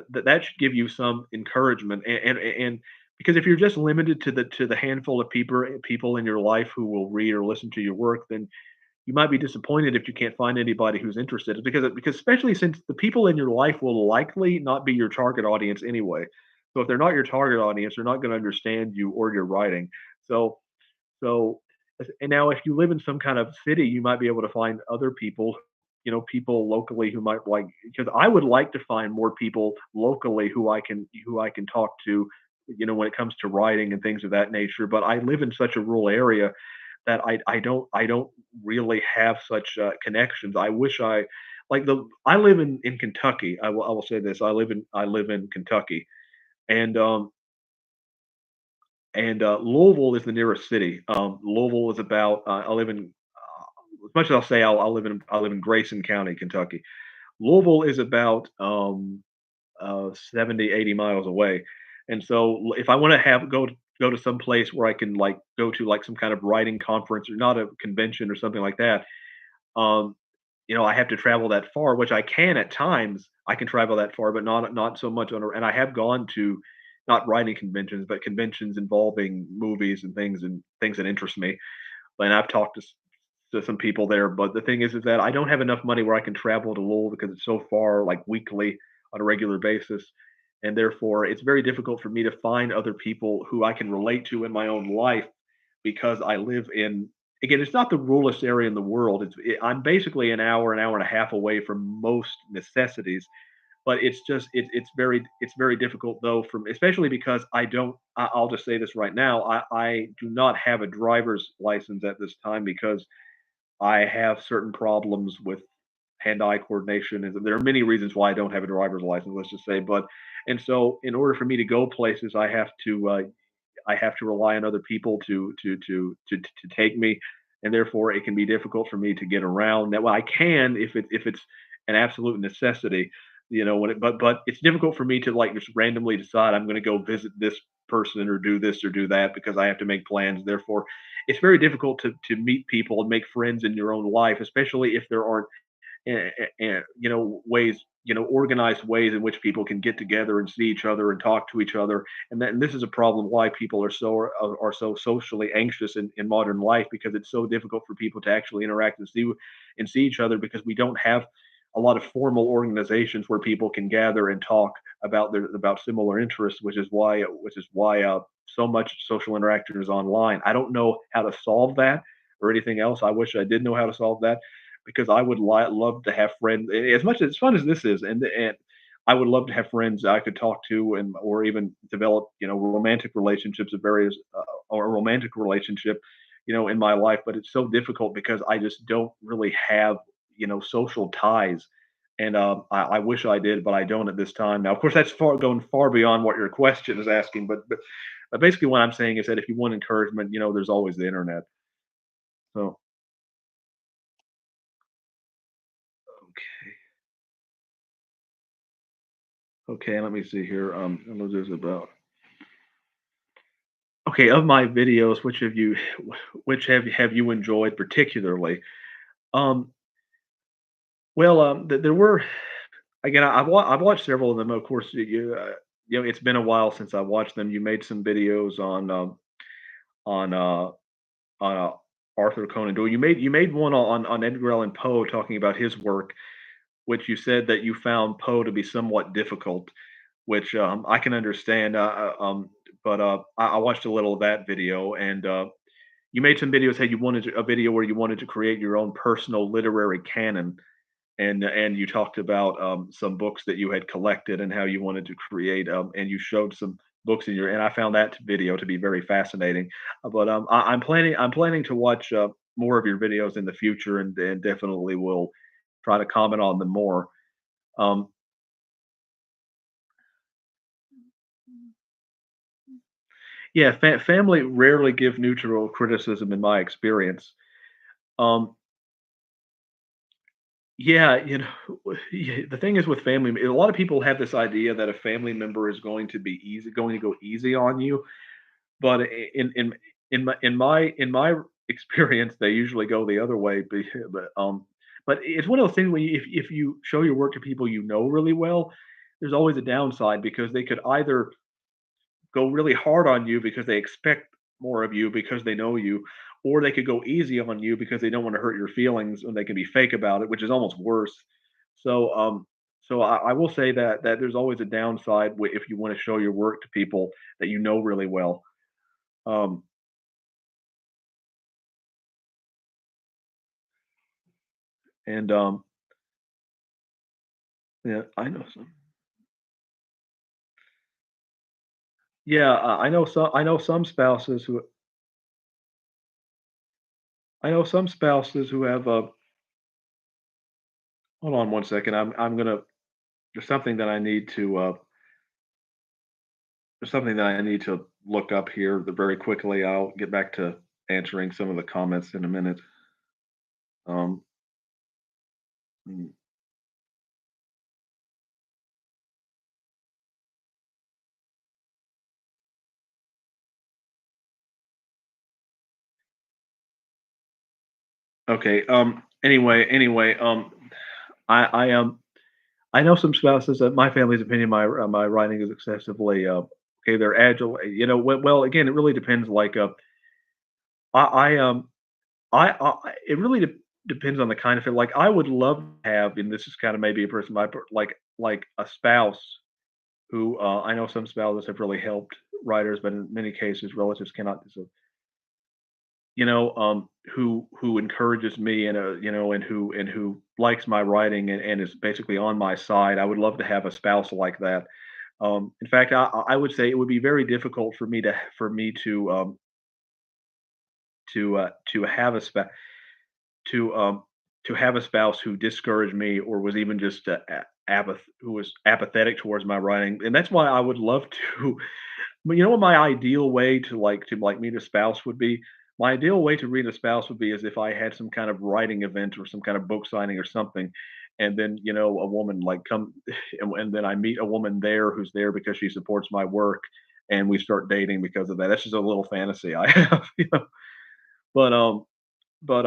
that should give you some encouragement. And because if you're just limited to the handful of people in your life who will read or listen to your work, then you might be disappointed if you can't find anybody who's interested, because especially since the people in your life will likely not be your target audience anyway. So if they're not your target audience, they're not going to understand you or your writing. So so and now if you live in some kind of city, you might be able to find other people, people locally who might like, because I would like to find more people locally who I can talk to, when it comes to writing and things of that nature. But I live in such a rural area that I don't really have such connections. I wish I live in Kentucky. I will say this. I live in Kentucky, and Louisville is the nearest city. Louisville is about I live in as much as I'll say I live in Grayson County, Kentucky. Louisville is about 70, 80 miles away. And so if I want to go to some place where I can like go to like some kind of writing conference, or not a convention or something like that, um, I have to travel that far, which I can at times. I can travel that far, but not so much and I have gone to not writing conventions, but conventions involving movies and things that interest me. And I've talked to some people there. But the thing is that I don't have enough money where I can travel to Lowell because it's so far, like weekly on a regular basis. And therefore, it's very difficult for me to find other people who I can relate to in my own life, because I live in, again, it's not the ruralest area in the world. I'm basically an hour and a half away from most necessities, but it's very difficult though, from especially because I'll just say this right now. I do not have a driver's license at this time because I have certain problems with hand-eye coordination, and there are many reasons why I don't have a driver's license, let's just say. But and so in order for me to go places, I have to rely on other people to take me, and therefore it can be difficult for me to get around. Now, I can if it's an absolute necessity, but it's difficult for me to like just randomly decide I'm going to go visit this person or do this or do that, because I have to make plans. Therefore, it's very difficult to meet people and make friends in your own life, especially if there aren't ways, organized ways in which people can get together and see each other and talk to each other. And this is a problem why people are so socially anxious in modern life, because it's so difficult for people to actually interact and see each other, because we don't have a lot of formal organizations where people can gather and talk about similar interests, which is why so much social interaction is online. I don't know how to solve that or anything else. I wish I did know how to solve that, because I would love to have friends, as much as fun as this is, and I would love to have friends I could talk to, and or even develop, romantic relationships of various, or a romantic relationship, in my life. But it's so difficult because I just don't really have, social ties. And I wish I did, but I don't at this time. Now, of course, that's going far beyond what your question is asking. But basically, what I'm saying is that if you want encouragement, there's always the internet. So okay. Okay, let me see here. And what is it about? Okay, of my videos, which have you enjoyed particularly? Um, well, there were, again. I've watched several of them. Of course, it's been a while since I watched them. You made some videos on Arthur Conan Doyle. You made one on Edgar Allan Poe, talking about his work, which you said that you found Poe to be somewhat difficult, which I can understand. But I watched a little of that video, and you made some videos. Hey, a video where you wanted to create your own personal literary canon, and you talked about some books that you had collected and how you wanted to create. And you showed some books and I found that video to be very fascinating. But I'm planning to watch. more of your videos in the future, and definitely will try to comment on them more. Um, yeah, family rarely give neutral criticism in my experience. Um, yeah, yeah, the thing is with family, a lot of people have this idea that a family member is going to go easy on you, but in my experience, they usually go the other way. But it's one of those things when if you show your work to people you know really well, there's always a downside because they could either go really hard on you because they expect more of you because they know you, or they could go easy on you because they don't want to hurt your feelings and they can be fake about it, which is almost worse. So, I will say that there's always a downside if you want to show your work to people that you know really well. Um, and Yeah, I know some. Yeah, I know some spouses who have. Hold on one second. I'm gonna. There's something that I need to. There's something that I need to look up here very quickly. I'll get back to answering some of the comments in a minute. Um, mm, okay. Anyway. I know some spouses that my family's opinion, my writing is excessively. Okay, they're agile. Well, again, it really depends. Like, I, I it really depends on the kind of it. Like, I would love to have, and this is kind of maybe a person, like a spouse who I know some spouses have really helped writers, but in many cases, relatives cannot. So, who encourages me and who likes my writing and is basically on my side. I would love to have a spouse like that. In fact, I would say it would be very difficult for me to have a spouse to to have a spouse who discouraged me or was even just who was apathetic towards my writing, and that's why I would love to. But you know what my ideal way to meet a spouse would be? My ideal way to meet a spouse would be as if I had some kind of writing event or some kind of book signing or something, and then a woman like come, and then I meet a woman there who's there because she supports my work, and we start dating because of that. That's just a little fantasy I have, But but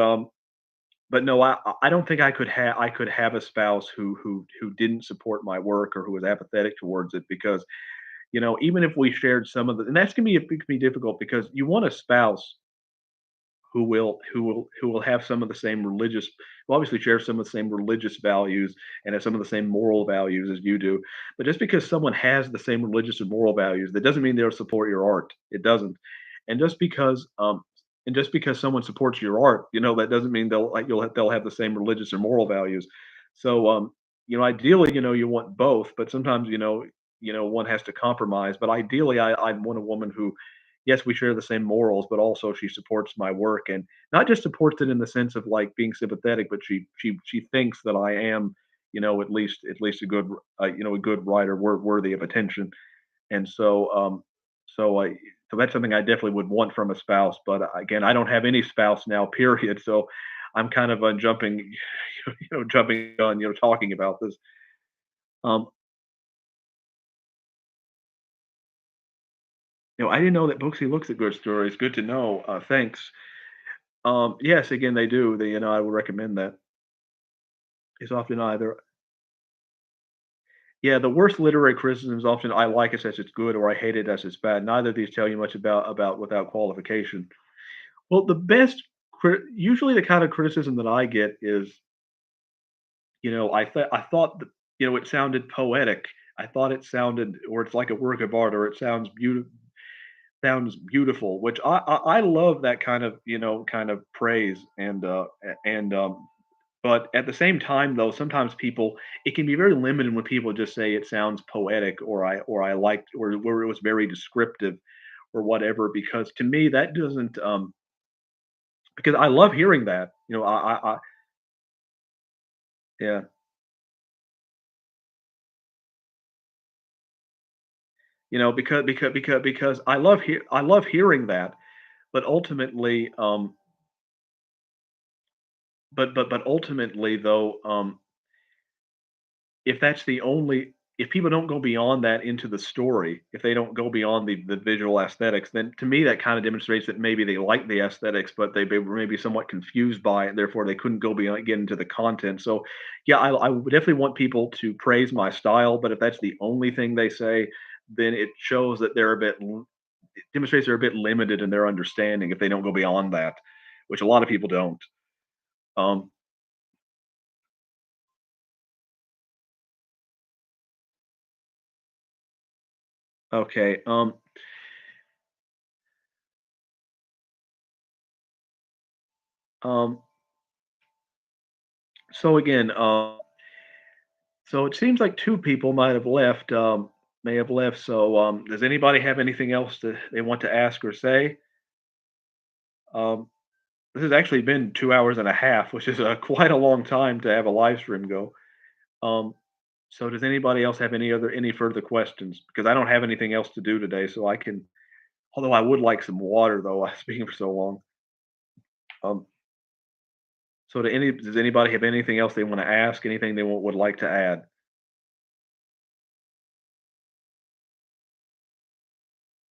but no, I don't think I could have a spouse who didn't support my work or who was apathetic towards it because even if we shared some of the, and that's gonna be it can be difficult because you want a spouse who will have some of the same religious, who obviously share some of the same religious values and have some of the same moral values as you do. But just because someone has the same religious and moral values, that doesn't mean they'll support your art. It doesn't. And just because someone supports your art, that doesn't mean they'll have the same religious or moral values. So ideally, you want both, but sometimes one has to compromise. But ideally, I want a woman who, yes, we share the same morals, but also she supports my work and not just supports it in the sense of like being sympathetic, but she thinks that I am, at least a good writer, worthy of attention. And so I so that's something I definitely would want from a spouse. But again, I don't have any spouse now, period. So I'm kind of jumping, jumping on, talking about this. Um, I didn't know that Booksy looks at good stories. Good to know. Thanks. Yes, again, they do. I would recommend that. It's often either, yeah, the worst literary criticism is often I like it as it's good or I hate it as it's bad. Neither of these tell you much about without qualification. Well, usually the kind of criticism that I get is, I thought that, it sounded poetic. I thought it sounded, or it's like a work of art, or it sounds beautiful, which I love that kind of praise but at the same time, though, sometimes people it can be very limited when people just say it sounds poetic or I liked or where it was very descriptive or whatever, because to me because I love hearing that. Yeah, because I love hearing that, but ultimately, but ultimately though, if that's the only if people don't go beyond that into the story, if they don't go beyond the visual aesthetics, then to me that kind of demonstrates that maybe they like the aesthetics, but they were maybe somewhat confused by it, therefore they couldn't go beyond get into the content. So, yeah, I would definitely want people to praise my style, but if that's the only thing they say, then it shows that it demonstrates they're a bit limited in their understanding if they don't go beyond that, which a lot of people don't. Um, okay. Um, so again, so it seems like 2 people may have left, so, does anybody have anything else that they want to ask or say? Um, this has actually been 2 hours and a half, which is, quite a long time to have a live stream go. Um, so does anybody else have any further questions? Because I don't have anything else to do today, so I can although I would like some water though, speaking for so long. Um, so does anybody have anything else they wanna ask, anything they would like to add?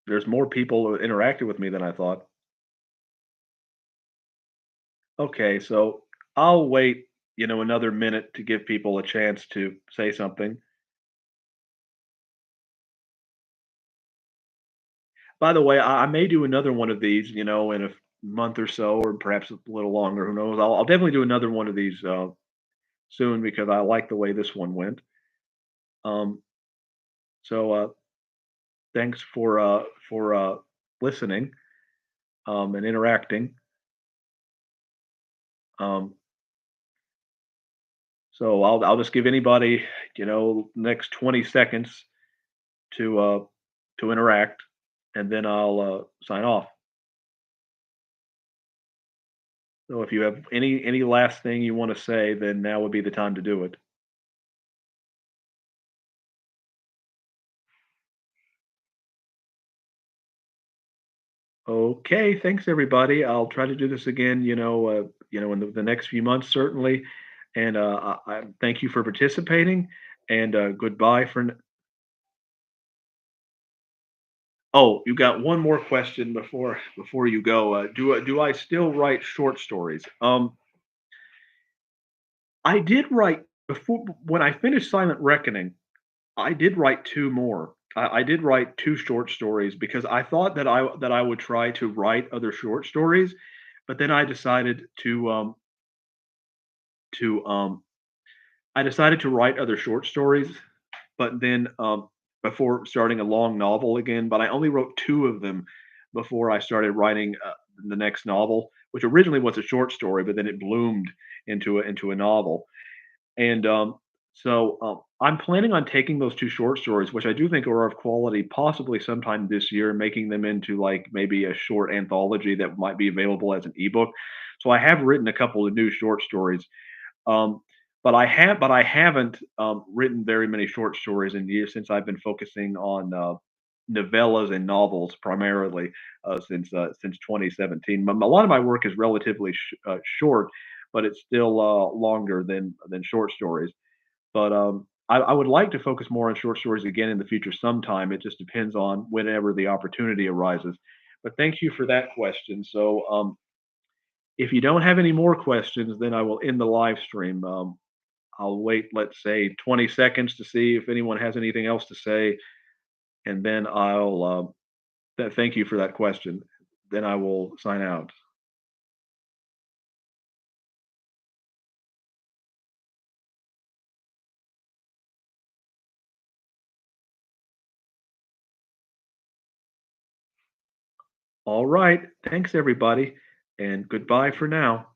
There's more people who interacted with me than I thought. Okay, so I'll wait, another minute to give people a chance to say something. By the way, I may do another one of these, in a month or so, or perhaps a little longer. Who knows? I'll definitely do another one of these soon because I like the way this one went. Um, so thanks for listening and interacting. Um, so I'll just give anybody, next 20 seconds to uh, to interact, and then I'll sign off. So if you have any last thing you want to say, then now would be the time to do it. Okay, thanks everybody. I'll try to do this again, in the next few months certainly. And I thank you for participating. And goodbye for. Oh, you got one more question before you go. Do I still write short stories? I did write before when I finished Silent Reckoning. I did write 2 more. I did write 2 short stories because I thought that I would try to write other short stories, but then to, I decided to write other short stories, but then, before starting a long novel again, but I only wrote 2 of them before I started writing, the next novel, which originally was a short story, but then it bloomed into a novel. And, I'm planning on taking those 2 short stories, which I do think are of quality, possibly sometime this year, making them into, like, maybe a short anthology that might be available as an ebook. So I have written a couple of new short stories, um, but I haven't, written very many short stories in years since I've been focusing on, novellas and novels primarily, since 2017. A lot of my work is relatively short, but it's still, longer than short stories. But, I would like to focus more on short stories again in the future sometime. It just depends on whenever the opportunity arises. But thank you for that question. So, if you don't have any more questions, then I will end the live stream. I'll wait, let's say, 20 seconds to see if anyone has anything else to say, and then thank you for that question. Then I will sign out. All right. Thanks, everybody, and goodbye for now.